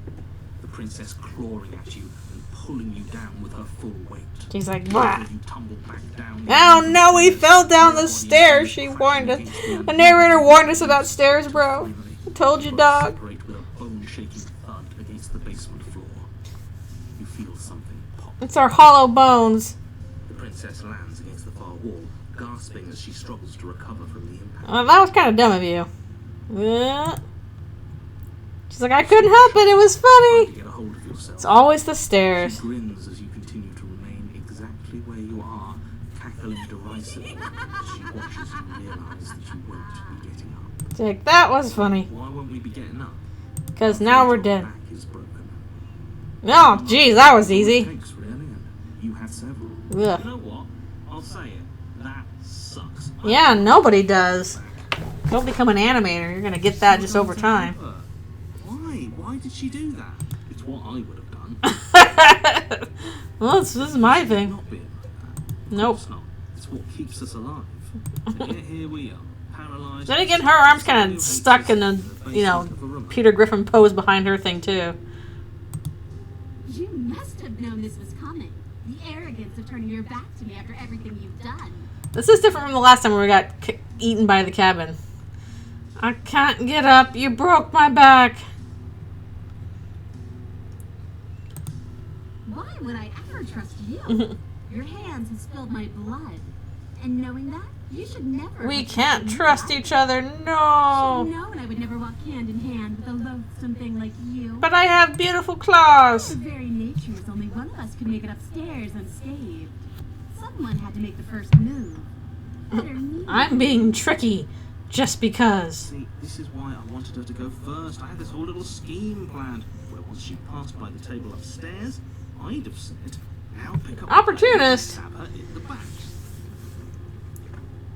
S2: The princess clawing at you and pulling you down with her full weight.
S1: She's like, "Wah."
S2: You tumble back down.
S1: Oh no, we fell down the stairs. She warned us. The narrator warned us about stairs, bro. I told you, dog.
S2: Separate with a bone-shaking thud against the basement floor. You feel something pop.
S1: It's our hollow bones.
S2: The princess lands against the far wall, gasping as she struggles to recover from the impact.
S1: That was kind of dumb of you. She's like, I couldn't help it. It was
S2: Trying to
S1: funny.
S2: get a hold of yourself.
S1: It's always the
S2: She
S1: stairs.
S2: grins as you continue to remain exactly where you are, cackling derisively as she watches you realize that you won't be getting up.
S1: She's like, that was funny.
S2: Why won't we be getting up?
S1: Because now we're
S2: Your
S1: dead.
S2: back is broken.
S1: Oh, jeez, that was
S2: All it
S1: easy.
S2: takes, really, and you had several.
S1: Ugh.
S2: You know what? I'll say it. That sucks.
S1: Yeah, nobody does. Don't become an animator. You're going to get that just over time.
S2: Why? Why did she do that? It's what I would have done.
S1: Well, this is my thing.
S2: Not being like that. Of
S1: Nope.
S2: course not. It's what keeps us alive. And yet here we are, paralyzed.
S1: Then again, her arm's kind of stuck in the, Peter Griffin pose behind her thing, too.
S3: You must have known this was coming. The arrogance of turning your back to me after everything you've done.
S1: This is different from the last time we got eaten by the cabin. I can't get up. You broke my back.
S3: Why would I ever trust you? Your hands have spilled my blood. And knowing that, you should never...
S1: We
S3: have
S1: can't
S3: trusted me
S1: trust
S3: either.
S1: each other.
S3: You should
S1: No.
S3: have known I would never walk hand in hand with a loathsome thing like you.
S1: But I have beautiful claws.
S3: The very nature is only one of us could make it upstairs unscathed. Someone had to make the first move. Better me.
S1: I'm being tricky just because.
S2: See, this is why I wanted her to go first. I had this whole little scheme planned, where once she passed by the table upstairs, I'd have said, now pick up the
S1: Opportunist.
S2: plate and stab her in the back.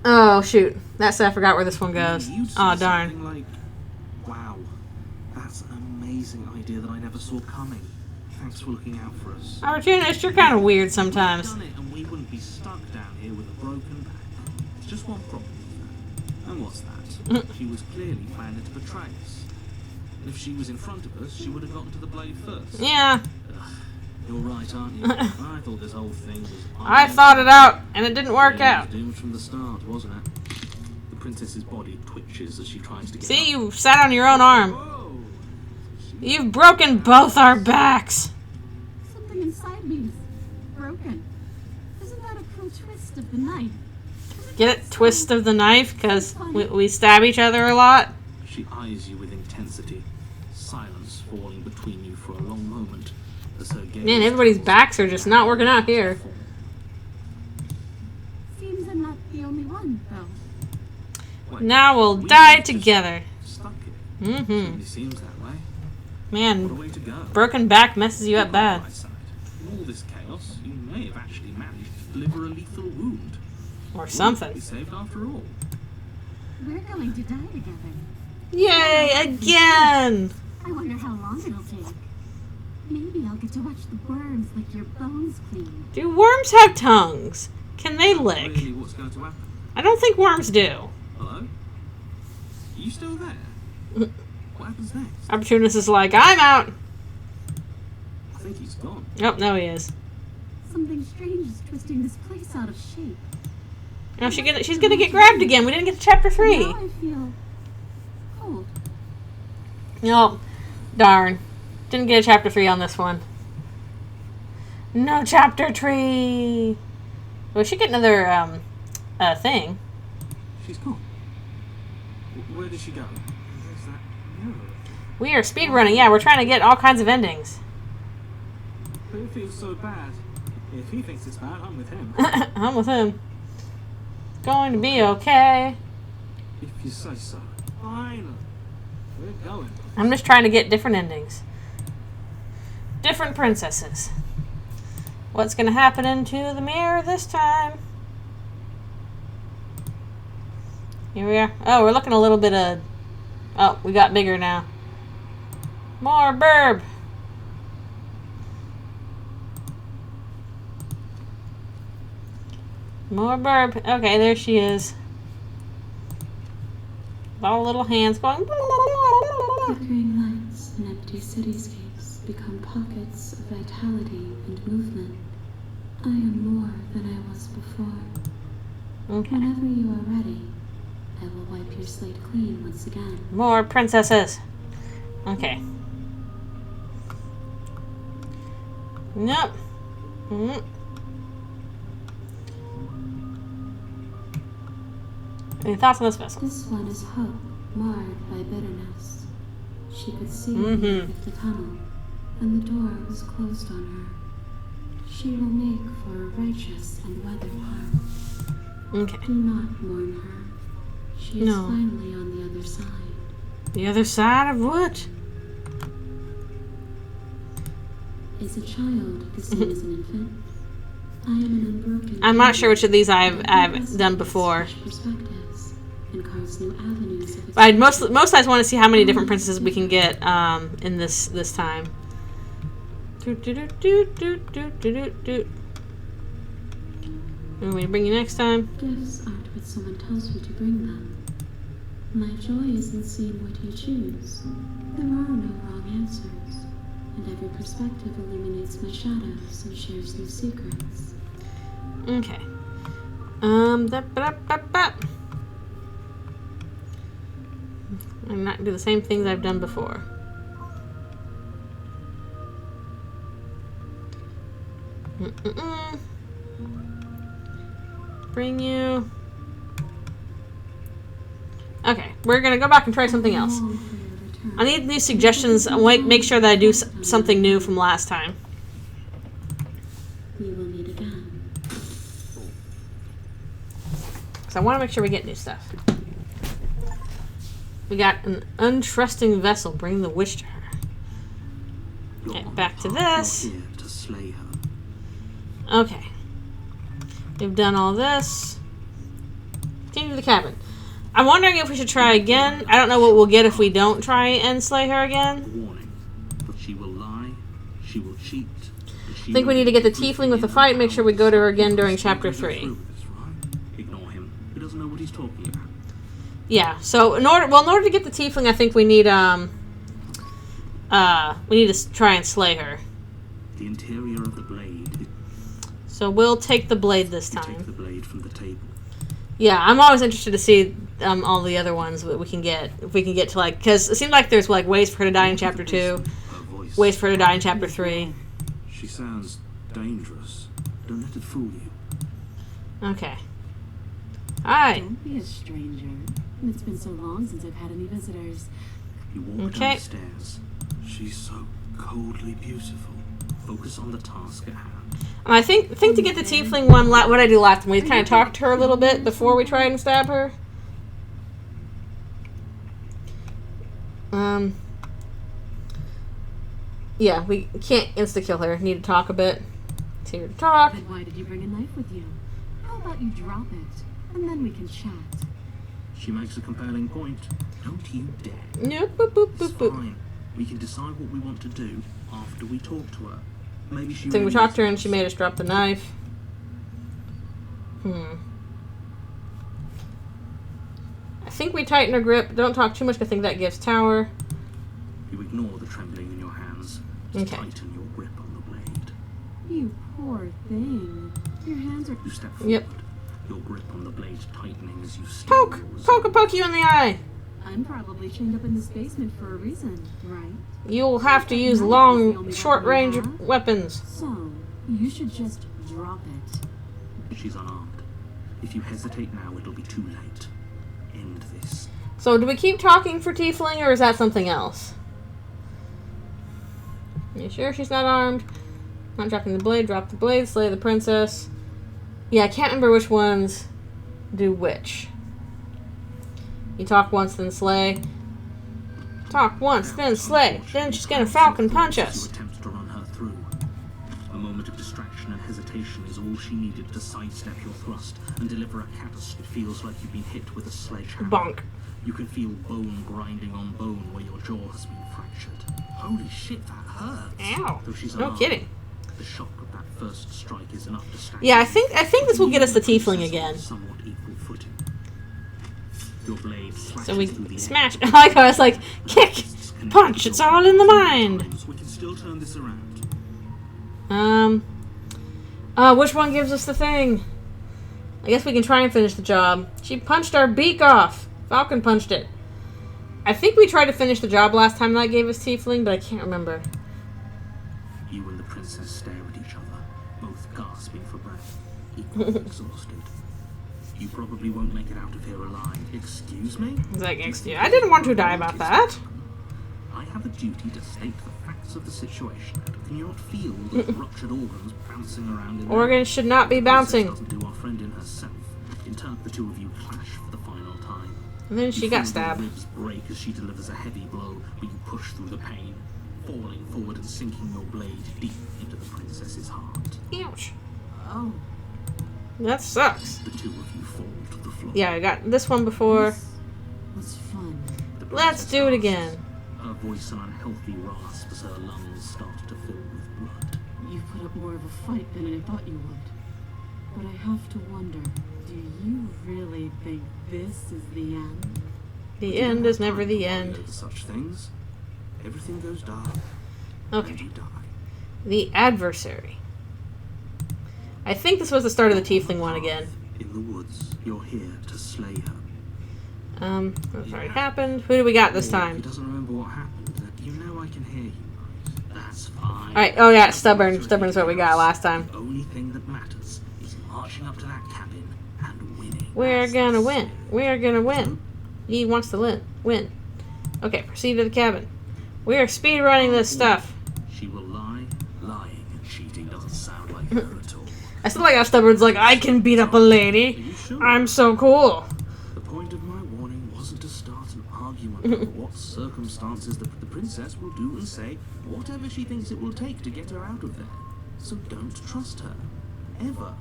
S1: Oh, shoot. That's I forgot where this one goes.
S2: You'd say
S1: Oh, darn.
S2: something like, wow, that's an amazing idea that I never saw coming. Thanks for looking out for us.
S1: Opportunist, you're kind of weird
S2: We've
S1: sometimes.
S2: done it and we wouldn't be stuck down here with a broken back. It's just one problem with that. And what's that? She was clearly planning to betray us. And if she was in front of us, she would have gotten to the blade first.
S1: Yeah.
S2: Ugh, you're right, aren't you? I thought this whole thing was...
S1: I thought it out, and it didn't work out.
S2: It was doomed from the start, wasn't it? The princess's body twitches as she tries to get
S1: See,
S2: up.
S1: you sat on your own arm.
S2: Whoa!
S1: You've broken both our backs.
S4: Something inside me is broken. Isn't that a cruel twist of the knife?
S1: Get it? Twist of the knife, because we stab each other a lot.
S2: She eyes you with intensity, silence falling between you for a long moment. As her gaze
S1: Man, everybody's backs are just not working out here.
S4: Seems I'm not the only one, though.
S2: Wait,
S1: Now we'll
S2: we
S1: die
S2: just
S1: together.
S2: Stuck it.
S1: Mm-hmm.
S2: Certainly seems that way. What a
S1: Man,
S2: way to go.
S1: broken back messes you up bad.
S2: Right side. In all this chaos, you may have actually managed to deliver a lethal wound.
S1: Or
S2: Be
S1: something.
S2: saved after all.
S3: We're going to die together.
S1: Yay, again!
S3: I wonder how long it'll take. Maybe I'll get to watch the worms lick your bones clean.
S1: Do worms have tongues? Can they lick?
S2: Really, what's going to happen?
S1: I don't think worms do.
S2: Hello? Are you still there? What happens next?
S1: Opportunist is like, I'm out!
S2: I think he's gone.
S1: Oh, no he is.
S3: Something strange is twisting this place out of shape.
S1: No, she's gonna get grabbed again. We didn't get to chapter 3.
S3: Now I feel cold.
S1: Oh, darn. Didn't get a chapter 3 on this one. No chapter 3! We should get another, thing.
S2: She's gone. Where did she go? Where's that mirror?
S1: We are speedrunning. Yeah, we're trying to get all kinds of endings.
S2: But it feels so bad. If he thinks it's bad, I'm with him.
S1: I'm with him. Going to be okay.
S2: If you say so. Fine. We're going.
S1: I'm just trying to get different endings. Different princesses. What's going to happen into the mirror this time? Here we are. Oh, we're looking a little bit of... Oh, we got bigger now. More burb. More burb. Okay, there she is. All little hands going...
S3: Flickering lights and empty cityscapes become pockets of vitality and movement. I am more than I was before.
S1: Okay.
S3: Whenever you are ready, I will wipe your slate clean once again.
S1: More princesses. Okay. Nope. Mm. Any thoughts on this vessel?
S3: This one is hope, marred by bitterness. She could see
S1: Mhm.
S3: the tunnel, and the door was closed on her. She will make for a righteous and weathered heart.
S1: Okay.
S3: Do not mourn her. She is
S1: No.
S3: finally on the other side.
S1: The other side of what?
S3: Is a child the same as an infant? I am an unbroken.
S1: I'm not sure which of these I've
S3: Presence
S1: done before.
S3: fresh perspectives and carves new avenues of
S1: But I'd most I want to see how many different princesses we can get in this time. Doot, doot, doot, doot, doot, doot, doot. Want me to bring you next time?
S3: Gifts aren't what someone tells you to bring them. My joy is in seeing what you choose. There are no wrong answers, and every perspective illuminates my shadows and shares new secrets.
S1: Okay. I'm not do the same things I've done before. Bring you. Okay, we're gonna go back and try something else.
S3: Long for your return.
S1: I need new suggestions. I want to make sure that I do something new from last time.
S3: We will meet again.
S1: So I want to make sure we get new stuff. We got an untrusting vessel. Bring the wish to her. Okay, back to this.
S2: Here to slay her.
S1: Okay. We've done all this. Continue to the cabin. I'm wondering if we should try again. I don't know what we'll get if we don't try and slay her again.
S2: Warning. But she will lie, she will cheat.
S1: I think we need to get the tiefling with the fight. Make sure we go to her again during chapter 3.
S2: Ignore him. He doesn't know he's talking about.
S1: Yeah. So in order to get the tiefling, I think we need to try and slay her.
S2: The interior of the blade.
S1: So we'll take the blade this
S2: You
S1: time.
S2: take the blade from the table.
S1: Yeah, I'm always interested to see all the other ones that we can get. If we can get to, like, because it seems like there's, like, ways for her to die in Chapter 2,
S2: Her voice.
S1: ways for her to die in Chapter 3.
S2: She sounds dangerous. Don't let it fool you.
S1: Okay. Alright.
S3: Don't be a stranger. It's been so long since I've had any visitors.
S2: You walk
S1: Okay.
S2: down the stairs. She's so coldly beautiful. Focus on the task at hand.
S1: And I think to get the tiefling one, what I do last time, we kind of talked to her a little bit before we tried and stab her. Yeah, we can't insta-kill her. Need to talk a bit. It's here to talk.
S3: Then why did you bring a knife with you? How about you drop it, and then we can chat.
S2: She makes a compelling point. Don't you dare.
S1: Nope, boop, boop,
S2: It's
S1: boop, boop.
S2: fine. We can decide what we want to do after we talk to her. Maybe she.
S1: So we
S2: really
S1: talked to her and
S2: is-
S1: she made us drop the knife. I think we tighten her grip. Don't talk too much, 'cause I think that gives tower.
S2: You ignore the trembling in your hands. Just
S1: Okay.
S2: tighten your grip on the blade.
S3: You poor thing. Your hands are...
S2: You step forward.
S1: Yep.
S2: Your grip on the blade tightening as you steer
S1: Poke!
S2: yours.
S1: Poke you in the eye!
S3: I'm probably chained up in this basement for a reason, right?
S1: You'll have to use long, short-range weapons.
S3: So, you should just drop it.
S2: She's unarmed. If you hesitate now, it'll be too late. End this.
S1: So do we keep talking for tiefling, or is that something else? You sure she's not armed? Not dropping the blade. Drop the blade. Slay the princess. Yeah, I can't remember which ones do which. You talk once, then slay. Talk once, then slay. Then she's gonna falcon punch us.
S2: You attempt to run her through. A moment of distraction and hesitation is all she needed to sidestep your thrust and deliver a catastrophe. It feels like you've been hit with a sledgehammer.
S1: Bonk.
S2: You can feel bone grinding on bone where your jaw has been fractured. Holy shit, that hurts.
S1: Ow.
S2: Though she's
S1: No
S2: unarmed,
S1: kidding.
S2: the shock of that first strike is enough to stagger
S1: Yeah, I
S2: you.
S1: think this will get us the
S2: You
S1: tiefling
S2: and the
S1: again.
S2: princess are on somewhat equal footing. Your blade slashes
S1: So we
S2: through the
S1: smash.
S2: air.
S1: I like how it's like, kick, punch, it's all in the mind.
S2: We can still turn this around.
S1: Which one gives us the thing? I guess we can try and finish the job. She punched our beak off. Falcon punched it. I think we tried to finish the job last time that gave us tiefling, but I can't remember.
S2: You and the princess stare at each other, both gasping for breath, equally exhausted. You probably won't make it out of here alive. Excuse me?
S1: It's like, I didn't want to die about that.
S2: I have a duty to state the facts of the situation. Can you not feel the ruptured organs bouncing around in there?
S1: Organs should not be
S2: The princess
S1: bouncing.
S2: doesn't do our friend in herself. In turn, the two of you clash for the final time.
S1: And then she
S2: You
S1: got
S2: feel
S1: stabbed.
S2: Your ribs break as she delivers a heavy blow, but you push through the pain, falling forward and sinking your blade deep into the princess's heart.
S1: Ouch.
S3: Oh,
S1: That sucks.
S2: The two of you fall to the floor.
S1: Yeah, I got this one before.
S3: this was fun.
S2: The
S1: Let's
S2: princess
S1: do it
S2: asks,
S1: again.
S2: Her voice an unhealthy rasp as her lungs start to fill with blood.
S3: You put up more of a fight than I thought you would. But I have to wonder, do you really think this is the end?
S1: The end is never the end.
S2: Over such things. Everything goes dark.
S1: Okay.
S2: And you die.
S1: The adversary. I think this was the start of the tiefling one again.
S2: In the woods, you're here to slay her.
S1: That's already happened. Who do we got this
S2: He
S1: time?
S2: doesn't remember what happened. You know I can hear you, right? That's fine.
S1: Alright, oh yeah, stubborn. Stubborn is what we got last time.
S2: The only thing that matters is marching up to that cabin and winning.
S1: We're
S2: That's
S1: gonna
S2: the
S1: win.
S2: spirit.
S1: We're gonna win. He wants to win. Okay, proceed to the cabin. We are speed running this stuff.
S2: She will lie. Lying and cheating doesn't sound like her at all.
S1: I still like how Stubborn's like, I can beat up a
S2: Are
S1: lady.
S2: you sure?
S1: I'm so cool.
S2: The point of my warning wasn't to start an argument over what circumstances the princess will do and say whatever she thinks it will take to get her out of there. So don't trust her. Ever.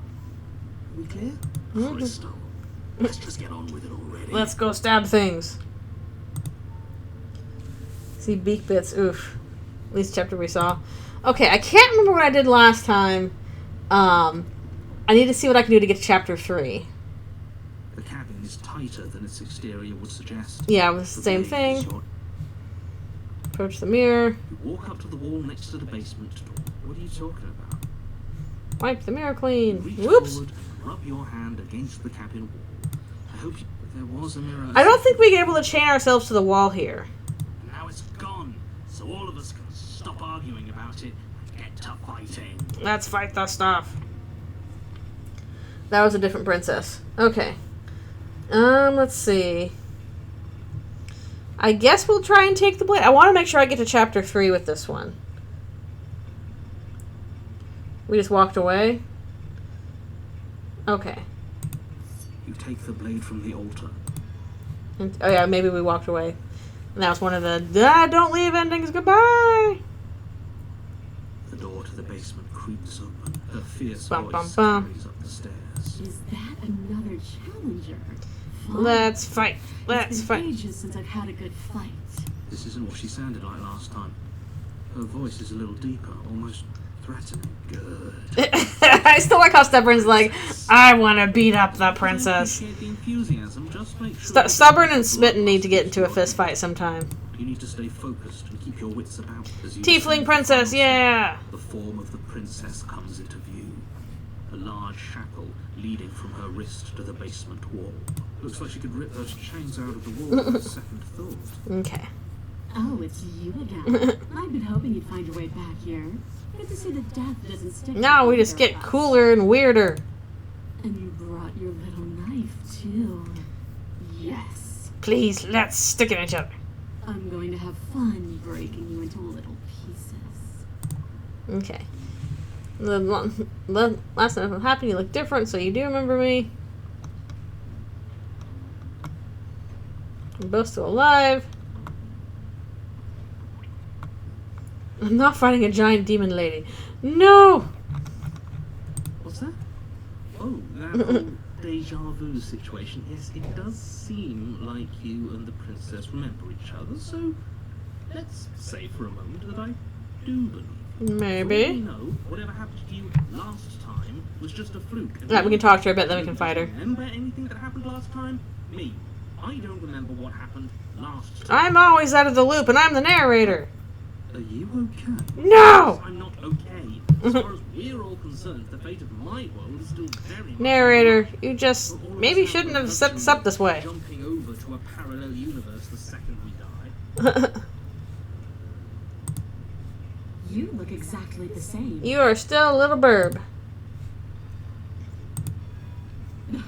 S2: We clear? Crystal. Let's just get on with it already.
S1: Let's go stab things. See beak bits. Oof. At least chapter we saw. Okay, I can't remember what I did last time. I need to see what I can do to get to chapter 3.
S2: The cabin is tight. tighter than its exterior would suggest.
S1: Yeah, it was the same
S2: blade is
S1: thing.
S2: your-
S1: Approach the mirror.
S2: You walk up to the wall next to the basement door. What are you talking about?
S1: Wipe the mirror
S2: You
S1: clean.
S2: reach
S1: Whoops.
S2: forward and rub your hand against the cabin wall. I hope there was a mirror.
S1: I don't think we're able to chain ourselves to the wall here.
S2: And now it's gone, so all of us can stop arguing about it and get to fighting.
S1: Let's fight the stuff. That was a different princess. Okay. Let's see. I guess we'll try and take the blade. I want to make sure I get to chapter 3 with this one. We just walked away? Okay.
S2: You take the blade from the altar.
S1: And, oh yeah, maybe we walked away. And that was one of the don't leave endings. Goodbye!
S2: The door to the basement creaks open. Her fierce
S1: Bum, bum,
S2: voice
S1: bum.
S2: carries up the stairs.
S3: Is that another challenger? Fine.
S1: Let's fight. Let's
S3: It's been
S1: fight.
S3: ages since I've had a good fight.
S2: This isn't what she sounded like last time. Her voice is a little deeper, almost threatening. Good.
S1: I still like how Stubborn's like, I want to beat up the princess.
S2: I appreciate the enthusiasm. Just make sure
S1: Stubborn and Smitten need to get into a fist fight sometime.
S2: You need to stay focused and keep your wits about as you
S1: Tiefling princess, yeah!
S2: The form of the princess comes into view. A large shackle leading from her wrist to the basement wall. Looks like she could rip those chains out of the wall with a second thought.
S1: Okay.
S3: Oh, it's you again. I've been hoping you'd find your way back here. Good to see that death doesn't stick.
S1: Now we
S3: to
S1: just get
S3: either of us.
S1: cooler and weirder.
S3: And you brought your little knife, too. Yes.
S1: Please, let's stick at each other.
S3: I'm going to have fun breaking you into little pieces.
S1: Okay. The last time it happened, you look different, so you do remember me. We're both still alive. I'm not fighting a giant demon lady. No!
S2: What's that? Oh, that whole deja vu situation. Yes, it does seem like you and the princess remember each other, so let's say for a moment that I do believe. For all we
S1: Maybe.
S2: know, whatever happened to you last time was just a fluke. And
S1: Alright, we can talk to her a bit, then we can fight her.
S2: Remember anything that happened last time? Me. I don't remember what happened last time.
S1: I'm always out of the loop, and I'm the narrator.
S2: Are you okay?
S1: No!
S2: I'm not okay. As far as we're all concerned, the fate of my world is still very much
S1: Narrator, you just
S2: All of
S1: maybe
S2: us
S1: shouldn't
S2: the
S1: have set this up this way.
S2: Jumping over to a parallel universe the second we die.
S3: You look exactly the same.
S1: You are still a little burb.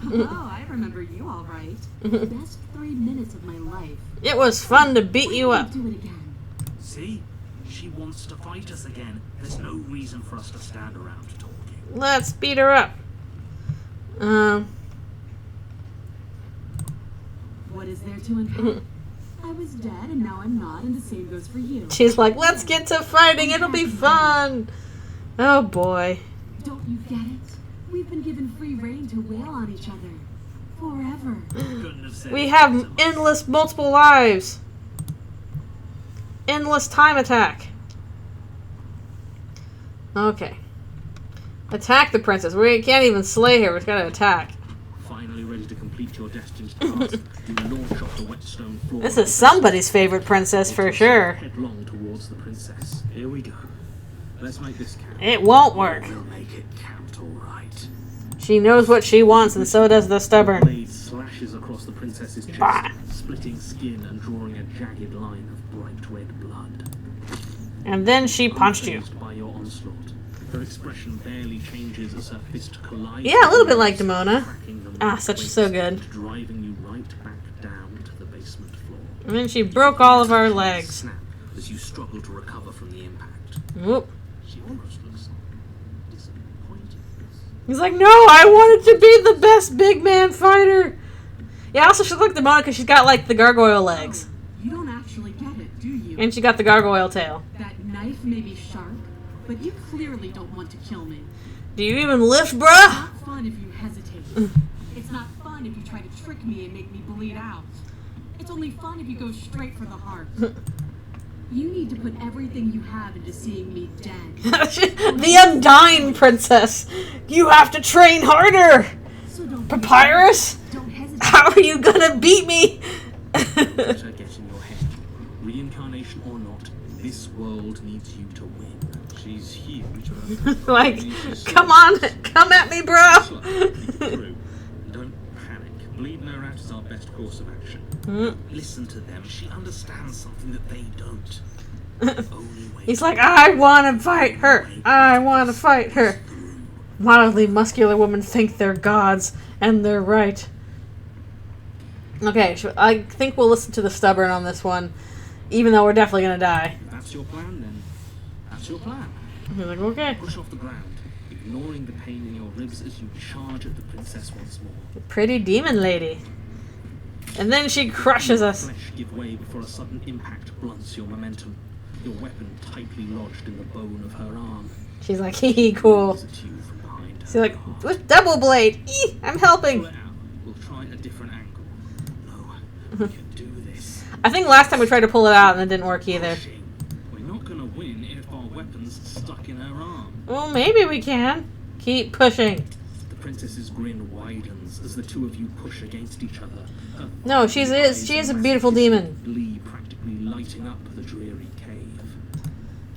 S3: Oh, I remember you all right. The best 3 minutes of my life.
S1: It was fun to beat you up.
S3: Do it again.
S2: See? She wants to fight us again. There's no reason for us to stand around talking.
S1: Let's beat her up.
S3: What is there to unpack? I was dead and now I'm not, and the same goes for you.
S1: She's like, let's get to fighting. It'll be fun. Oh boy.
S3: Don't you get it? We've been given free rein to wail on each other. Forever.
S2: Couldn't have said
S1: We
S2: it
S1: have
S2: better.
S1: endless multiple lives. Endless time attack. Okay. Attack the princess. We can't even slay her. We've got to attack.
S2: Finally ready to complete your destined task, you launch off the whetstone floor.
S1: This is somebody's favorite princess for sure.
S2: Headlong towards the princess. Here we go. Let's make this count.
S1: It won't work.
S2: We'll make it count, all right.
S1: She knows what she wants, and so does the stubborn.
S2: Blade slashes across the princess's chest,
S1: Bah.
S2: splitting skin and drawing a jagged line of bright red blood.
S1: And then she punched you.
S2: Unfazed by your onslaught, her expression barely changes as her fist collides.
S1: Yeah, a little
S2: with
S1: bit like
S2: yours,
S1: Demona.
S2: cracking them
S1: Ah,
S2: like
S1: such
S2: plates,
S1: so good.
S2: driving you right back down to the basement floor.
S1: And then she broke all of our legs.
S2: Snap as you struggle to recover from the impact.
S1: Whoop.
S2: She almost looks disappointed.
S1: He's like, no, I wanted to be the best big man fighter. Yeah, also she looked like Demona because she's got like the gargoyle legs.
S3: You don't actually get it, do you?
S1: And she got the gargoyle tail.
S3: That knife may be sharp, but you clearly don't want to kill me.
S1: Do you even lift,
S3: It's
S1: bruh?
S3: not fun if you hesitate. It's not fun if you try to trick me and make me bleed out. It's only fun if you go straight for the heart. You need to put everything you have into seeing me dead.
S1: The undying princess. You have to train harder.
S3: So don't
S1: Papyrus?
S3: Don't hesitate.
S1: How are you gonna beat me?
S2: Better get in your head. Reincarnation or not, this world needs you to win. She's huge.
S1: Like, come on, come at me, bro.
S2: True. Don't panic. Bleeding her out is our best course of action. Listen to them. She understands something that they don't. Only way
S1: He's like, I want to fight her. I want to fight her. Mildly muscular women think they're gods, and they're right. Okay, so I think we'll listen to the stubborn on this one, even though we're definitely gonna die.
S2: If that's your plan, then that's your plan.
S1: He's like, okay.
S2: Push off the ground, ignoring the pain in your ribs as you charge at the princess once more.
S1: Pretty demon lady. And then she crushes us.
S2: Flesh give way before a sudden impact blunts your momentum. Your weapon tightly lodged in the bone of her arm.
S1: She's like, hee hee, cool.
S2: At you from behind.
S1: She's like, with double blade. Eee, I'm helping.
S2: Pull it out. We'll try a different angle. No, we can do this.
S1: I think last time we tried to pull it out and it didn't work either.
S2: Pushing. We're not gonna win if our weapon's stuck in her arm.
S1: Well, maybe we can. Keep pushing.
S2: The princess's grin widens as the two of you push against each other. Her
S1: No, she is a beautiful demon.
S2: Lee practically lighting up the dreary cave.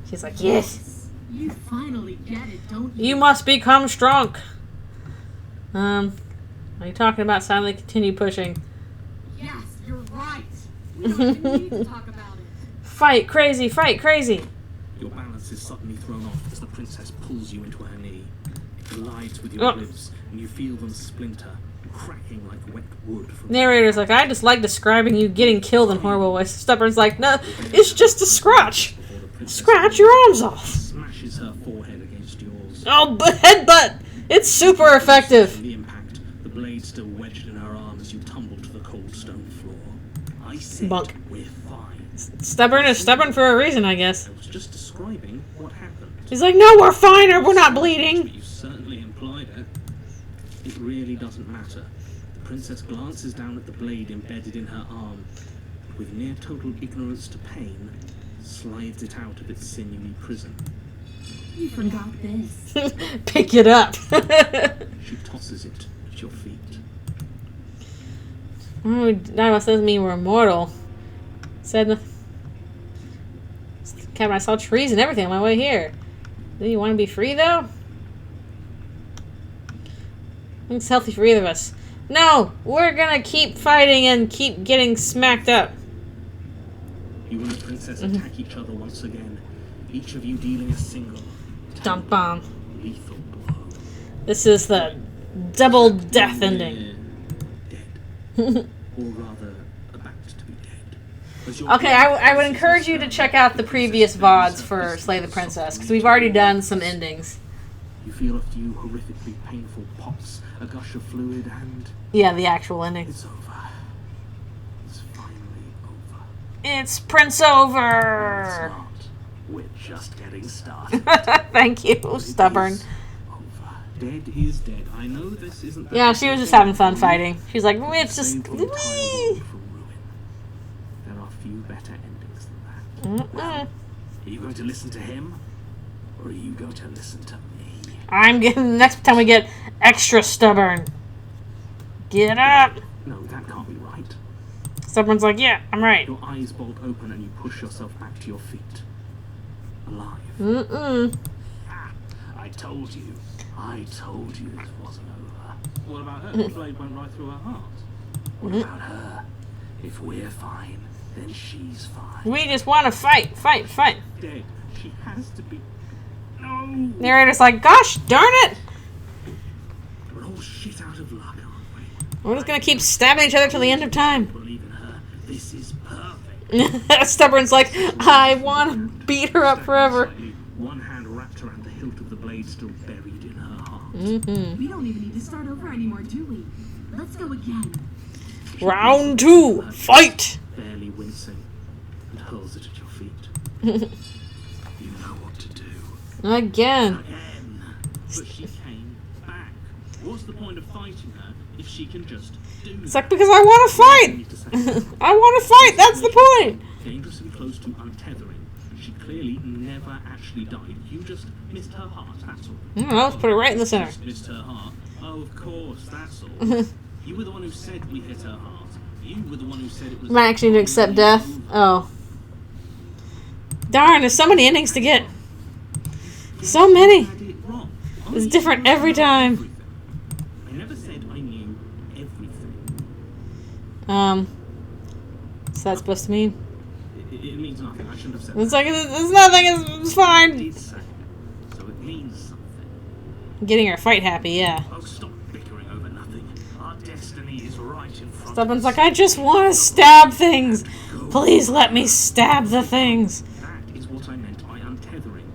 S1: She's like, yes.
S4: You finally get it, don't you?
S1: You must become strong. Are you talking about silently continue pushing?
S4: Yes, you're right. We don't even need to talk about it.
S1: Fight crazy, fight crazy.
S2: Your balance is suddenly thrown off as the princess pulls you into her knee. It collides with your ribs, and you feel them splinter, cracking like wet wood from
S1: Narrator's like, I just like describing you getting killed in horrible ways. Stubborn's like, no, it's just a scratch.
S2: before the princess
S1: Scratch your arms off.
S2: smashes her forehead against yours.
S1: Oh, but headbutt. It's super effective.
S2: The impact, the blade still wedged in her arm as you tumble to the cold stone floor. I said
S1: Bunk.
S2: we're fine.
S1: Stubborn is stubborn for a reason, I guess.
S2: I was just describing what happened.
S1: He's like, no, we're fine, or we're not bleeding.
S2: But you certainly implied it. It really doesn't matter. The princess glances down at the blade embedded in her arm. With near total ignorance to pain, slides it out of its sinewy prison.
S3: You forgot this.
S1: Pick it up.
S2: She tosses it at your feet.
S1: Oh, that doesn't mean we're immortal. Said nothing. Kevin, I saw trees and everything on my way here. Do you want to be free, though? I think it's healthy for either of us. No! We're gonna keep fighting and keep getting smacked up.
S2: You and the princess attack each other once again, each of you dealing a single,
S1: Dump bomb.
S2: lethal blow.
S1: This is the double death ending.
S2: Dead. Or rather, about to be dead. As your
S1: Okay, I would encourage you to check out the previous VODs for Slay the Princess, because we've already done some endings.
S2: You feel a few horrifically painful pops, a gush of fluid, and
S1: Yeah, the actual ending.
S2: it's over. It's finally over.
S1: It's Prince
S2: It's
S1: over!
S2: not. We're just getting started.
S1: Thank you,
S2: It
S1: stubborn.
S2: is over. Dead is dead. I know this isn't. that
S1: Yeah, she was just having fun fighting. She's like, it's just...
S2: Saved your entire world from ruin. There are few better endings than that.
S1: Mm-mm.
S2: Are you going to listen to him, or are you going to listen to me?
S1: I'm getting... Next time we get extra stubborn. Get up!
S2: No, that can't be right.
S1: Stubborn's like, yeah, I'm right.
S2: Your eyes bolt open and you push yourself back to your feet. Alive.
S1: Mm-mm.
S2: Ah, I told you. I told you this wasn't over. What about her? The blade went right through her heart. What about her? If we're fine, then she's fine.
S1: We just want to fight, fight, fight.
S2: Dead. She has to be. No!
S1: Narrator's like, gosh darn it!
S2: We're all shit out of luck, aren't we?
S1: We're just gonna keep stabbing each other till the end of time.
S2: Believe in her. This is perfect.
S1: Stubborn's like, I want to beat her up forever.
S2: Slightly, one hand wrapped around the hilt of the blade still buried in her heart.
S1: Mm-hmm.
S4: We don't even need to start over anymore, do we? Let's go again.
S1: Round 2, fight!
S2: Barely wincing, and hurls it at your feet. You know what to do.
S1: Again.
S2: Again. But she came back. What's the point of fighting her if she can just do
S1: It's
S2: that?
S1: like, because I want to
S2: You
S1: fight!
S2: need to sacrifice.
S1: I want to fight, that's the point!
S2: Dangerously close to untethering. She clearly never actually died. You just missed her heart, that's all.
S1: I don't know, let's put it right in the center.
S2: Just missed her heart. Oh, of course, that's all. You were the one who said we hit her heart. You were the one who said it was...
S1: Am I actually to accept death? Oh. Darn, there's so many endings to get. So many. It's different every time.
S2: I never said I knew everything.
S1: What's that supposed to mean?
S2: It means nothing. I shouldn't have said
S1: It's
S2: that.
S1: like, it's nothing, it's fine.
S2: Did say, so it means something.
S1: Getting her fight happy, yeah.
S2: Oh, stop bickering over nothing. Our destiny is right in front
S1: Stubborn's
S2: of us.
S1: like, I just want to stab things. Please let me stab the things.
S2: That is what I meant by untethering.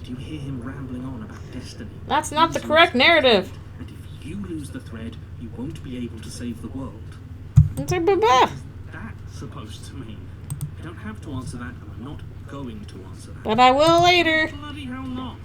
S2: Do you hear him rambling on about destiny?
S1: That's not the correct narrative.
S2: And if you lose the thread, you won't be able to save the world.
S1: It's like, bah.
S2: That's supposed to mean. I don't have to answer that, and I'm not going to answer that.
S1: But I will later.
S2: Bloody hell not.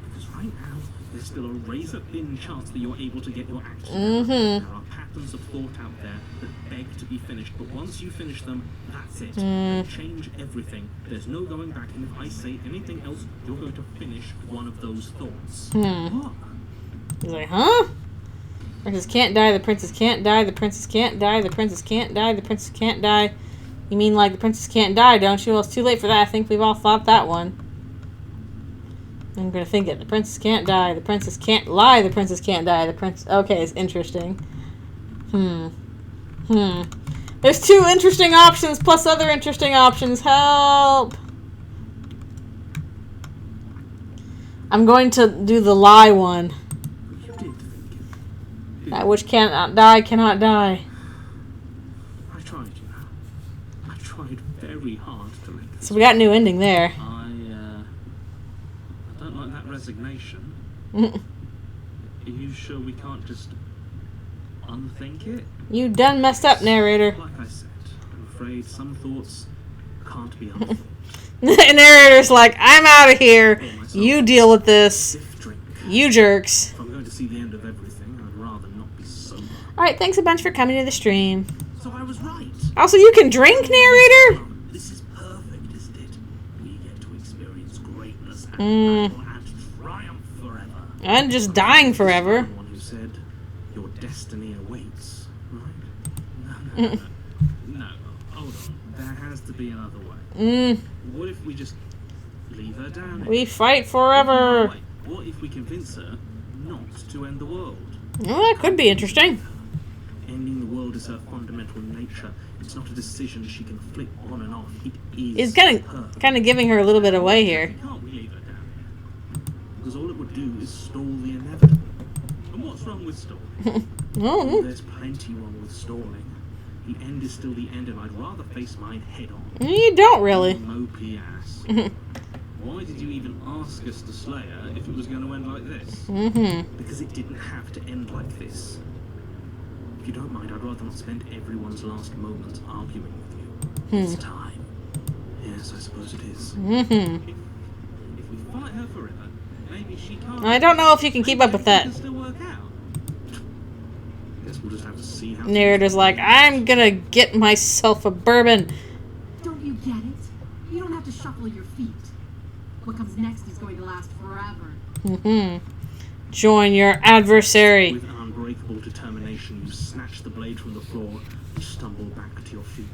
S2: Because right now, there's still a razor-thin chance that you're able to get your act together. There are patterns of thought out there that beg to be finished, but once you finish them, that's it. They change everything. There's no going back, and if I say anything else, you're going to finish one of those thoughts. What?
S1: He's like, huh? Princess can't die, the princess can't die, the princess can't die, the princess can't die, the princess can't die. You mean like the princess can't die, don't you? Well, it's too late for that. I think we've all thought that one. I'm gonna think it. The princess can't die, the princess can't lie, the princess can't die, the princess... Okay, it's interesting. There's two interesting options plus other interesting options. Help! I'm going to do the lie one.
S2: You did think it.
S1: That which cannot die, cannot die.
S2: I tried, you know. I tried very hard to make this.
S1: So we got a new ending there.
S2: I don't like that resignation.
S1: You
S2: Are you sure we can't just unthink it?
S1: done messed up, narrator.
S2: Like I said, I'm afraid some thoughts can't be unthought.
S1: The narrator's like, I'm out of here. You deal with this.
S2: Stiff drink.
S1: You jerks.
S2: If I'm going to see the end of everything, I'd rather not be sober.
S1: Alright, thanks a bunch for coming to the stream.
S2: So I was right.
S1: Also, you can drink, narrator?
S2: This is perfect, isn't it? We get to experience greatness and battle and triumph forever.
S1: And just dying forever.
S2: The one who said, your destiny awaits, right? No, hold on. There has to be another way. What if we just leave her down here?
S1: We fight forever.
S2: Wait, what if we convince her not to end the world?
S1: Well, that could be interesting.
S2: Ending the world is her fundamental nature. It's not a decision she can flip on and off. It is
S1: It's kind
S2: her.
S1: of giving her a little bit away here.
S2: Can't we leave her down here? Because all it would do is stall the inevitable. And what's wrong with stalling?
S1: Oh,
S2: There's plenty wrong with stalling. The end is still the end, and I'd rather face mine head on.
S1: you don't really.
S2: Mopey ass. Why did you even ask us to slay her if it was going to end like this? Because it didn't have to end like this. If you don't mind, I'd rather not spend everyone's last moments arguing with you. It's time. Yes, I suppose it is. If we fight her forever, maybe she can't.
S1: I don't know if you can keep up with that.
S2: It can still work out. Guess we'll just have to see how.
S1: Narrator's like, I'm gonna get myself a bourbon.
S4: Don't you get it? You don't have to shuffle your feet. What comes next is going to last forever.
S1: Join your adversary.
S2: With unbreakable determination, you snatch the blade from the floor and stumble back to your feet.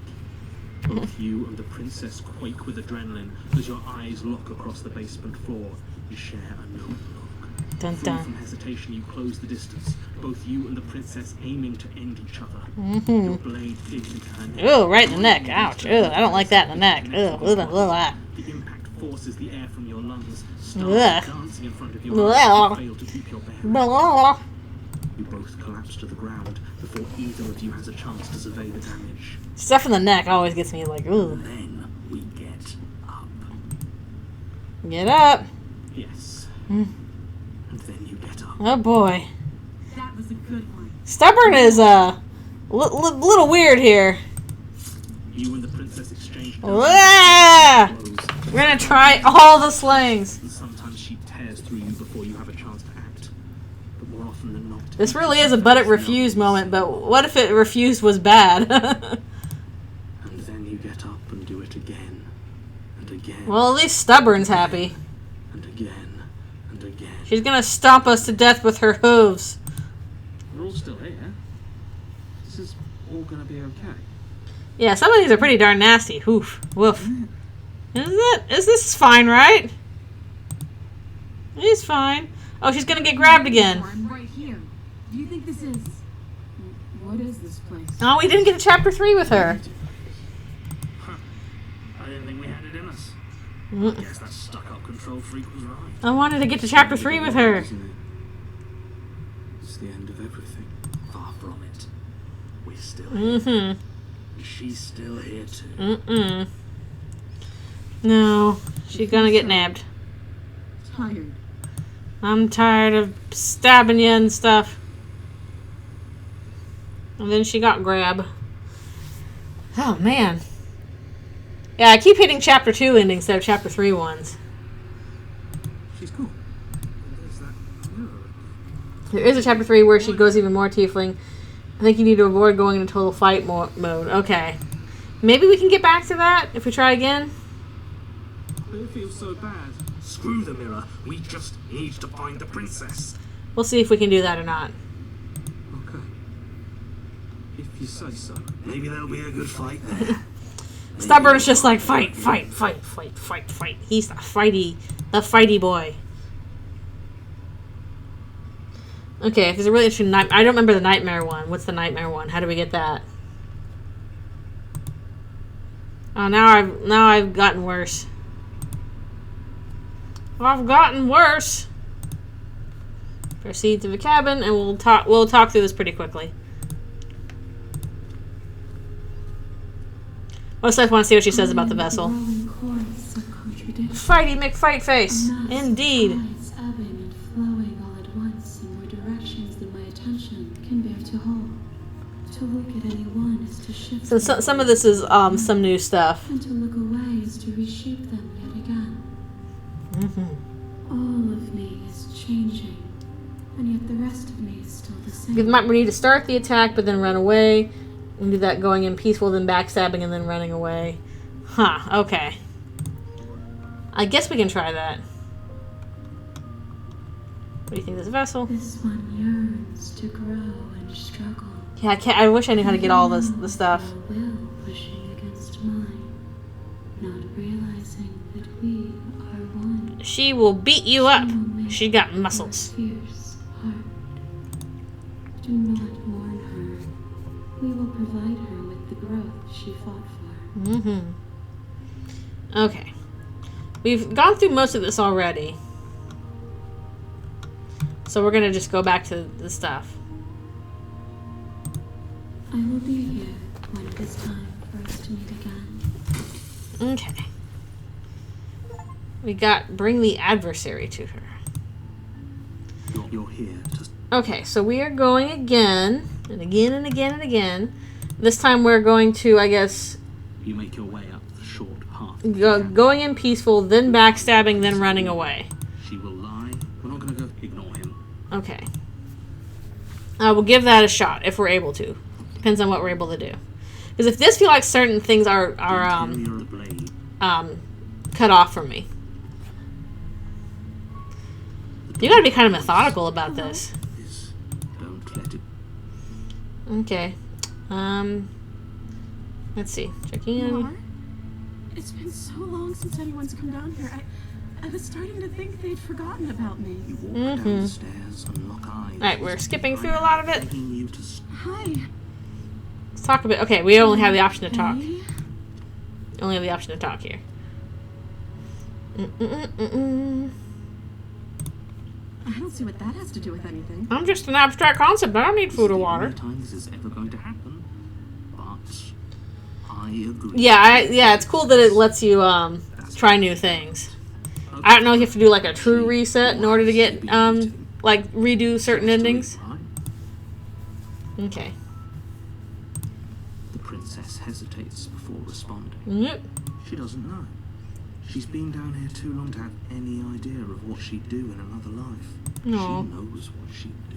S2: Both you and the princess quake with adrenaline as your eyes lock across the basement floor. You share a noble look.
S1: Dun
S2: Free
S1: dun.
S2: from hesitation, you close the distance. Both you and the princess aiming to end each other. Your blade digs into her neck.
S1: Ooh, right in the neck. Ouch. Ooh, I don't like that in the neck. Ooh,
S2: The impact forces the air from your lungs. Stars
S1: Ugh.
S2: dancing in front of your eyes.
S1: Ugh.
S2: You fail to keep your bearings.
S1: Blah.
S2: You both collapse to the ground before either of you has a chance to survey the damage.
S1: Stuff in the neck always gets me like, ooh.
S2: Then we get up.
S1: Get up.
S2: Yes. And then you get up.
S1: Oh boy.
S4: That was a good one.
S1: Stubborn is little weird here.
S2: You and the princess exchange
S1: Ah!
S2: blows,
S1: We're gonna try all the slings.
S2: and sometimes she tears through you before you have a chance to act. But more often than not,
S1: This really is a but it refused moment, but what if it refused was bad?
S2: and then you get up and do it again and again
S1: Well, at least Stubborn's happy.
S2: and again and again.
S1: She's gonna stomp us to death with her hooves.
S2: We're all still here.
S5: all gonna be okay?
S1: Yeah, some of these are pretty darn nasty. Oof. Woof. Is this fine, right? He's fine. Oh, she's gonna get grabbed again.
S4: I'm right here. Do you think this is... What is this place?
S1: Oh, we didn't get to chapter 3 with her.
S2: Huh. I didn't think we had it in us. I guess that stuck-up control freak was right.
S1: I wanted to get to chapter 3 with her.
S5: Isn't it? It's the end of everything.
S2: Far from it. We're still here.
S1: Mm-hmm.
S2: She's still here too.
S1: Mm-mm. No, she's gonna get nabbed.
S4: Tired.
S1: I'm tired of stabbing you and stuff. And then she got grab. Oh, man. Yeah, I keep hitting chapter 2 endings instead of chapter 3 ones.
S5: She's cool.
S2: There's that mirror.
S1: There is a chapter 3 where she goes even more tiefling. I think you need to avoid going into total fight mode. Okay. Maybe we can get back to that if we try again.
S5: But it feels so bad.
S2: Screw the mirror. We just need to find the princess.
S1: We'll see if we can do that or not.
S5: Okay. If you say so.
S2: Maybe there'll be a good fight there.
S1: Stubborn's just like, fight, fight, fight, fight, fight, fight. He's the fighty boy. Okay, if there's a really interesting nightmare. I don't remember the nightmare one. What's the nightmare one? How do we get that? Oh, now I've gotten worse. I've gotten worse. Proceed to the cabin, and we'll talk through this pretty quickly. Most I want to see what she says about the vessel. Fighty McFight face, indeed.
S3: Ebbing and flowing all at once in more directions than my attention can bear to hold. To look at any one is to shift.
S1: So some of this is some new stuff.
S3: And to look away is to reshape them yet again.
S1: Mm-hmm.
S3: All of me is changing, and yet the rest of me is still the same.
S1: We need to start the attack, but then run away. And do that going in peaceful, then backstabbing, and then running away. Huh, okay. I guess we can try that. What do you think of this vessel?
S3: This one yearns to grow and struggle.
S1: Yeah, I wish I knew how to get all this the stuff.
S3: Our will pushing against mine, not realizing that we are one.
S1: She will beat you up. She got muscles.
S3: Fierce heart. Do not mourn her. We will provide her with the growth she fought for.
S1: Mm-hmm. Okay. We've gone through most of this already. So we're going to just go back to the stuff.
S3: I will be here when it is time for us to meet again.
S1: Okay. We got bring the adversary to her.
S2: You're here to...
S1: Okay, so we are going again, and again, and again, and again. This time we're going to, I guess...
S2: You make your way up the short path.
S1: Going in peaceful, then backstabbing, then running away.
S2: She will lie. We're not going to go ignore him.
S1: Okay. We'll give that a shot, if we're able to. Depends on what we're able to do. Because if this feels like certain things are
S2: Interior of the blade.
S1: cut off from me. You gotta be kind of methodical about this.
S2: Don't let it...
S1: Okay. Let's see. Checking in.
S4: Lar? It's been so long since anyone's come down here. I was starting to think they'd forgotten about me.
S2: You walk down the stairs and lock eyes.
S1: Alright, we're skipping through a lot of it.
S2: Begging you to
S4: Hi.
S1: Let's talk a bit. Okay, we only have the option to talk.
S4: Hey.
S1: Only have the option to talk here.
S4: I don't see what that has to do with anything.
S1: I'm just an abstract concept. I don't need food or water.
S2: time this is ever going to happen. But I agree.
S1: Yeah, it's cool that it lets you try new things. I don't know if you have to do like a true reset in order to get like redo certain endings. Okay.
S2: The princess hesitates before responding.
S1: Yep.
S2: She doesn't know. She's been down here too long to have any idea of what she'd do in another life.
S1: No.
S2: She knows what she'd do.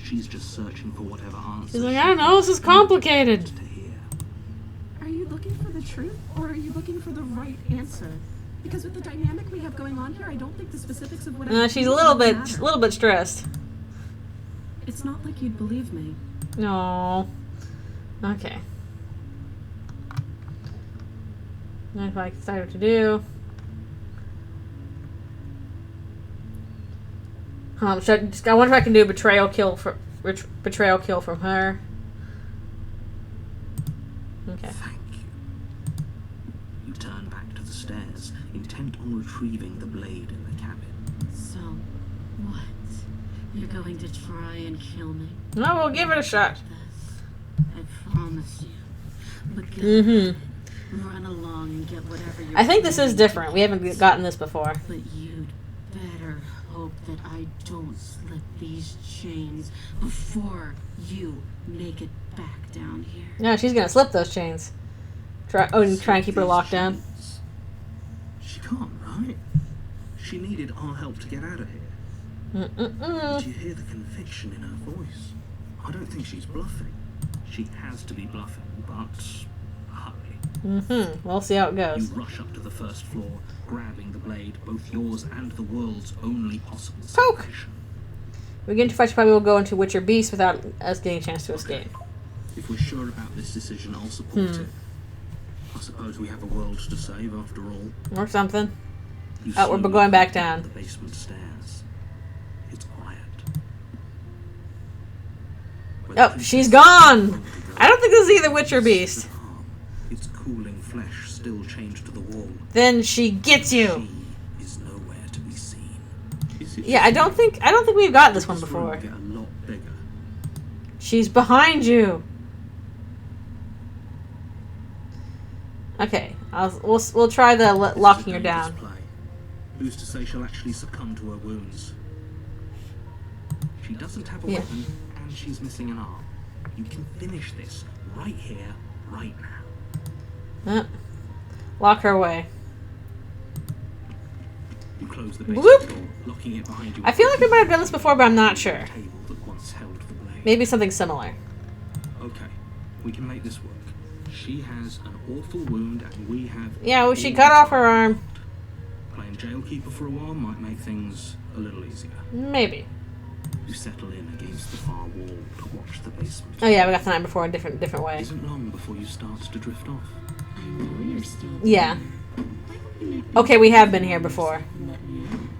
S2: She's just searching for whatever answer.
S1: She's like, I don't know, this is complicated.
S2: To hear.
S4: Are you looking for the truth, or are you looking for the right answer? Because with the dynamic we have going on here, I don't think the specifics of what I
S1: She's
S4: do
S1: a little
S4: matter.
S1: bit stressed.
S4: It's not like you'd believe me.
S1: No. Okay. Now if I decide what to do. I wonder if I can do a betrayal kill from her. Okay.
S2: Thank you. You turn back to the stairs, intent on retrieving the blade in the cabin.
S3: So, what? You're going to try and kill me?
S1: No, we'll give it a shot.
S3: I promise you. But go run along and get whatever you're
S1: I think this is different. We haven't gotten this before.
S3: But you'd better hope that I don't slip these chains before you make it back down here.
S1: No, she's gonna slip those chains. Try and keep her locked down.
S2: She can't, right? She needed our help to get out of here. Did you hear the conviction in her voice? I don't think she's bluffing. She has to be bluffing, but hurry.
S1: We'll see how it
S2: You
S1: goes.
S2: rush up to the first floor, grabbing the blade, both yours and the world's only possible
S1: Poke!
S2: salvation.
S1: We get into fight, she probably will go into Witcher Beast without us getting a chance to escape.
S2: If we're sure about this decision, I'll support it. I suppose we have a world to save after all.
S1: Or something.
S2: You
S1: Oh, we're
S2: slowly
S1: going back
S2: come
S1: down.
S2: The basement stairs. It's quiet. Where the
S1: Oh,
S2: princess
S1: she's
S2: is
S1: gone!
S2: going to go,
S1: I don't think this is either Witch or Beast.
S2: its cooling flesh still chained to the wall.
S1: Then she gets you.
S2: She is nowhere to be seen.
S1: Yeah, I don't think we've got this one before.
S2: Get a lot bigger.
S1: She's behind you. Okay, we'll try the locking her down.
S2: Play. Who's to say she'll actually succumb to her wounds? She doesn't have a weapon, and she's missing an arm. You can finish this right here, right now.
S1: Lock her away.
S2: You close the basement
S1: Whoop.
S2: door, locking it behind you.
S1: I feel like we might have done this before, but I'm not sure.
S2: The table that once held the blade.
S1: Maybe something similar.
S2: Okay, we can make this work. She has an awful wound, and we have.
S1: Yeah, well, she cut off her arm.
S2: Playing jailkeeper for a while might make things a little easier.
S1: Maybe.
S2: You settle in against the far wall to watch the basement.
S1: Oh yeah, we got the night before in a different way.
S2: It isn't long before you start to drift off.
S3: I know you're still
S1: Yeah. Okay, we have been here before.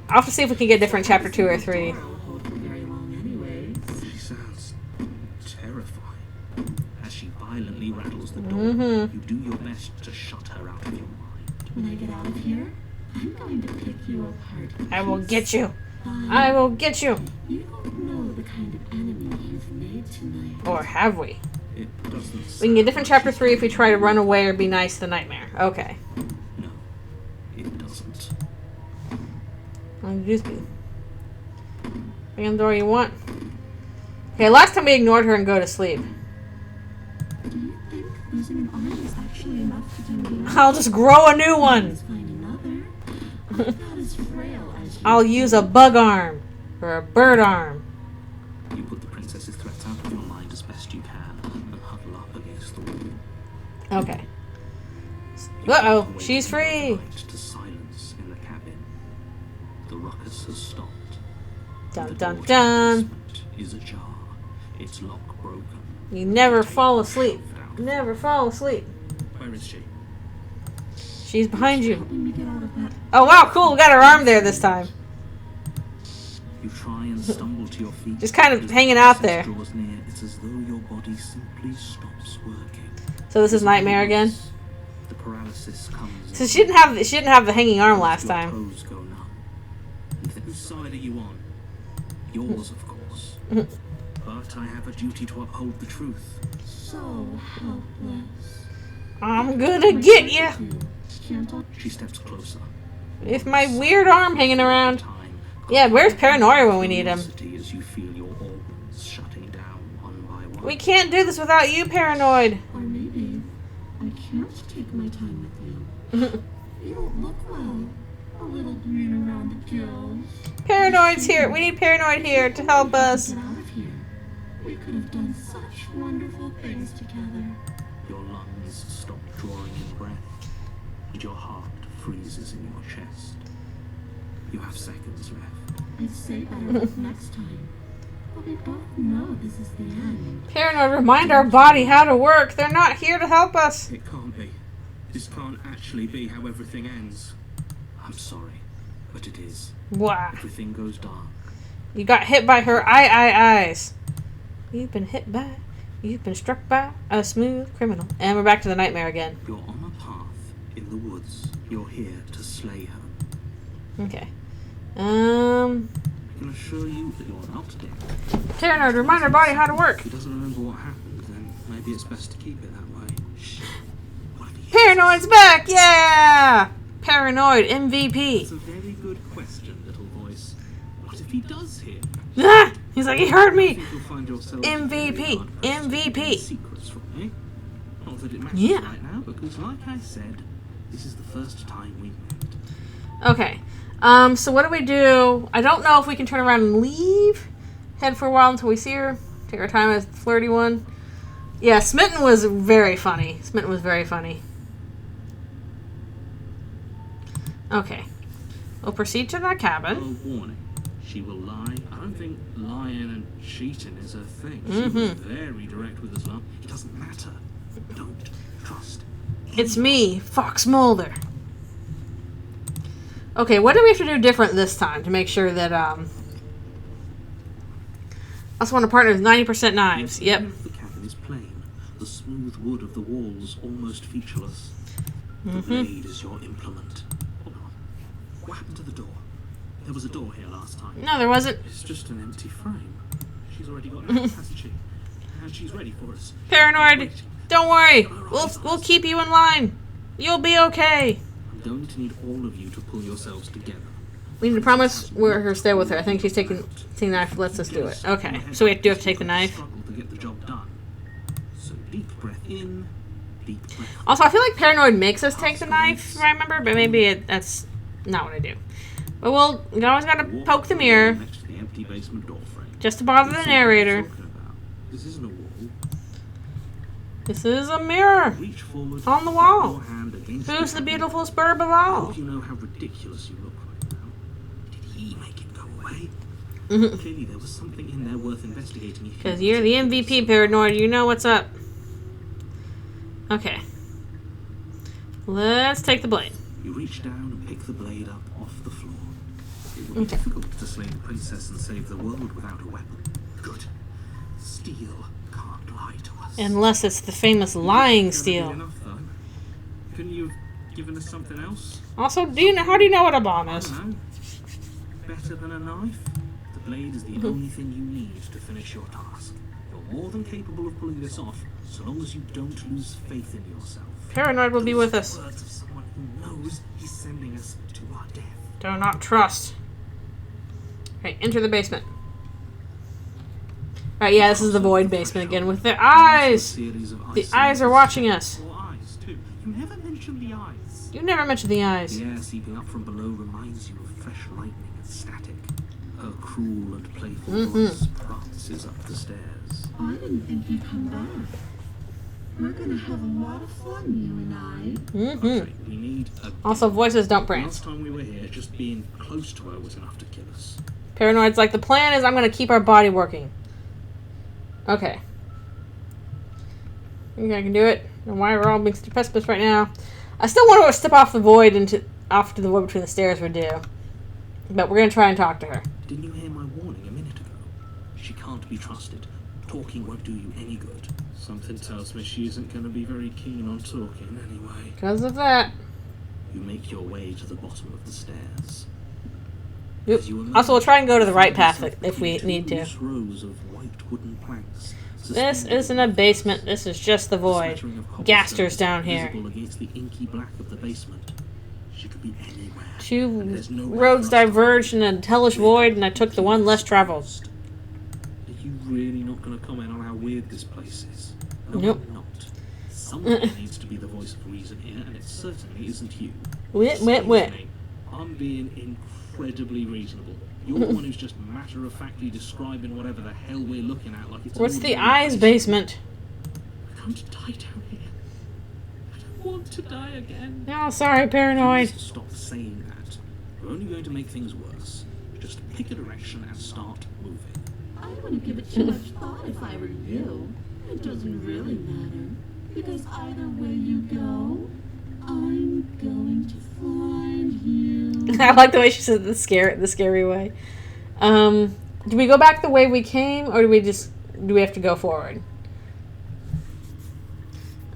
S1: I'll have to see if we can get different chapter 2 or 3.
S3: hold for very long anyways.
S2: She sounds terrifying. As she violently rattles the door, you do your best to shut her out of your mind.
S3: When I get out of here, I'm going to pick you apart.
S1: I will get you. I will get you.
S3: You don't know the kind of enemy you've made tonight.
S1: Or have we?
S2: It doesn't.
S1: We can get different chapter 3 if we try to run away or be nice to the nightmare. Okay.
S2: No, it doesn't.
S1: Just be. Bring the door you want. Okay, last time we ignored her and go to sleep.
S3: Do you think losing an arm is actually enough to do me?
S1: I'll just grow a new one.
S3: Find another. I'm not as frail as you.
S1: I'll use a bug arm. Or a bird arm.
S2: You put the princess's threats out of your mind as best you can and huddle up against the wall.
S1: Okay.
S2: You
S1: Uh-oh,
S2: await
S1: she's
S2: your
S1: free.
S2: right to silence in the cabin. The ruckus has stopped.
S1: Dun
S2: The
S1: dun
S2: door to the
S1: dun.
S2: basement is ajar. Its lock broken.
S1: You never fall asleep. Never fall asleep.
S2: Where is she?
S1: She's behind you.
S3: Helping me get out of that.
S1: Oh wow, cool. We got her arm there this time.
S2: You try and stumble to your feet.
S1: Just kind of
S2: As
S1: hanging
S2: the
S1: out
S2: princess
S1: there.
S2: draws near, it's as though your body simply stops working.
S1: So this is Nightmare again.
S2: The paralysis comes.
S1: So she didn't have the hanging arm last
S2: Your
S1: time.
S2: toes go numb. And whose side are you on? Yours, of course. But I have a duty to uphold the truth.
S3: So helpless.
S1: I'm gonna get you
S3: Can't I?
S2: She steps closer.
S1: with my weird arm hanging around.
S2: Time.
S1: Yeah, where's Paranoia when we need him?
S2: Curiosity as you feel your organs shutting down one by one.
S1: We can't do this without you, Paranoid.
S3: Or maybe I can't take my time with you. You don't look well. A little green around the gills.
S1: Paranoid's here. We need Paranoid here to help us.
S3: Get out of here. We could have done such wonderful things together.
S2: Your lungs stop drawing in breath, and your heart freezes in your chest. You have seconds left.
S3: I'd say better luck next time. But it both know this is the end.
S1: Paranoid, remind our body how to work. They're not here to help us.
S2: It can't be. This can't actually be how everything ends. I'm sorry, but it is.
S1: Wow.
S2: Everything goes dark.
S1: You got hit by her eyes. You've been struck by a smooth criminal. And we're back to the nightmare again.
S2: You're on a path in the woods. You're here to slay her.
S1: Okay.
S2: I can assure you that you're not dead.
S1: Paranoid, remind our body how to work.
S2: If he doesn't remember what happened, then maybe it's best to keep it that way. Shh. What if he
S1: Paranoid's back! Yeah! Paranoid MVP.
S2: It's a very good question, little voice. What if he does hear?
S1: Ah! He's like, he heard
S2: I
S1: me!
S2: think you'll find yourself
S1: MVP.
S2: very hard pressed to keep
S1: MVP.
S2: secrets from me. Not that it matters
S1: Yeah.
S2: right now, because like I said, this is the first time we've met.
S1: Okay. So what do we do? I don't know if we can turn around and leave. Head for a while until we see her. Take our time as the flirty one. Yeah, Smitten was very funny. Okay. We'll proceed to the cabin.
S2: Oh, warning. She will lie. I don't think lying and cheating is her thing. She was very direct with us, well. It doesn't matter. Don't trust.
S1: It's me, Fox Mulder. Okay, what do we have to do different this time to make sure that, I also want a partner with 90% knives.
S2: The
S1: Yep.
S2: interior of the cabin is plain. The smooth wood of the walls almost featureless. The blade is your implement. Hold on. What happened to the door? There was a door here last time.
S1: No, there wasn't.
S2: It's just an empty frame. She's already got an hasn't she? And she's ready for us.
S1: Paranoid,
S2: Wait,
S1: don't worry. We'll keep you in line. You'll be okay.
S2: I'm going to need all of you to pull yourselves together.
S1: We need to promise we're her stay with her. I think she's taking the knife. Lets us do it. Okay, so we have to take the knife.
S2: Struggle to get the job done. So deep breath in, deep breath.
S1: Also, I feel like Paranoid makes us take the knife, if I remember, but maybe that's not what I do. But we always gotta poke the mirror,
S2: Next to the empty basement door frame.
S1: just to bother the narrator.
S2: Talking about. This isn't a wall.
S1: This is a mirror
S2: Reach forward.
S1: on the
S2: put
S1: wall.
S2: your hand against
S1: Who's the
S2: cabinet.
S1: beautiful spurb of
S2: I
S1: all?
S2: hope you know how ridiculous you look right now. Did he make it go away?
S1: Mhm.
S2: Clearly there was something in there worth investigating.
S1: Because you're the MVP, Paranoid. You know what's up. Okay. Let's take the blade.
S2: You reach down and pick the blade up off the floor. It would be difficult to slay the princess and save the world without a weapon. Good. Steel can't lie to us.
S1: Unless it's the famous lying
S2: Never did
S1: steel.
S2: enough, though. Couldn't you have given us something else?
S1: Also, how do you know what a bomb
S2: I
S1: is?
S2: don't know. Better than a knife? The blade is the only thing you need to finish your task. You're more than capable of pulling this off, so long as you don't lose faith in yourself.
S1: Paranoid will be
S2: Those
S1: with us.
S2: Words of someone who knows he's sending us to our death.
S1: Do not trust. Okay, enter the basement. Alright, yeah, this is the void basement again with the eyes. The eyes are watching us.
S2: Or eyes, too. You never mentioned the eyes.
S1: You never mentioned the eyes.
S2: The air seeping up from below reminds you of fresh lightning and static. Her cruel and playful voice prances up the stairs.
S3: I didn't think you'd come back. We're gonna have a lot of fun, you and I.
S2: Okay, we need a...
S1: Also, voices don't prance.
S2: Last time we were here, just being close to her was enough to kill us.
S1: Paranoid's like, the plan is I'm going to keep our body working. Okay. I think I can do it. And why we're all being pessimists right now. I still want to step off to the void between the stairs would do. But we're going to try and talk to her.
S2: Didn't you hear my warning a minute ago? She can't be trusted. Talking won't do you any good. Something tells me she isn't going to be very keen on talking anyway.
S1: Because of that.
S2: You make your way to the bottom of the stairs.
S1: Yep.
S2: As you emerge,
S1: Also, we'll try and go to the right
S2: you
S1: path
S2: find yourself
S1: if we
S2: between
S1: need
S2: two
S1: to.
S2: loose rows of white wooden planks.
S1: This
S2: suspended
S1: isn't a basement. This is just the void.
S2: smattering of cobblestones
S1: Gaster's down here.
S2: visible against the inky black of the basement. She could be anywhere.
S1: Two
S2: and there's no way
S1: roads
S2: for us to
S1: diverged in a hellish void, and I took the one less traveled.
S2: Are you really not going to comment on how weird this place is? No,
S1: Nope.
S2: I'm not. Someone needs to be the voice of reason here, and it certainly isn't you.
S1: Wit.
S2: Excuse me, I'm being incredibly reasonable. You're the one who's just matter-of-factly describing whatever the hell we're looking at like it's
S1: What's
S2: an
S1: the
S2: ordinary
S1: eyes
S2: place.
S1: basement?
S2: I'm going to die down here. I don't want to die again.
S1: No, sorry, Paranoid.
S2: Please stop saying that. We're only going to make things worse. Just pick a direction and start moving.
S3: I wouldn't give it too much thought if I were you. It doesn't really matter, because either way you go, I'm going to find you.
S1: I like the way she said the scary way. Do we go back the way we came, or do we have to go forward?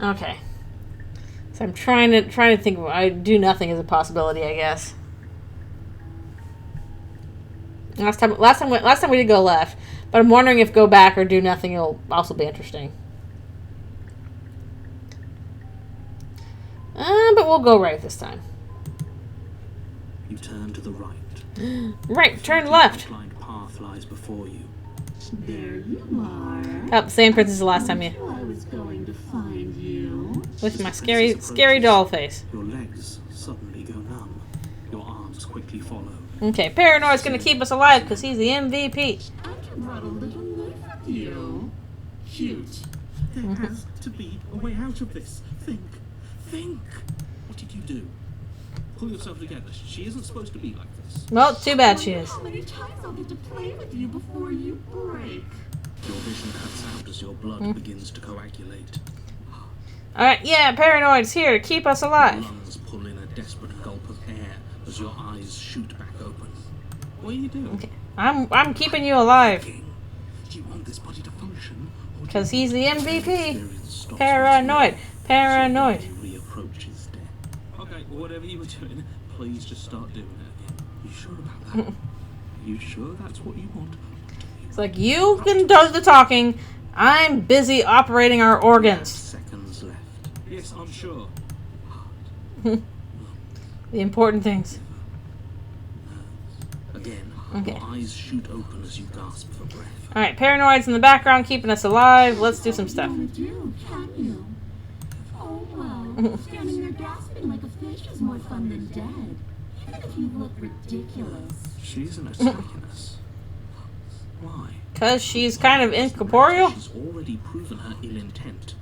S1: Okay. So I'm trying to think. I do nothing as a possibility, I guess. Last time we did go left, but I'm wondering if go back or do nothing will also be interesting. But we'll go right this time.
S2: You turn to the right.
S1: Right, turn left.
S2: Blind path lies before you.
S3: There you are.
S1: Oh, same princess as the last time, yeah.
S3: I was going to find you.
S1: With my scary doll face.
S2: Your legs suddenly go numb. Your arms quickly follow.
S1: Okay, Paranoid's gonna keep us alive because he's the MVP.
S3: I brought a little knife with you. Cute.
S2: There has to be a way out of this. Think. What did you do? Pull yourself together. She isn't supposed to be like this.
S1: Well, too bad she is.
S3: How many times I'll get to play with you before you break?
S2: Your vision cuts out as your blood begins to coagulate.
S1: Alright, yeah, Paranoid's here to keep us alive.
S2: Lungs pull in a desperate gulp of air as your eyes shoot back open. What are you doing?
S1: Okay. I'm keeping you alive.
S2: Do you want this body to function?
S1: Because he's the MVP.
S2: Experience stops
S1: Paranoid. Paranoid.
S2: you reapproach his death. Okay, whatever you were doing, please just start doing it again. You sure about that? You sure that's what you want?
S1: It's like, you can do the talking. I'm busy operating our organs.
S2: Seconds left. Yes, I'm sure.
S1: The important things.
S2: Again,
S1: Okay.
S2: your eyes shoot open as you gasp for breath.
S1: Alright, Paranoid's in the background keeping us alive. Let's do some stuff.
S3: Do, can you? Oh, well, standing there gasping like a fish is more fun than dead. Even if you look ridiculous.
S2: She isn't attacking us. Why?
S1: Because she's kind of incorporeal.
S2: She's already proven her ill intent.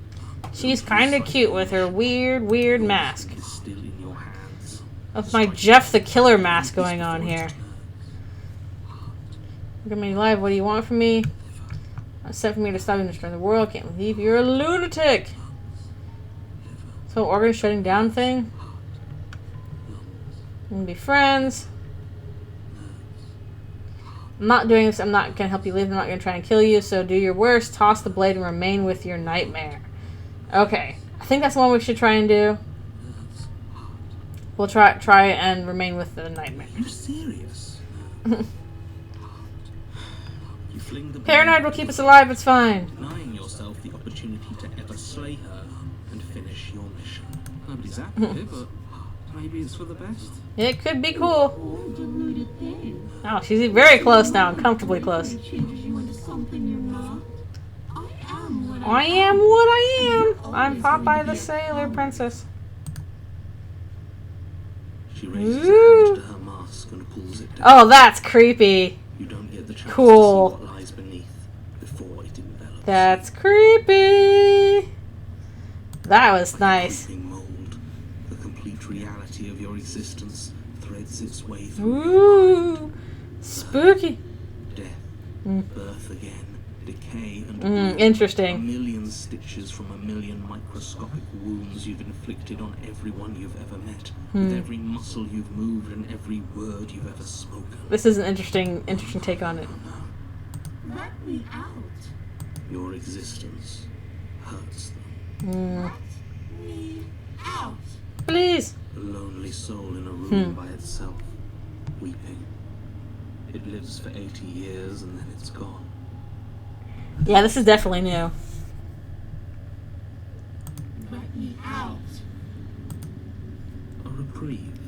S1: She's kind of cute with her weird mask.
S2: Is still in your hands.
S1: With my Jeff the Killer mask going on here. Look at me alive. What do you want from me? Sent for me to stop you destroying the world. Can't believe you're a lunatic. So organ shutting down thing. We're gonna be friends. I'm not doing this. I'm not gonna help you live. I'm not gonna try and kill you. So do your worst. Toss the blade and remain with your nightmare. Okay, I think that's the one we should try and do. We'll try and remain with the nightmare.
S2: Are you serious? You fling the
S1: Paranoid will keep us alive. It's fine.
S2: denying yourself the opportunity to ever slay her and finish your mission. Nobody's happy with it, but maybe it's for the best.
S1: It could be cool.
S3: Or deluded thing.
S1: Oh, she's very close now. Comfortably close.
S3: It changes you into something you're not. I am what
S1: I am what I am. I'm Popeye the Sailor Princess.
S2: She raises
S1: Ooh.
S2: her hand to her mask and pulls it down.
S1: Oh, that's creepy.
S2: You don't get the chance
S1: Cool.
S2: to see what lies beneath before it envelops.
S1: That's creepy. That was nice.
S2: Creeping mold, the complete reality of your existence threads its way through
S1: Ooh, spooky.
S2: death, birth again, decay and
S1: Mm,
S2: blood. A
S1: interesting.
S2: million stitches from a million microscopic wounds you've inflicted on everyone you've ever met, with every muscle you've moved and every word you've ever spoken.
S1: This is an interesting take on it.
S3: Let me out.
S2: Your existence hurts them.
S1: Mm.
S3: Me out.
S1: Please.
S2: A lonely soul in a room by itself, weeping. It lives for 80 years and then it's gone.
S1: Yeah, this is definitely new.
S3: Let me out.
S2: A reprieve.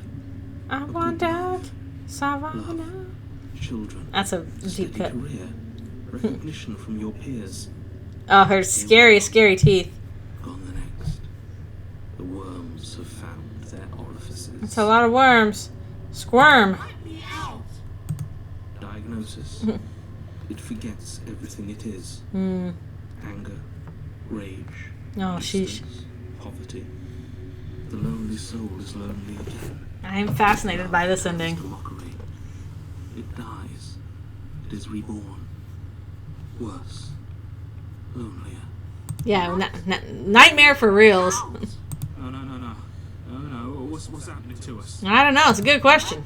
S1: I want out, Savannah.
S2: Children.
S1: That's a deep
S2: Steady
S1: cut.
S2: career. Recognition from your peers.
S1: Oh, her scary teeth.
S2: Gone the next. The worms have found their orifices.
S1: It's a lot of worms. Squirm.
S3: Let me out.
S2: Diagnosis. It forgets everything it is.
S1: Hmm.
S2: Anger, rage,
S1: Oh, sheesh.
S2: distance, poverty. The lonely soul is lonely again.
S1: I'm fascinated by this ending.
S2: It's a mockery. It dies. It is reborn.
S5: Worse. Lonelier.
S1: Yeah, nightmare for reals.
S2: No. What's happening to us?
S1: I don't know. It's a good question.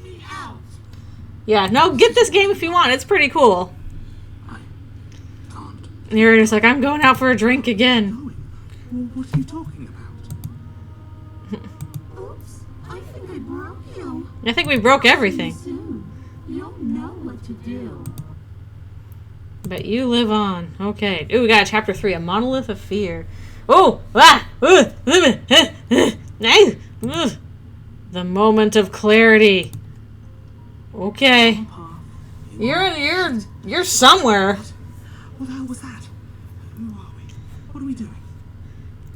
S1: Yeah, no, get this game if you want. It's pretty cool.
S5: I can't.
S1: And you're just like, I'm going out for a drink again.
S2: Going? What are you talking about?
S3: Oops, I think I broke you.
S1: I think we broke everything.
S3: Soon. You'll know what to do.
S1: But you live on. Okay. Ooh, we got chapter 3, A Monolith of Fear. Oh! Ah! The moment of clarity. Okay. You're somewhere.
S2: What the hell was that? Who are we? What are we doing?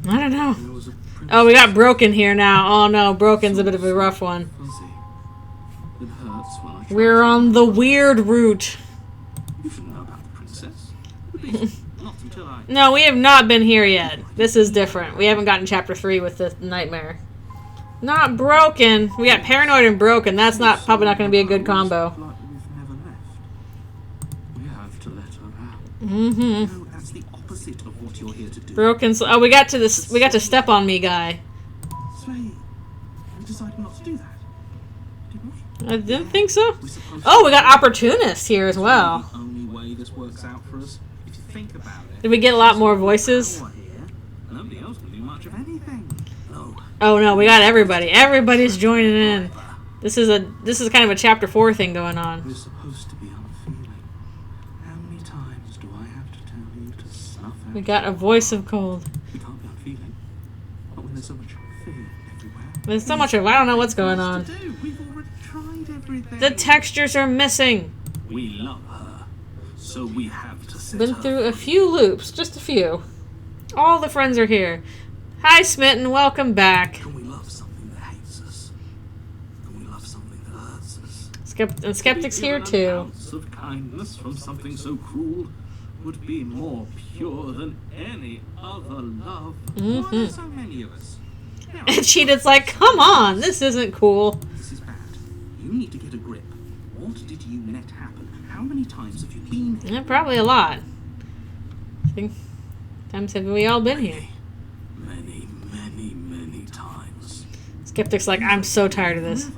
S1: I don't know.
S5: There was a princess.
S1: Oh, we got Broken here now. Oh no, Broken's a bit of a rough one.
S5: Fuzzy. It hurts when I try
S1: We're
S5: to-
S1: on the weird route.
S2: You should know about the princess. Not until I...
S1: No, we have not been here yet. This is different. We haven't gotten chapter 3 with the nightmare. Not Broken. We got Paranoid and Broken. That's probably not going to be a good combo.
S5: Like we've never left. We have to let her out.
S1: Mm-hmm.
S2: No, that's the opposite of what you're here to do.
S1: Broken's. Oh, we got to this. We got to Step on Me guy.
S2: Sway, we decided not to do that. Didn't we?
S1: I didn't think so.
S2: We're supposed
S1: Oh, we got Opportunist here as well.
S2: The only way this works out for us, if you think about it.
S1: Did we get a lot more voices?
S2: Power here. Nobody else can do much of anything. No.
S1: Oh no, we got everybody. Everybody's joining in. This is kind of a chapter 4 thing going on.
S5: We're supposed to be unfeeling. How many times do I have to tell you to snuff out?
S1: We got a voice of cold.
S5: We can't be unfeeling. Not when there's so much fear everywhere.
S1: There's so much of I don't know what's going on.
S2: To do? We've already tried everything.
S1: The textures are missing.
S2: We love her, so we have to set
S1: Been
S2: her
S1: through a
S2: free.
S1: few loops, just a few. All the friends are here. Hi, Smitten. Welcome back.
S5: Can we love something that hates us? Can we love something that hurts us?
S1: And Skeptic's
S2: To be
S1: here
S2: given an
S1: too.
S2: ounce of kindness from something so cruel would be more pure than any other love. Why are there so many of us? Now,
S1: And Cheetah's like, come on, this isn't cool.
S2: this is bad. You need to get a grip. What did you let happen? How many times have you been here?
S1: Yeah, probably a lot. I think times have we all been here?
S5: Many, many, many times.
S1: Skeptic's like, I'm so tired of this.
S2: Never.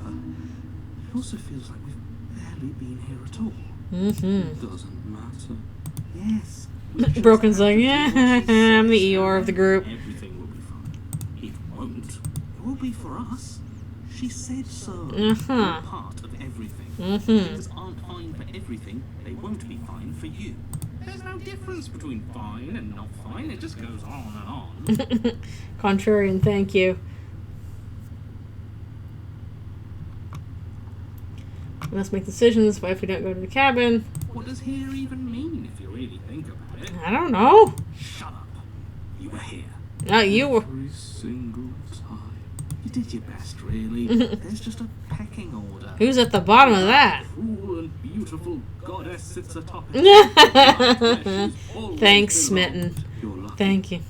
S2: It also feels like we've barely been here at all.
S1: Mm-hmm.
S5: It doesn't matter.
S2: Yes. we just
S1: Broken's
S2: have
S1: like,
S2: to do
S1: yeah,
S2: what she
S1: I'm the
S2: says.
S1: Eeyore of the group.
S2: Everything will be fine. It won't. It will be for us. She said so.
S1: Uh-huh.
S2: We're part of everything.
S1: Mhm.
S2: Things aren't fine for everything. They won't be fine for you. There's no difference between fine and not fine. It just goes on and on.
S1: Contrarian, thank you. Let's make decisions. What if we don't go to the cabin?
S2: What does here even mean if you really think about it?
S1: I don't know.
S2: Shut up. You were here.
S1: No, you were.
S5: Every single time.
S2: You did your best, really. There's just a pecking order.
S1: Who's at the bottom of that?
S2: Cruel and beautiful goddess sits atop it.
S1: Thanks, Smitten.
S5: You're lucky.
S1: Thank you.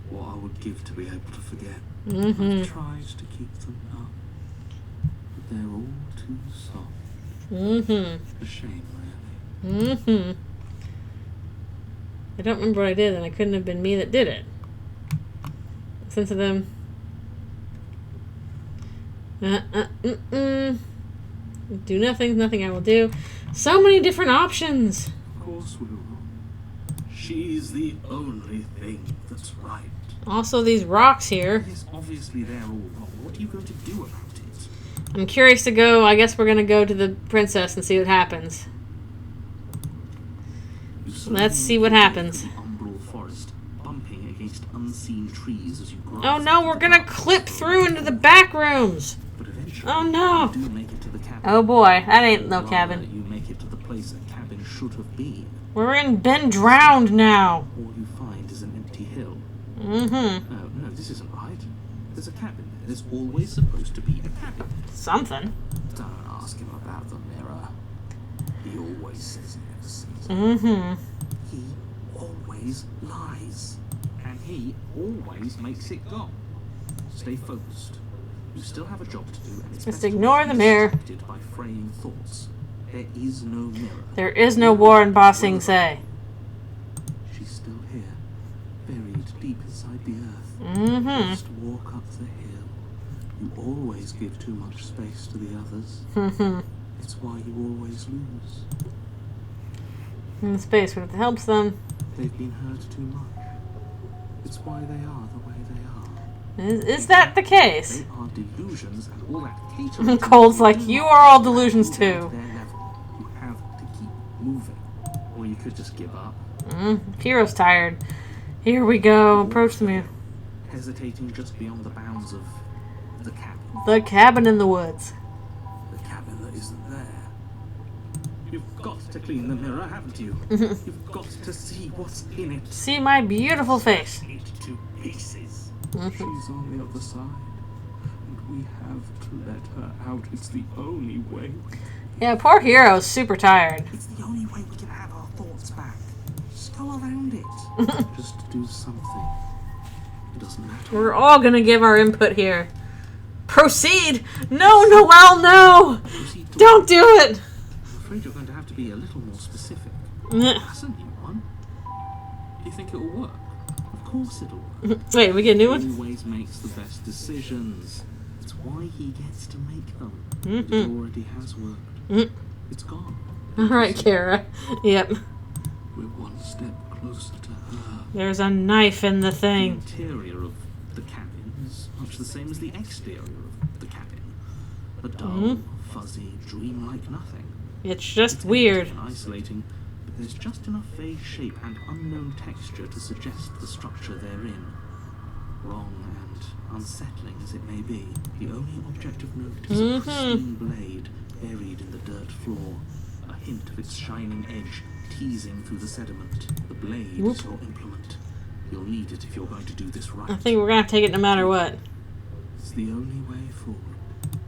S5: What I would give to be able to forget.
S1: Mm-hmm.
S5: I've tried to keep them up. But they're all too soft.
S1: Mm-hmm.
S5: A shame, really.
S1: Mm-hmm. I don't remember what I did, and it couldn't have been me that did it. Listen to them. Do nothing I will do. So many different options.
S5: Of course we will. She's the only thing that's right.
S1: Also, these rocks here.
S2: Yes, obviously they're all wrong. What are you going to do about it?
S1: I'm curious to go. I guess we're going to go to the princess and see what happens.
S2: You
S1: Let's see
S2: certainly
S1: what
S2: need to
S1: happens.
S2: go through the umbral forest, bumping against unseen trees as you grasp
S1: Oh no, we're going to clip through into the back rooms.
S2: But eventually,
S1: Oh no.
S2: you do make it to the cabin.
S1: Oh boy, that ain't no
S2: Rather,
S1: cabin.
S2: You make it to the place a cabin should have been.
S1: We're in Been Drowned now.
S2: All you find is an empty hill.
S1: Mm-hmm.
S2: No, this isn't right. There's a cabin there. There's always supposed to be a cabin.
S1: Something.
S5: Don't ask him about the mirror. He always says he never sees it.
S1: Mm-hmm.
S2: He always lies. And he always makes it go. Stay focused. You still have a job to do, and it's
S1: Just
S2: best
S1: ignore
S2: not
S1: the
S2: be
S1: mirror.
S2: distracted by fraying thoughts. There is no mirror.
S1: There is no war in Ba Sing Se.
S5: still here, buried deep inside the earth.
S1: Mm-hmm.
S5: Just walk up the hill. You always give too much space to the others.
S1: Mm-hmm.
S5: It's why you always lose.
S1: In space, but it helps them.
S5: They've been hurt too much. It's why they are the way they are.
S1: Is that the case?
S5: They are delusions, and all that catering.
S1: Cole's like, you are all delusions too.
S5: Their level. You have to keep moving, or you could just give up.
S1: Hero's tired. Here we go. Approach the mirror.
S5: Hesitating just beyond the bounds of the cabin.
S1: The cabin in the woods.
S5: The cabin that isn't there. You've got to clean the mirror, haven't you? You've got to see what's in it.
S1: See my beautiful face.
S5: It to pieces.
S1: Mhm.
S5: She's on the other side, and we have to let her out. It's the only way.
S1: Yeah, poor Hero's super tired.
S5: It's the only way we can have our thoughts back. Just go around it. Just do something. It doesn't matter.
S1: We're all gonna give our input here. Proceed! No, Noelle, no!
S5: Proceed to
S1: Don't do it!
S5: I'm afraid you're going to have to be a little more specific.
S1: Wait,
S5: That's a new one. You think it'll work? Of course it'll work.
S1: we get a new
S5: He
S1: one?
S5: always makes the best decisions. It's why he gets to make them.
S1: Mhm.
S5: It already has worked.
S1: Mhm.
S5: It's gone.
S1: Alright, Kara. Yep.
S5: We're one step closer to her.
S1: There's a knife in the
S5: The
S1: thing.
S5: interior of the cabin is much the same as the exterior of the cabin. A dull,
S1: Mhm.
S5: fuzzy dream like nothing.
S1: It's just
S5: It's
S1: weird.
S5: empty and isolating, but there's just enough vague shape and unknown texture to suggest the structure they're in. Wrong and unsettling as it may be, the only object of note is a pristine blade buried in the dirt floor, a hint of its shining edge teasing through the sediment. The blade
S1: Whoop.
S5: is your implement. You'll need it if you're going to do this right.
S1: I think we're gonna have to take it no matter what.
S5: It's the only way forward.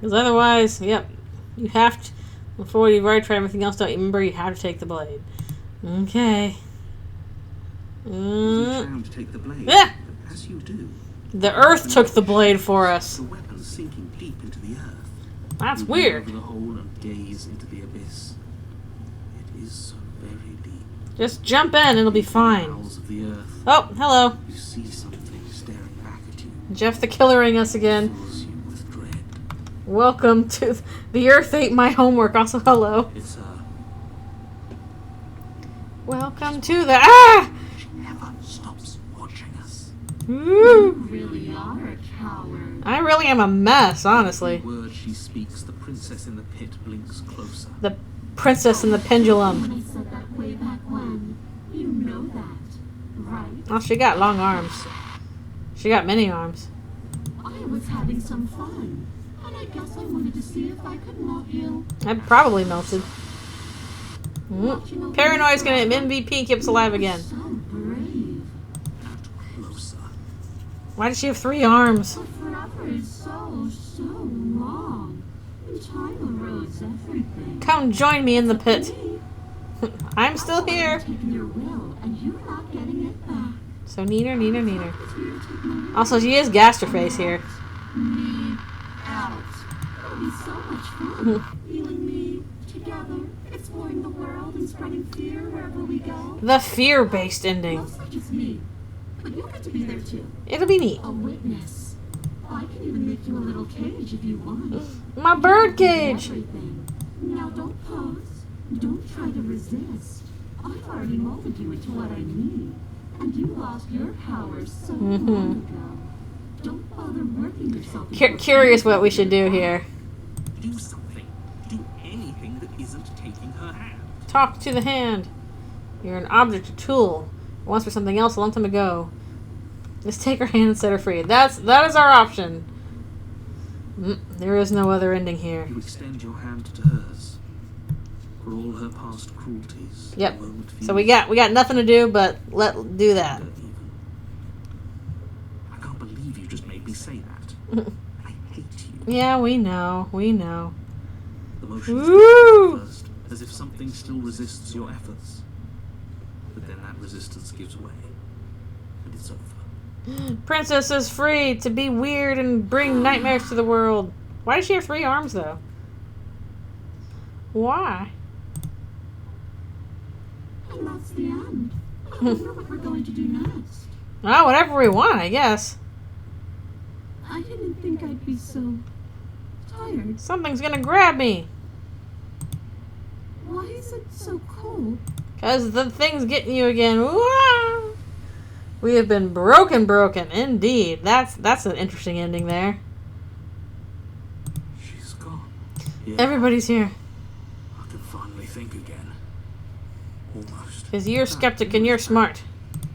S1: Because otherwise, yep, you have to. Before you've already tried everything else, don't you remember you have to take the blade. Okay.
S5: You reach down to take the blade.
S1: Yeah.
S5: But as you do,
S1: The earth took the blade for us.
S5: the weapon sinking deep into the earth.
S1: That's
S5: You
S1: weird.
S5: Over the hole and gaze into the abyss. It is so very deep.
S1: Just jump in, it'll be fine.
S5: Bowels of the earth.
S1: Oh, hello.
S5: You see something staring back at you.
S1: Jeff the Killering us again.
S5: Fills you with dread.
S1: Welcome to the Earth Ate My Homework. Also, hello.
S5: It's her.
S1: Welcome to the
S5: She never stops watching us.
S1: Woo.
S3: Really are a coward.
S1: I really am a mess, honestly.
S5: Every word she speaks, the princess in the pit blinks closer.
S1: The princess and the pendulum.
S3: When I said that way back when, you know that, right?
S1: Oh, she got long arms. She got many arms.
S3: I was having some fun, and I guess I wanted to see if I could melt you.
S1: I probably melted.
S3: Watching over
S1: Paranoid's
S3: you
S1: gonna
S3: forever.
S1: MVP keeps alive again.
S3: So brave.
S5: Not closer.
S1: Why does she have 3 arms?
S3: But forever is so, so long. And time erodes everything.
S1: Come join me in the pit.
S3: Me,
S1: I'm still here.
S3: taking your will, and you're not getting it back.
S1: So neener, neener, neener.
S3: If you take my
S1: Also, she is Gasterface here.
S3: me out. It'll be so much fun. You and me together, exploring the world and spreading fear wherever we go.
S1: The fear-based ending.
S3: Mostly just me, but you get to be there too.
S1: It'll be neat.
S3: A witness. I can even make you a little cage if you want.
S1: My bird cage.
S3: Everything. Now don't pose. Don't try to resist. I've already molded you into what I need, and you lost your powers so long ago. Don't bother working yourself.
S1: Curious what we should do here.
S5: Do something. Do anything that isn't taking her hand.
S1: Talk to the hand. You're an object, a tool. Once for something else a long time ago. Just take her hand and set her free. That is our option. There is no other ending here.
S5: You extend your hand to hers. For all her past cruelties.
S1: Yep.
S5: the moment
S1: So we
S5: feels
S1: got nothing to do but do that.
S5: better even. I can't believe you just made me say that. I hate you.
S1: Yeah, we know. We know.
S5: The motions
S1: Woo!
S5: begin first, as if something still resists your efforts. But then that resistance gives way. And it's over.
S1: Princess is free to be weird and bring nightmares to the world. Why does she have 3 arms, though? Why?
S3: And that's the end. I wonder what we're going to do next.
S1: Well, whatever we want, I guess.
S3: I didn't think I'd be so tired.
S1: Something's gonna grab me.
S3: Why is it so cold?
S1: Because the thing's getting you again. Wah! We have been broken. Indeed. That's an interesting ending there.
S5: She's gone. Yeah,
S1: Everybody's here.
S5: I can finally think again. Almost.
S1: Because you're skeptic and you're smart.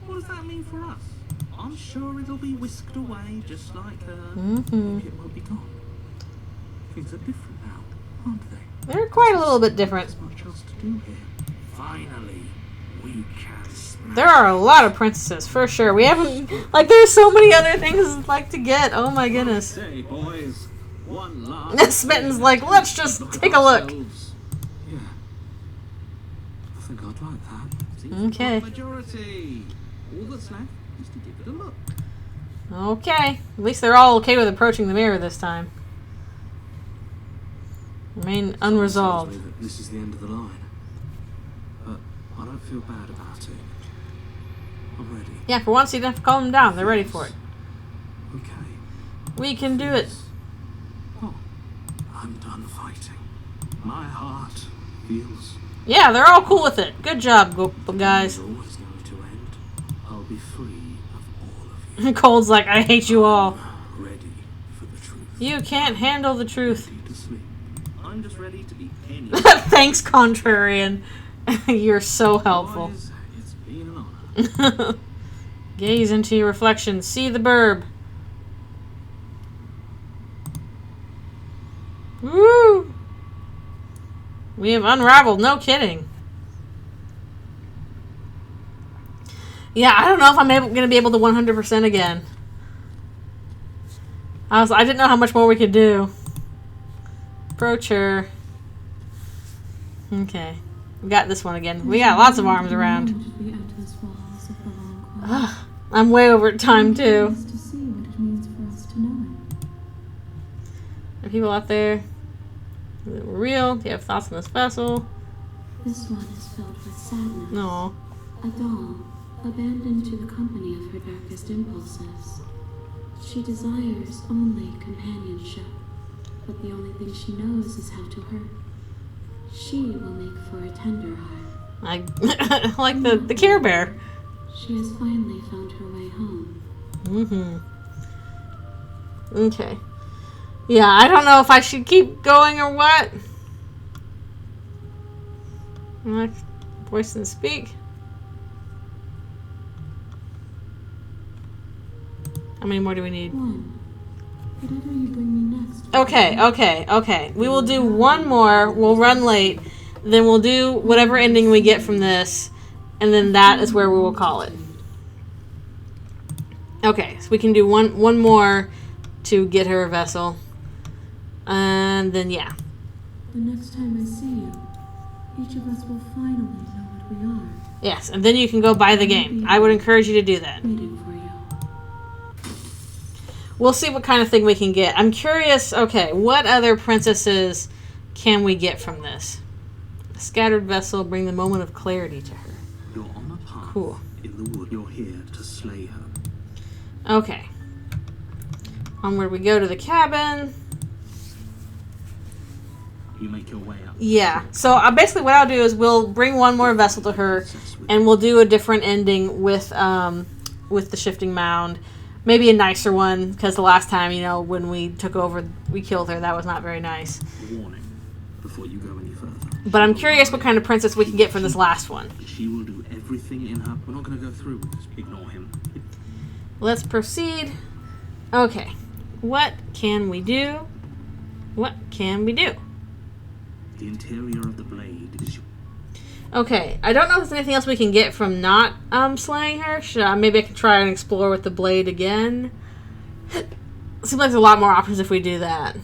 S5: What does that mean for us? I'm sure it'll be whisked away just like her.
S1: Mm-hmm.
S5: Maybe it won't be gone. Things are different now, aren't they?
S1: They're quite a little bit different.
S5: There's much else to do here. Finally, we can smash.
S1: There are a lot of princesses, for sure. We haven't... Like, there's so many other things I'd like to get. Oh my goodness.
S5: Say, boys, one last.
S1: Smitten's like, let's just take a look.
S5: Yeah. I think I'd like that.
S2: Seems
S1: Okay.
S2: the majority. All that's left is to give it a look.
S1: Okay. At least they're all okay with approaching the mirror this time. Remain unresolved.
S5: Tells me that this is the end of the line. But I don't feel bad about it. I'm ready.
S1: Yeah, for once you don't have to calm them down. They're ready for it.
S5: Okay.
S1: We can do it.
S5: Oh, I'm done fighting. My heart feels
S1: Yeah, they're all cool with it. Good job, guys.
S5: it's always going to end. I'll be free of all of you.
S1: Cold's like, I hate you all.
S5: Ready for the truth.
S1: You can't handle the truth.
S5: Ready to sleep.
S2: I'm just ready to be any.
S1: Thanks, Contrarian. You're so helpful.
S5: Boys, it's been an honor.
S1: Gaze into your reflection. See the burb. Woo! We have unraveled. No kidding. Yeah, I don't know if I'm going to be able to 100% again. I didn't know how much more we could do. Approach her. Okay. We got this one again. We got lots of arms around.
S3: The endless walls of the long quiet.
S1: Ugh, I'm way over time, too.
S3: Just to see what it means for us to know
S1: Are people out there? Is it real? Do you have thoughts on this vessel?
S3: it. This one is filled with sadness.
S1: No.
S3: A doll, abandoned to the company of her darkest impulses. She desires only companionship, but the only thing she knows is how to hurt. She will make for a tender heart.
S1: I like the Care Bear.
S3: She has finally found her way home.
S1: Mm-hmm. Okay. Yeah, I don't know if I should keep going or what. Voice and speak. How many more do we need?
S3: One. Whatever you bring me next.
S1: Okay. We will do one more. We'll run late. Then we'll do whatever ending we get from this. And then that is where we will call it. Okay, so we can do one more to get her a vessel. And then, yeah.
S3: The next time I see you, each of us will finally know what we are.
S1: Yes, and then you can go buy the game. I would encourage you to do that.
S3: Waiting for you.
S1: We'll see what kind of thing we can get. I'm curious, okay, what other princesses can we get from this? A scattered vessel, bring the moment of clarity to her.
S5: You're on a path
S1: Cool.
S5: in the wood. You're here to slay her.
S1: Okay. Onward we go to the cabin.
S5: You make your way up.
S1: Yeah, so basically what I'll do is we'll bring one more vessel to her, and we'll do a different ending with the shifting mound. Maybe a nicer one, because the last time, when we took over, we killed her. That was not very nice.
S5: Warning before you go any further.
S1: But I'm curious what kind of princess we can get from this last one.
S5: She will do everything in her. We're not going to go through with this. Ignore him.
S1: Let's proceed. Okay. What can we do? What can we do?
S5: The interior of the blade is
S1: Okay, I don't know if there's anything else we can get from not slaying her. Maybe I can try and explore with the blade again. Seems like there's a lot more options if we do that.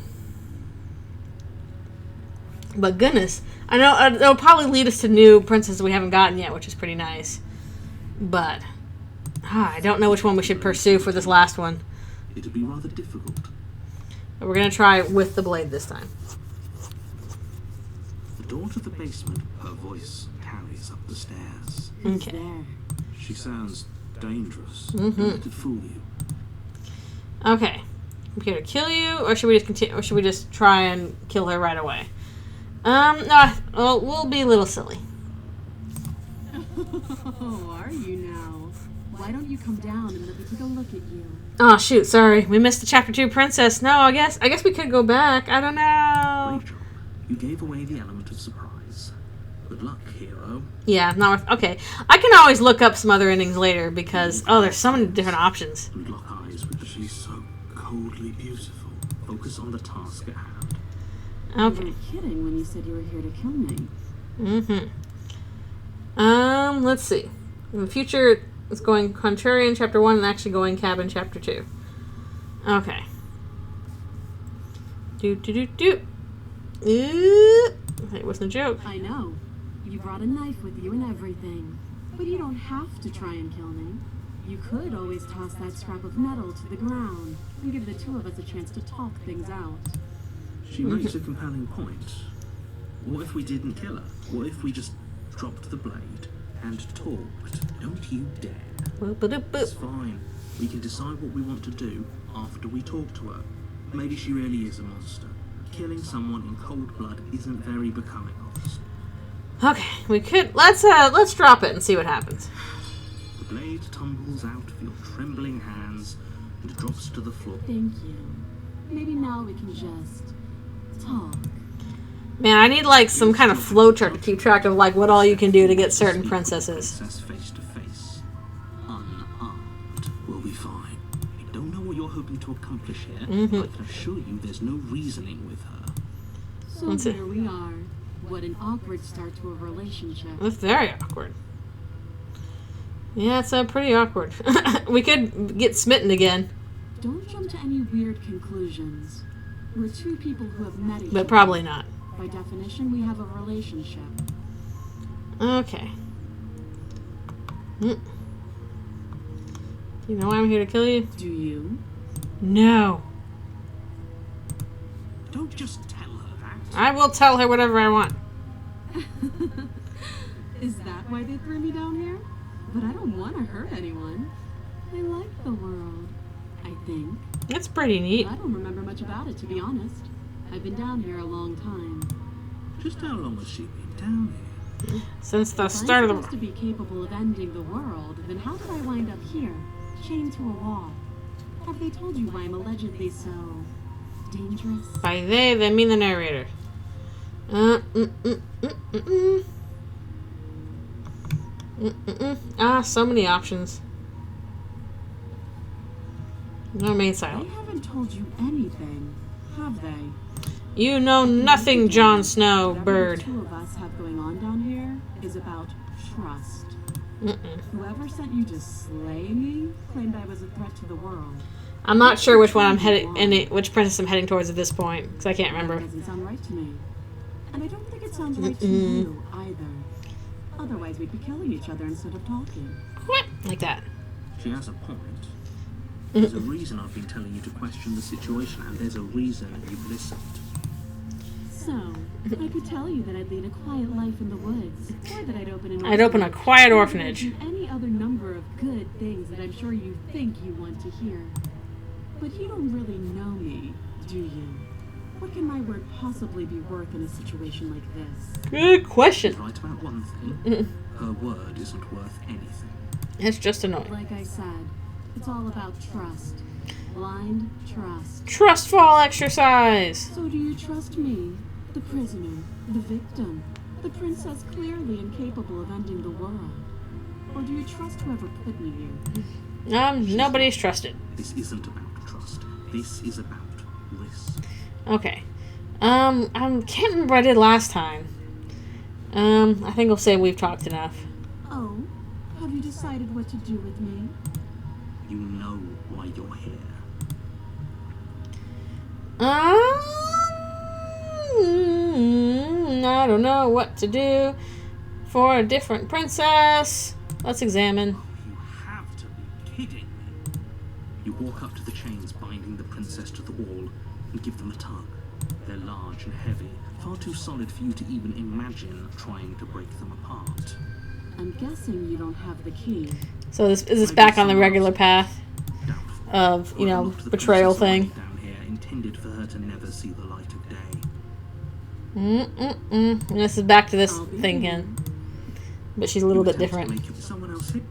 S1: But goodness, I know it'll probably lead us to new princesses we haven't gotten yet, which is pretty nice. But I don't know which one we should pursue for this last one.
S5: It'll be rather difficult.
S1: But we're gonna try with the blade this time.
S5: The door to the basement, her voice carries up the stairs.
S1: Okay.
S5: She sounds dangerous. Don't let it fool you.
S1: Okay. I'm here to kill you, or should we just continue? Or should we just try and kill her right away? No. Well, we'll be a little silly.
S4: Oh, are you now? Why don't you come down and let me take a look at you?
S1: Oh shoot! Sorry, we missed the chapter 2 princess. No, I guess we could go back. I don't know.
S5: Great job. You gave away the element of surprise. Good luck, hero.
S1: Yeah, not worth. Okay, I can always look up some other endings later because there's so many different options.
S5: And lock eyes with the she's so coldly beautiful. Focus on the task at hand.
S1: Okay.
S4: You weren't kidding when you said you were here to kill me.
S1: Let's see. In the future, it's going contrary in chapter 1 and actually going cab in chapter 2. Okay. It wasn't a joke.
S4: I know. You brought a knife with you and everything. But you don't have to try and kill me. You could always toss that scrap of metal to the ground and give the two of us a chance to talk things out.
S5: She makes a compelling point. What if we didn't kill her? What if we just dropped the blade and talked? Don't you dare. It's fine. We can decide what we want to do after we talk to her. Maybe she really is a monster. Killing someone in cold blood isn't very becoming of us.
S1: Okay, we could let's drop it and see what happens.
S5: The blade tumbles out of your trembling hands and drops to the floor.
S4: Thank you. Maybe now we can just talk.
S1: Man, I need like some kind of flowchart to keep track of like what all you can do to get certain
S5: Speak
S1: princesses.
S5: Princess face to face, unarmed. We'll be fine. I don't know what you're hoping to accomplish here, but I can assure you there's no reasoning with her.
S4: So
S1: That's it.
S4: here we are. What an awkward start to a relationship.
S1: It's very awkward. Yeah, it's pretty awkward. We could get smitten again,
S4: Don't jump to any weird conclusions. We're two people who have met each other.
S1: but probably not.
S4: By definition, we have a relationship.
S1: Okay. You know why I'm here to kill you?
S4: Do you?
S1: No.
S5: Don't just tell her that.
S1: I will tell her whatever I want.
S4: Is that why they threw me down here? But I don't want to hurt anyone. I like the world, I think.
S1: That's pretty neat.
S4: I don't remember much about it, to be honest. I've been down here a long time.
S5: Just how long has she been down here?
S1: Since the
S4: If
S1: start of
S4: I'm
S1: the
S4: supposed to be capable of ending the world, then how did I wind up here, chained to a wall? Have they told you why I'm allegedly so dangerous?
S1: By they mean the narrator. So many options. No main
S4: They
S1: silent.
S4: haven't told you anything, have they?
S1: You know nothing, Jon Snow,
S4: Whatever
S1: bird.
S4: the two of us have going on down here is about trust. Whoever sent you to slay me claimed I was a threat to the world.
S1: I'm not sure which one I'm heading, which princess I'm heading towards at this point, because I can't
S4: That
S1: remember.
S4: doesn't sound right to me. And I don't think it sounds right to you either. Otherwise, we'd be killing each other instead of talking.
S1: What? Like that.
S5: She has a point. There's a reason I've been telling you to question the situation, and there's a reason you've listened.
S4: So, I could tell you that I'd lead a quiet life in the woods, or that I'd open an
S1: I'd open a quiet orphanage.
S4: or any other number of good things that I'm sure you think you want to hear. But you don't really know me, do you? What can my word possibly be worth in a situation like this?
S1: Good
S5: She's
S1: question.
S5: right about one thing. Her word isn't worth anything.
S1: It's just annoying.
S4: Like I said, it's all about trust. Blind trust.
S1: Trust fall exercise.
S4: So do you trust me, the prisoner, the victim, the princess clearly incapable of ending the world? Or do you trust whoever put me here?
S1: Nobody's trusted.
S5: This isn't about trust. This is about risk.
S1: Okay. I can't remember what I did last time. I think we'll say we've talked enough.
S4: Oh, have you decided what to do with me?
S5: You know why you're here.
S1: I don't know what to do for a different princess. Let's examine.
S5: You have to be kidding me. You walk up to the chains binding the princess to the wall and give them a tug. They're large and heavy, far too solid for you to even imagine trying to break them apart.
S4: I'm guessing you don't have the key.
S1: So this is this back on the regular path of, you know,
S5: Locked the
S1: betrayal
S5: princess away
S1: thing.
S5: down here, intended for her to never see the light of day.
S1: And this is back to this thing again. But she's a little
S5: You
S1: bit
S5: attempt to
S1: different.
S5: make someone else hit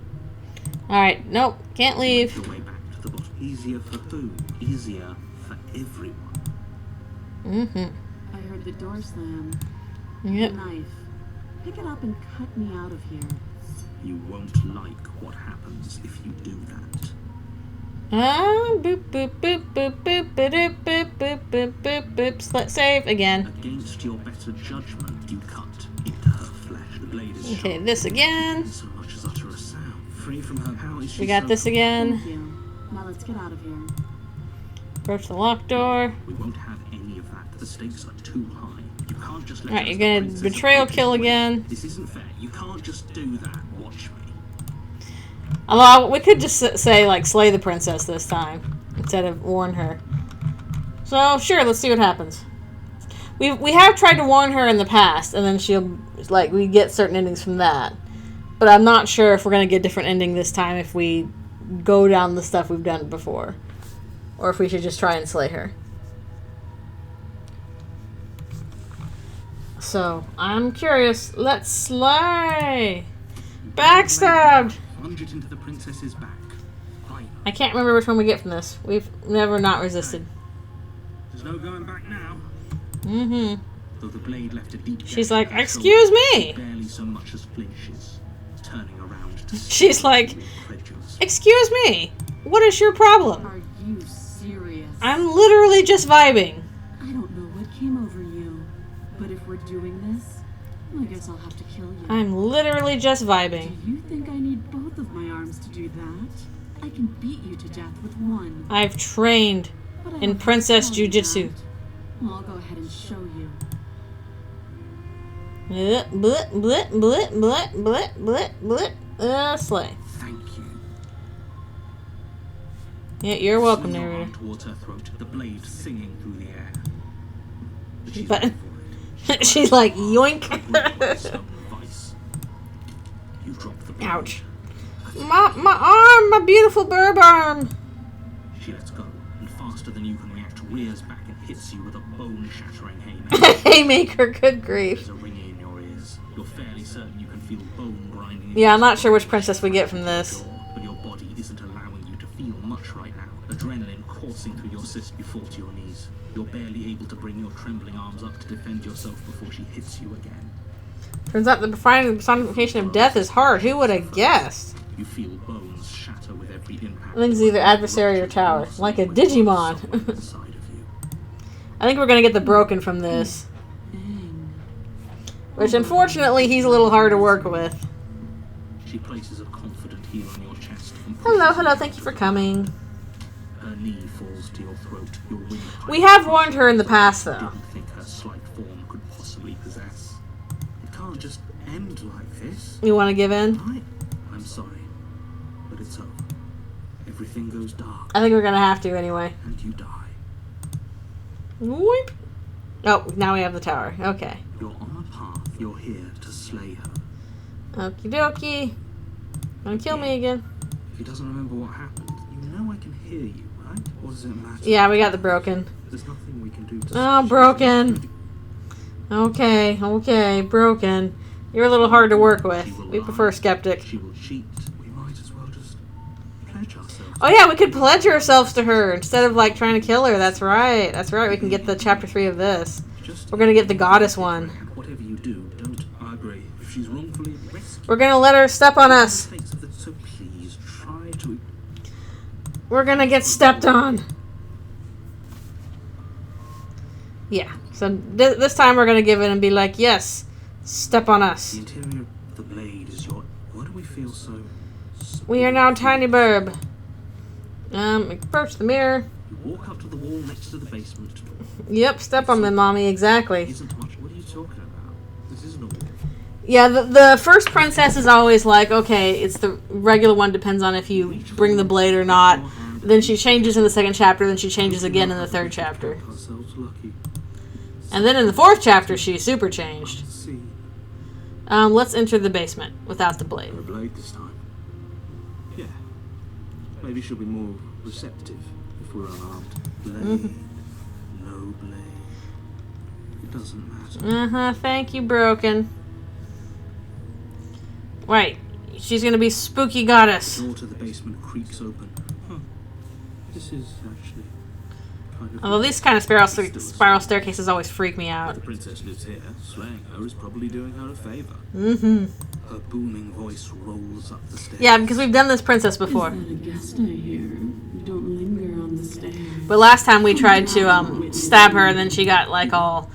S1: Alright, nope, can't leave.
S5: your way back to the bottom. Easier for who? Easier for everyone.
S4: I heard the door slam.
S1: Yep.
S4: Knife. Pick it up and cut me out of here.
S5: You won't like what happens if you do that.
S1: Boop, boop, boop, boop, boop, boop, boop, boop, boop, boop, boop. Save again.
S5: Against your better judgment, you cut into her flesh. The blade is
S1: Okay,
S5: sharp,
S1: this again.
S5: so much as utter a sound. Free from her, how is she
S1: We got
S5: so-
S1: this again.
S4: Thank you. Now let's get out of here.
S1: Approach the locked door.
S5: We won't have any of that. The stakes are too high. You can't just let
S1: Alright,
S5: us
S1: you're
S5: the
S1: gonna
S5: princess
S1: betrayal
S5: take
S1: kill
S5: away.
S1: again.
S5: This isn't fair. You can't just do that. Watch me.
S1: Although, we could just say, like, slay the princess this time, instead of warn her. So, sure, let's see what happens. We have tried to warn her in the past, and then she'll, like, we get certain endings from that. But I'm not sure if we're going to get a different ending this time if we go down the stuff we've done before. Or if we should just try and slay her. So, I'm curious. Let's slay! Backstabbed!
S5: Plunge it into the princess's back. Fine.
S1: I can't remember which one we get from this. We've never not resisted.
S5: There's no going back now.
S1: Mm-hmm.
S5: Though the blade left a deep
S1: She's
S5: gash
S1: like,
S5: in her
S1: "Excuse
S5: shoulder,
S1: me!"
S5: she barely so much as flinches, turning around to
S1: She's like,
S5: incredulous.
S1: "Excuse me, what is your problem?
S4: Are you serious?
S1: I'm literally just vibing."
S4: I don't know what came over you, but if we're doing this, I guess I'll have to kill you.
S1: I'm literally just
S4: Do
S1: vibing.
S4: you think I need both of my arms to do that? I can beat you to death with one.
S1: I've trained
S4: But I
S1: in
S4: don't have to
S1: princess
S4: tell you
S1: jujitsu.
S4: that. Well, I'll go ahead and show you.
S1: Blit, blit, blit, blit, blit, blit, blit, blit. Slay.
S5: Thank you.
S1: Yeah, you're welcome,
S5: Swing your
S1: narrator.
S5: arm towards her throat, the blade singing through the air. But she's
S1: But-
S5: ready for it.
S1: She's like, yoink.
S5: Vice. You drop the blade.
S1: Ouch. My arm, my beautiful burb arm.
S5: She lets go, and faster than you can react, rears back and hits you with a bone-shattering haymaker.
S1: Haymaker, good grief.
S5: There's a ringing in your ears. You're fairly certain you can feel bone grinding.
S1: Yeah, I'm not sure which princess we get from this.
S5: But your body isn't allowing you to feel much right now. Adrenaline coursing through your system, you fall to your knees. You're barely able to bring your trembling arms up to defend yourself before she hits you again.
S1: Turns out the personification of death is hard. Who would have guessed?
S5: You feel bones shatter with every impact.
S1: I think it's either adversary or tower, like a Digimon.
S5: Inside of you.
S1: I think we're gonna get the broken from this,
S4: Dang.
S1: which unfortunately he's a little hard to work with.
S5: She places a confident heel on your chest. And
S1: Hello,
S5: pushes
S1: hello,
S5: you
S1: thank you for
S5: forward.
S1: coming.
S5: Her knee falls to your throat. Your wing
S1: We have warned her in the past, though.
S5: Didn't think her slight form could possibly possess. It can't just end like this.
S1: You want to give in?
S5: I'm sorry, but it's over. Everything goes dark,
S1: I think we're gonna have to anyway.
S5: and you die.
S1: Weep. Oh, now we have the tower. Okay.
S5: You're on a path. You're here to slay her.
S1: Okie dokie. Gonna kill me again.
S5: If he doesn't remember what happened, you know I can hear you, right? Or does it matter?
S1: Yeah, we got the broken.
S5: There's nothing we can do to
S1: Oh, broken. Okay, okay, broken. You're a little hard to work with. We prefer skeptic.
S5: She will cheat. We might as well just pledge ourselves.
S1: Oh yeah, we could pledge ourselves to her instead of like trying to kill her. That's right. That's right. We can get the chapter 3 of this.
S5: Just
S1: We're gonna get the goddess one.
S5: and whatever you do, don't agree. If she's wrongfully rescued,
S1: We're gonna let her step on us.
S5: mistakes of the so please try to.
S1: We're gonna get stepped on. Yeah. So this time we're gonna give it and be like, yes, step on
S5: The
S1: us.
S5: interior of the blade is your. Why do we feel so?
S1: We are now tiny burb. Approach the mirror.
S5: You walk up to the wall next to the basement door.
S1: Yep, step on me, mommy. Exactly.
S5: Isn't much. What are you talking about? This isn't a wall.
S1: Yeah, the first princess is always like, okay, it's the regular one, depends on if you bring the blade or not. Then she changes in the second chapter, then she changes again in the third chapter.
S5: Ourselves lucky.
S1: And then in the fourth chapter, she super changed.
S5: Let's see.
S1: Let's enter the basement without the blade.
S5: No blade this time. Maybe she'll be more receptive if we're unarmed. Blade. No blade. It doesn't matter.
S1: Thank you, Broken. Right. She's gonna be spooky goddess.
S5: The door to the basement creaks open. Huh. This is actually kind of...
S1: Although these kind of spiral staircases always freak me out.
S5: The princess lives here. Slaying her is probably doing her a favor. Her booming voice rolls up the stairs.
S1: Yeah, because we've done this princess before.
S4: Is that a guest I hear? You don't linger on the stairs.
S1: But last time we tried to stab her, and then she got like all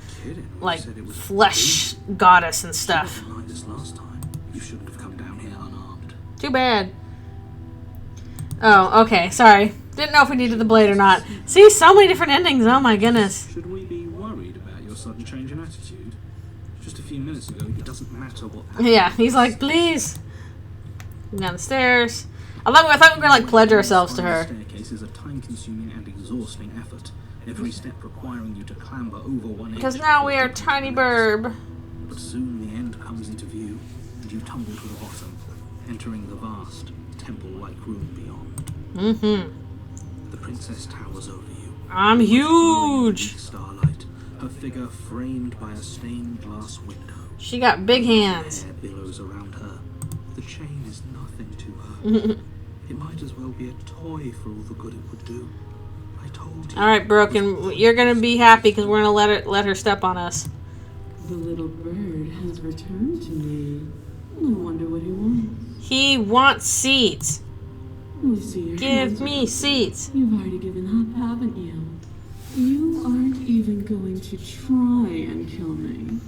S1: like flesh goddess and stuff.
S5: Like this last time. You shouldn't have come down here unarmed.
S1: Too bad. Oh, okay. Sorry. Didn't know if we needed the blade or not. See, so many different endings. Oh my goodness.
S5: Should we be worried about your sudden change in attitude? Just a few minutes ago, it doesn't matter what happens.
S1: Yeah, he's like, please. Down the stairs. I thought we were gonna like pledge ourselves to her.
S5: The staircase is a time-consuming and exhausting effort. Every step requiring you to clamber over one edge.
S1: Because now we are tiny burb.
S5: But soon the end comes into view, and you tumble to the bottom, entering the vast, temple-like room beyond. The princess towers over you.
S1: I'm huge.
S5: Starlight, her figure framed by a stained glass window.
S1: She got big hands.
S5: Hair billows around her. The chain is nothing to her. It might as well be a toy for all the good it would do. I told you.
S1: All right, Broken, you're gonna be happy because we're gonna let her step on us.
S4: The little bird has returned to me. I wonder what he wants.
S1: He wants seeds.
S4: We see your
S1: Give
S4: hands
S1: me
S4: are-
S1: seeds.
S4: You've already given up, haven't you? You aren't even going to try and kill me.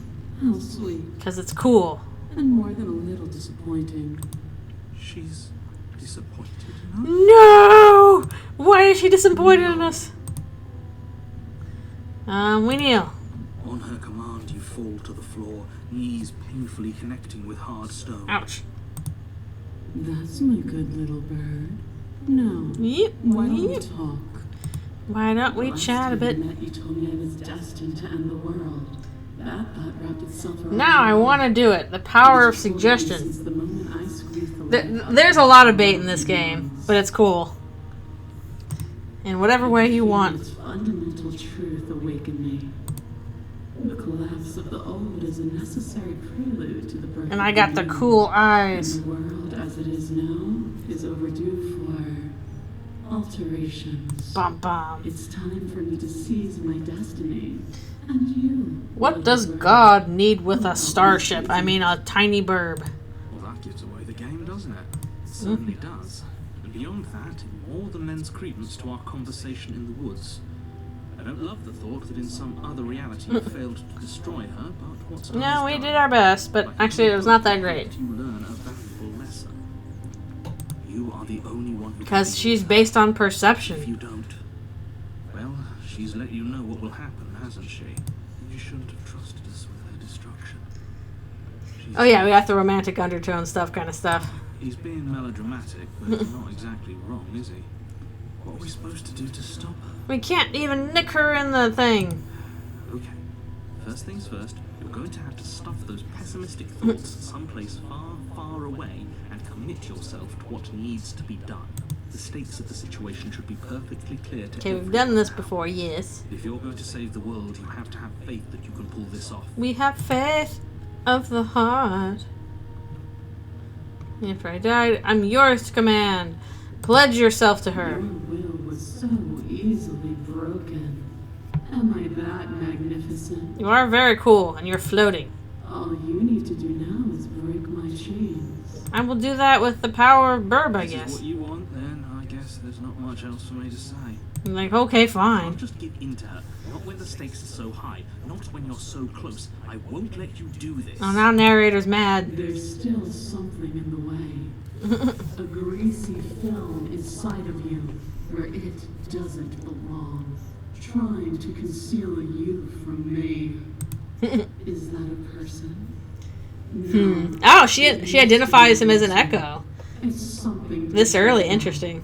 S4: How sweet.
S1: Because it's cool.
S4: And more than a little disappointing.
S5: She's disappointed enough.
S1: No! Why is she disappointed in us? We kneel.
S5: On her command, you fall to the floor, knees painfully connecting with hard stone.
S1: Ouch.
S4: That's my good little bird. No.
S1: Yep.
S4: Why don't we
S1: Yep.
S4: talk?
S1: Why don't we
S4: Last
S1: chat a
S4: time
S1: bit?
S4: we met, you told me I was destined to end the world. That thought wrapped itself around
S1: Now I
S4: me.
S1: want to do it. The power of
S4: It's told me
S1: suggestion.
S4: since the moment I squeezed the lid.
S1: There's a lot of bait in this game, but it's cool. In whatever way you want.
S4: Its fundamental truth awakened me. The collapse of the old is a necessary prelude to the birth
S1: And I
S4: of
S1: got the
S4: new.
S1: cool eyes.
S4: And the world as it is now is overdue for alterations.
S1: Bum bum.
S4: It's time for me to seize my destiny. And you.
S1: What does
S4: little bird,
S1: God need with a starship? I mean, a tiny burb.
S5: Well, that gives away the game, doesn't it? It certainly does. And beyond that, it more than lends credence to our conversation in the woods. I don't love the thought that in some other reality you failed to destroy her, but what's done
S1: No,
S5: is
S1: we
S5: done.
S1: did our best, but actually it was not that great.
S5: You learn a valuable lesson. You are the only one who
S1: Because
S5: can
S1: she's
S5: use her.
S1: based on
S5: If
S1: perception.
S5: you don't, well, she's let you know what will happen, hasn't she? You shouldn't have trusted us with her destruction. She's
S1: Oh yeah, we got the romantic undertone stuff kind of stuff.
S5: He's being melodramatic, but he's not exactly wrong, is he? What are we supposed to do to stop her?
S1: We can't even nick her in the thing.
S5: Okay, first things first, you're going to have to stuff those pessimistic thoughts someplace far, far away and commit yourself to what needs to be done. The stakes of the situation should be perfectly clear to
S1: Okay, we've
S5: everyone
S1: done this
S5: now.
S1: before, yes.
S5: If you're going to save the world, you have to have faith that you can pull this off.
S1: We have faith of the heart. After I died, I'm yours to command. Pledge yourself to
S4: Your
S1: her.
S4: will was so easily broken. Am I that magnificent?
S1: You are very cool, and you're floating.
S4: All you need to do now is break my chains.
S1: I will do that with the power of burb, I
S5: This is
S1: guess.
S5: what you want, then I guess there's not much else for me to say.
S1: I'm like, okay,
S5: I'll
S1: fine.
S5: just give in to her. Not when the stakes are so high. Not when you're so close. I won't let you do this.
S1: Oh, now narrator's mad.
S4: There's still something in the way. A greasy film inside of you where it doesn't belong. Trying to conceal you from me. Is that a person? No.
S1: Oh, she identifies him as an echo.
S4: It's something
S1: This early,
S4: different.
S1: interesting.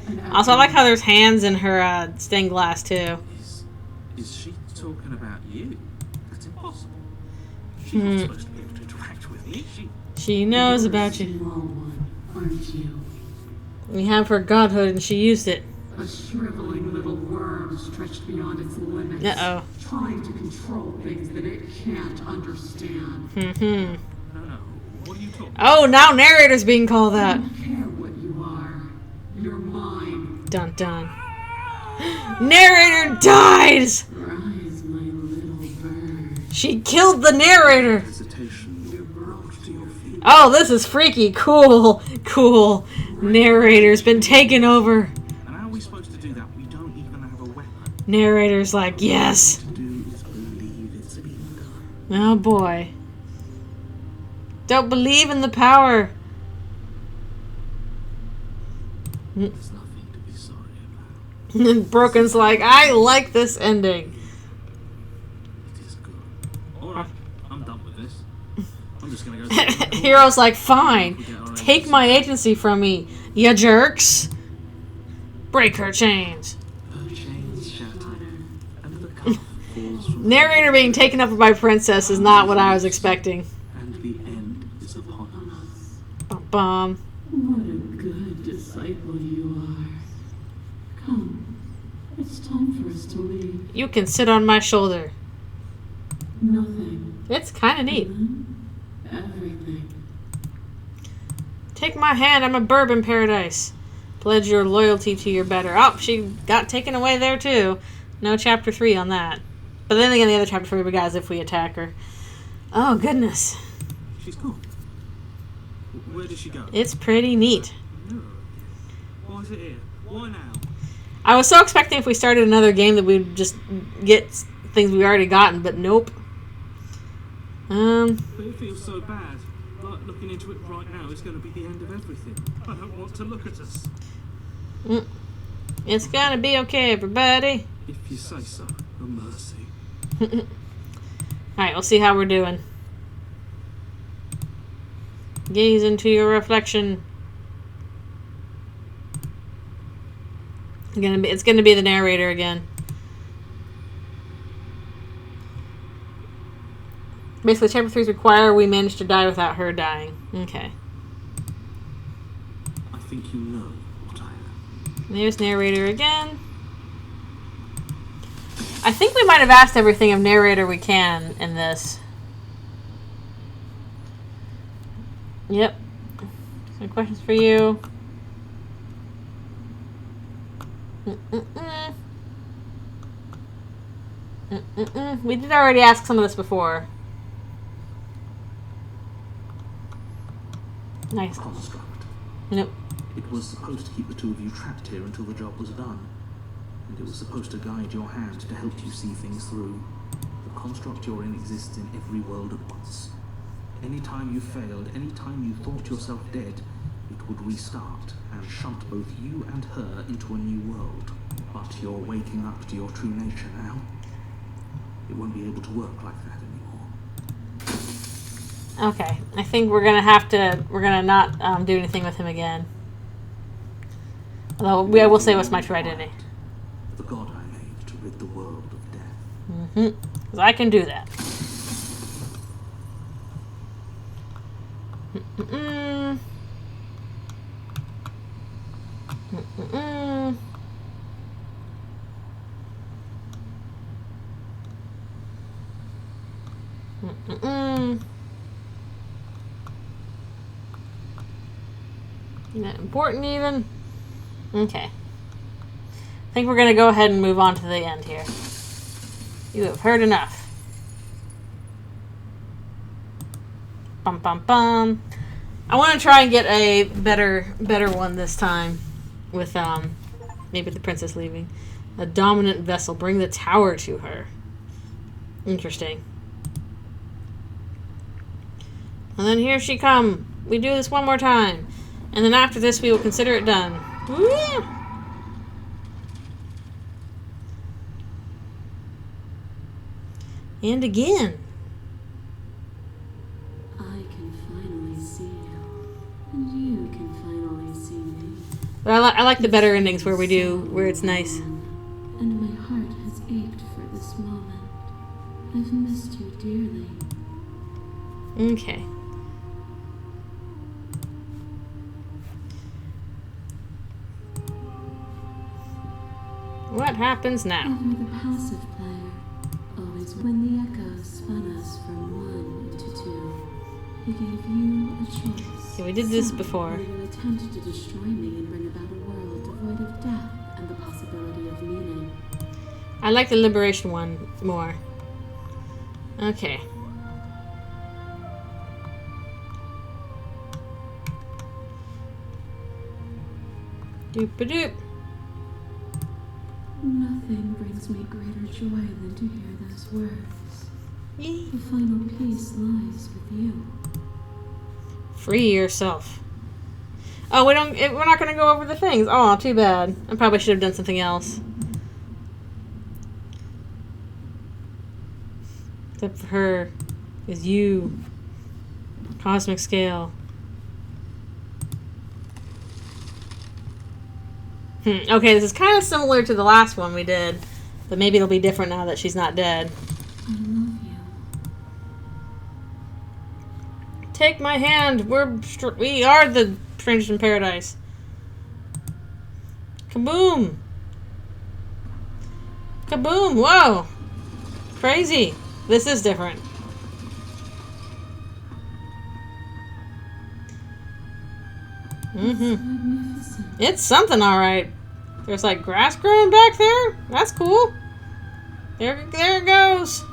S4: An
S1: Also, I like
S4: echo.
S1: how there's hands in her stained glass, too.
S5: Is she talking about you? That's impossible. She's not supposed to be able to interact with me.
S1: She knows
S4: You're
S1: about
S4: a
S1: you.
S4: small one, aren't you?
S1: You have her godhood and she used it.
S4: A shriveling little worm stretched beyond its limits.
S1: Uh-oh.
S4: Trying to control things that it can't understand.
S1: Mm-hmm.
S5: No. What are you talking
S1: Oh, now narrator's being called
S4: I
S1: that.
S4: don't care what you are. You're mine.
S1: Dun dun. Narrator dies!
S4: Rise, my little bird.
S1: She killed the narrator!
S5: hesitation? You brought to your feet.
S1: Oh, this is freaky. Cool. Cool. Narrator's been taken over.
S5: And how are we supposed to do that? We don't even have a weapon.
S1: Narrator's like, yes.
S5: To do is believe it's being done.
S1: Oh boy. Don't believe in the power.
S5: There's nothing to be sorry about.
S1: Broken's like, I like this ending.
S5: It is good. Alright, I'm done with this. I'm just gonna go.
S1: Hero's like, fine. Take my agency from me, ya jerks. Break her chains.
S5: Her chains shatter, and the cuff falls from
S1: Narrator being taken up by Princess is not what I was expecting.
S5: and the end is upon us.
S1: Bum bum.
S3: What a good disciple you are. Come, it's time for us to leave.
S1: You can sit on my shoulder.
S3: Nothing.
S1: It's kind of neat.
S3: Everything.
S1: Take my hand, I'm a bourbon paradise. Pledge your loyalty to your better. Oh, she got taken away there too. No chapter 3 on that. But then again, the other chapter 3 we got is if we attack her. Oh, goodness.
S5: She's gone. Where did she go?
S1: It's pretty neat.
S5: No. Why is it here? Why now?
S1: I was so expecting if we started another game that we'd just get things we already gotten, but nope.
S5: But it feels so bad. Like looking into it right now is going to be the end of everything. I don't want to look at us.
S1: It's gonna be okay, everybody.
S5: If you say so. A mercy.
S1: Alright, we'll see how we're doing. Gaze into your reflection. It's gonna be the narrator again. Basically, chapter 3's require we manage to die without her dying. Okay.
S5: I think you know what I am.
S1: There's narrator again. I think we might have asked everything of narrator we can in this. Yep. Some questions for you. We did already ask some of this before. Nice.
S5: Construct.
S1: Nope.
S5: It was supposed to keep the two of you trapped here until the job was done. And it was supposed to guide your hand to help you see things through. The construct you're in exists in every world at once. Any time you failed, any time you thought yourself dead, it would restart and shunt both you and her into a new world. But you're waking up to your true nature now. It won't be able to work like that anymore.
S1: Okay. I think we're gonna not do anything with him again. Although I will say what's my true identity.
S5: The god I made to rid the world of death.
S1: Because I can do that. Not important even. Okay. I think we're gonna go ahead and move on to the end here. You have heard enough. Bum bum bum. I want to try and get a better one this time with maybe the princess leaving. A dominant vessel. Bring the tower to her. Interesting. And then here she come. We do this one more time. And then after this we will consider it done. Woo! And again.
S3: I can finally see you, and you can finally see me.
S1: But I like the better endings where we do, where it's nice.
S3: And my heart has ached for this moment. I've missed you dearly.
S1: Okay. What happens now?
S3: Ever the passive player, always when the echo spun us from 1 into 2, he gave you a choice.
S1: Yeah, we did this
S3: Some
S1: before.
S3: whether you attempted to destroy me and bring about a world devoid of death and the possibility of meaning.
S1: I like the liberation one more. Okay. Doop-a-doop.
S3: Nothing brings me greater joy than to hear those words.
S1: Yee.
S3: The final peace lies with you.
S1: Free yourself. Oh, we're not gonna go over the things. Oh, too bad. I probably should have done something else. Except for her is you. Cosmic scale. Okay, this is kind of similar to the last one we did, but maybe it'll be different now that she's not dead.
S3: I love you.
S1: Take my hand. We are the strangers in paradise. Kaboom! Kaboom! Whoa! Crazy. This is different.
S3: Magnificent.
S1: It's something, all right. There's like grass growing back there. That's cool. There it goes.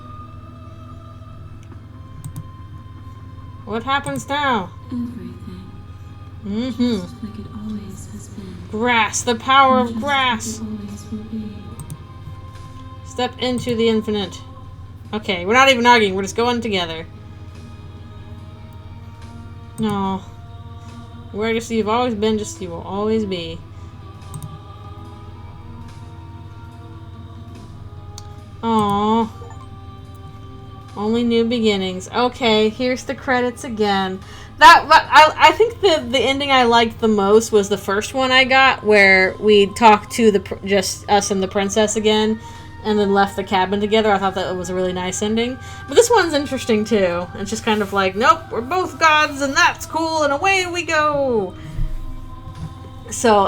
S1: What happens now?
S3: Everything. Just like it always has been.
S1: Grass. The power
S3: And
S1: of
S3: just
S1: grass.
S3: like it always will be.
S1: Step into the infinite. Okay, we're not even arguing. We're just going together. No. Where just you've always been, just you will always be. Aww. Only new beginnings. Okay, here's the credits again. I think the ending I liked the most was the first one I got, where we talked to just us and the princess again, and then left the cabin together. I thought that was a really nice ending. But this one's interesting too. It's just kind of like, nope, we're both gods, and that's cool, and away we go. So,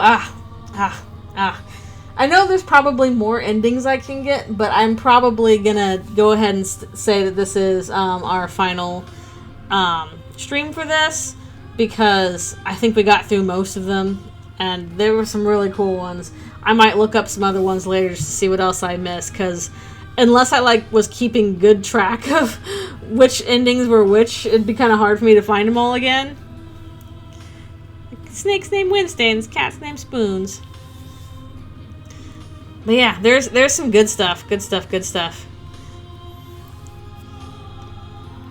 S1: I know there's probably more endings I can get, but I'm probably gonna go ahead and say that this is our final stream for this, because I think we got through most of them, and there were some really cool ones. I might look up some other ones later just to see what else I missed, because unless I was keeping good track of which endings were which, it'd be kind of hard for me to find them all again. Snake's name Winstons, cat's name Spoons. But yeah, there's some good stuff. Good stuff.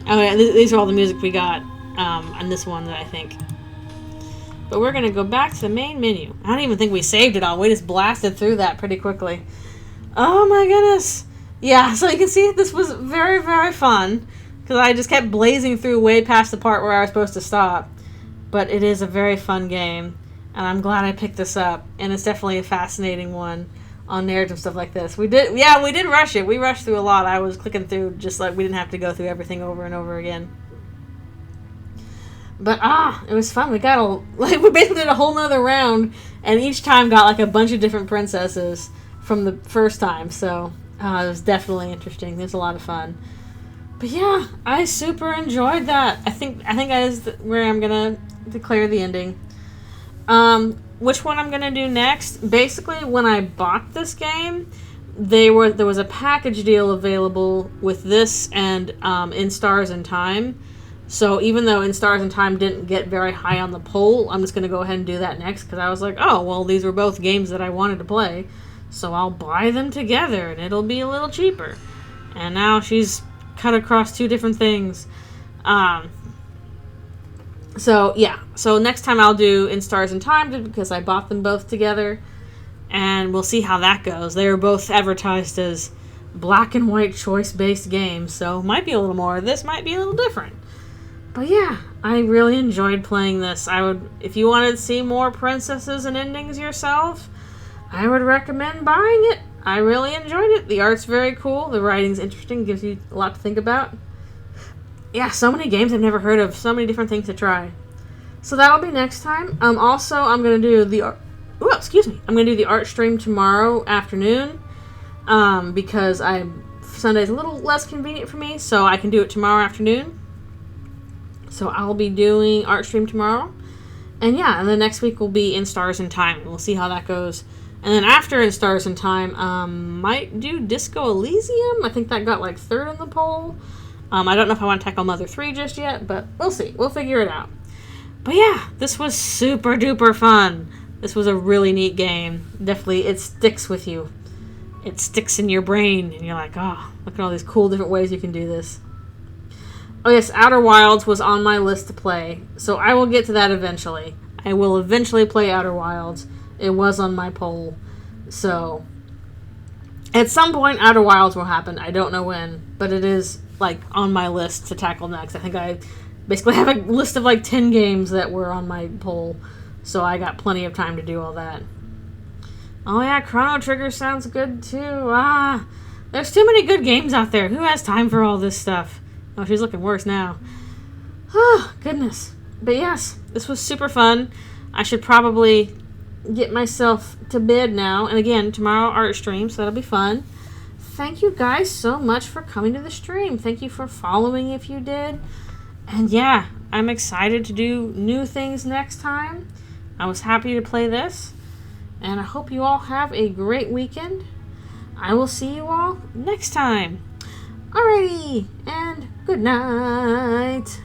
S1: Oh yeah, these are all the music we got on this one that I think. But we're going to go back to the main menu. I don't even think we saved it all. We just blasted through that pretty quickly. Oh my goodness. Yeah, so you can see this was very, very fun. Because I just kept blazing through way past the part where I was supposed to stop. But it is a very fun game. And I'm glad I picked this up. And it's definitely a fascinating one on narrative and stuff like this. We did rush it. We rushed through a lot. I was clicking through just like we didn't have to go through everything over and over again. But it was fun. We basically did a whole nother round, and each time got like a bunch of different princesses from the first time. So it was definitely interesting. There's a lot of fun. But yeah, I super enjoyed that. I think that is where I'm gonna declare the ending. Which one I'm gonna do next? Basically, when I bought this game, there was a package deal available with this and In Stars and Time. So even though In Stars and Time didn't get very high on the poll, I'm just going to go ahead and do that next, because I was like, oh, well, these were both games that I wanted to play, so I'll buy them together, and it'll be a little cheaper. And now she's cut across two different things. So, yeah. So next time I'll do In Stars and Time, because I bought them both together, and we'll see how that goes. They were both advertised as black and white choice-based games, so might be a little more. This might be a little different. But yeah, I really enjoyed playing this. If you wanted to see more princesses and endings yourself, I would recommend buying it. I really enjoyed it. The art's very cool. The writing's interesting. Gives you a lot to think about. Yeah, so many games I've never heard of. So many different things to try. So that'll be next time. Also, I'm going to do the excuse me. I'm going to do the art stream tomorrow afternoon because Sunday's a little less convenient for me, so I can do it tomorrow afternoon. So I'll be doing art stream tomorrow. And yeah, and then next week will be In Stars in Time, and we'll see how that goes. And then after In Stars in Time, might do Disco Elysium. I think that got like 3rd on the poll. I don't know if I want to tackle Mother 3 just yet, but we'll see. We'll figure it out. But yeah, this was super duper fun. This was a really neat game. Definitely, it sticks with you. It sticks in your brain, and you're like, oh, look at all these cool different ways you can do this. Oh yes, Outer Wilds was on my list to play, so I will get to that eventually. I will eventually play Outer Wilds. It was on my poll, so at some point Outer Wilds will happen. I don't know when, but it is like on my list to tackle next. I think I basically have a list of like 10 games that were on my poll, so I got plenty of time to do all that. Oh yeah, Chrono Trigger sounds good too. There's too many good games out there. Who has time for all this stuff? Oh, she's looking worse now. Oh, goodness. But yes, this was super fun. I should probably get myself to bed now. And again, tomorrow art stream, so that'll be fun. Thank you guys so much for coming to the stream. Thank you for following if you did. And yeah, I'm excited to do new things next time. I was happy to play this. And I hope you all have a great weekend. I will see you all next time. Alrighty, and good night.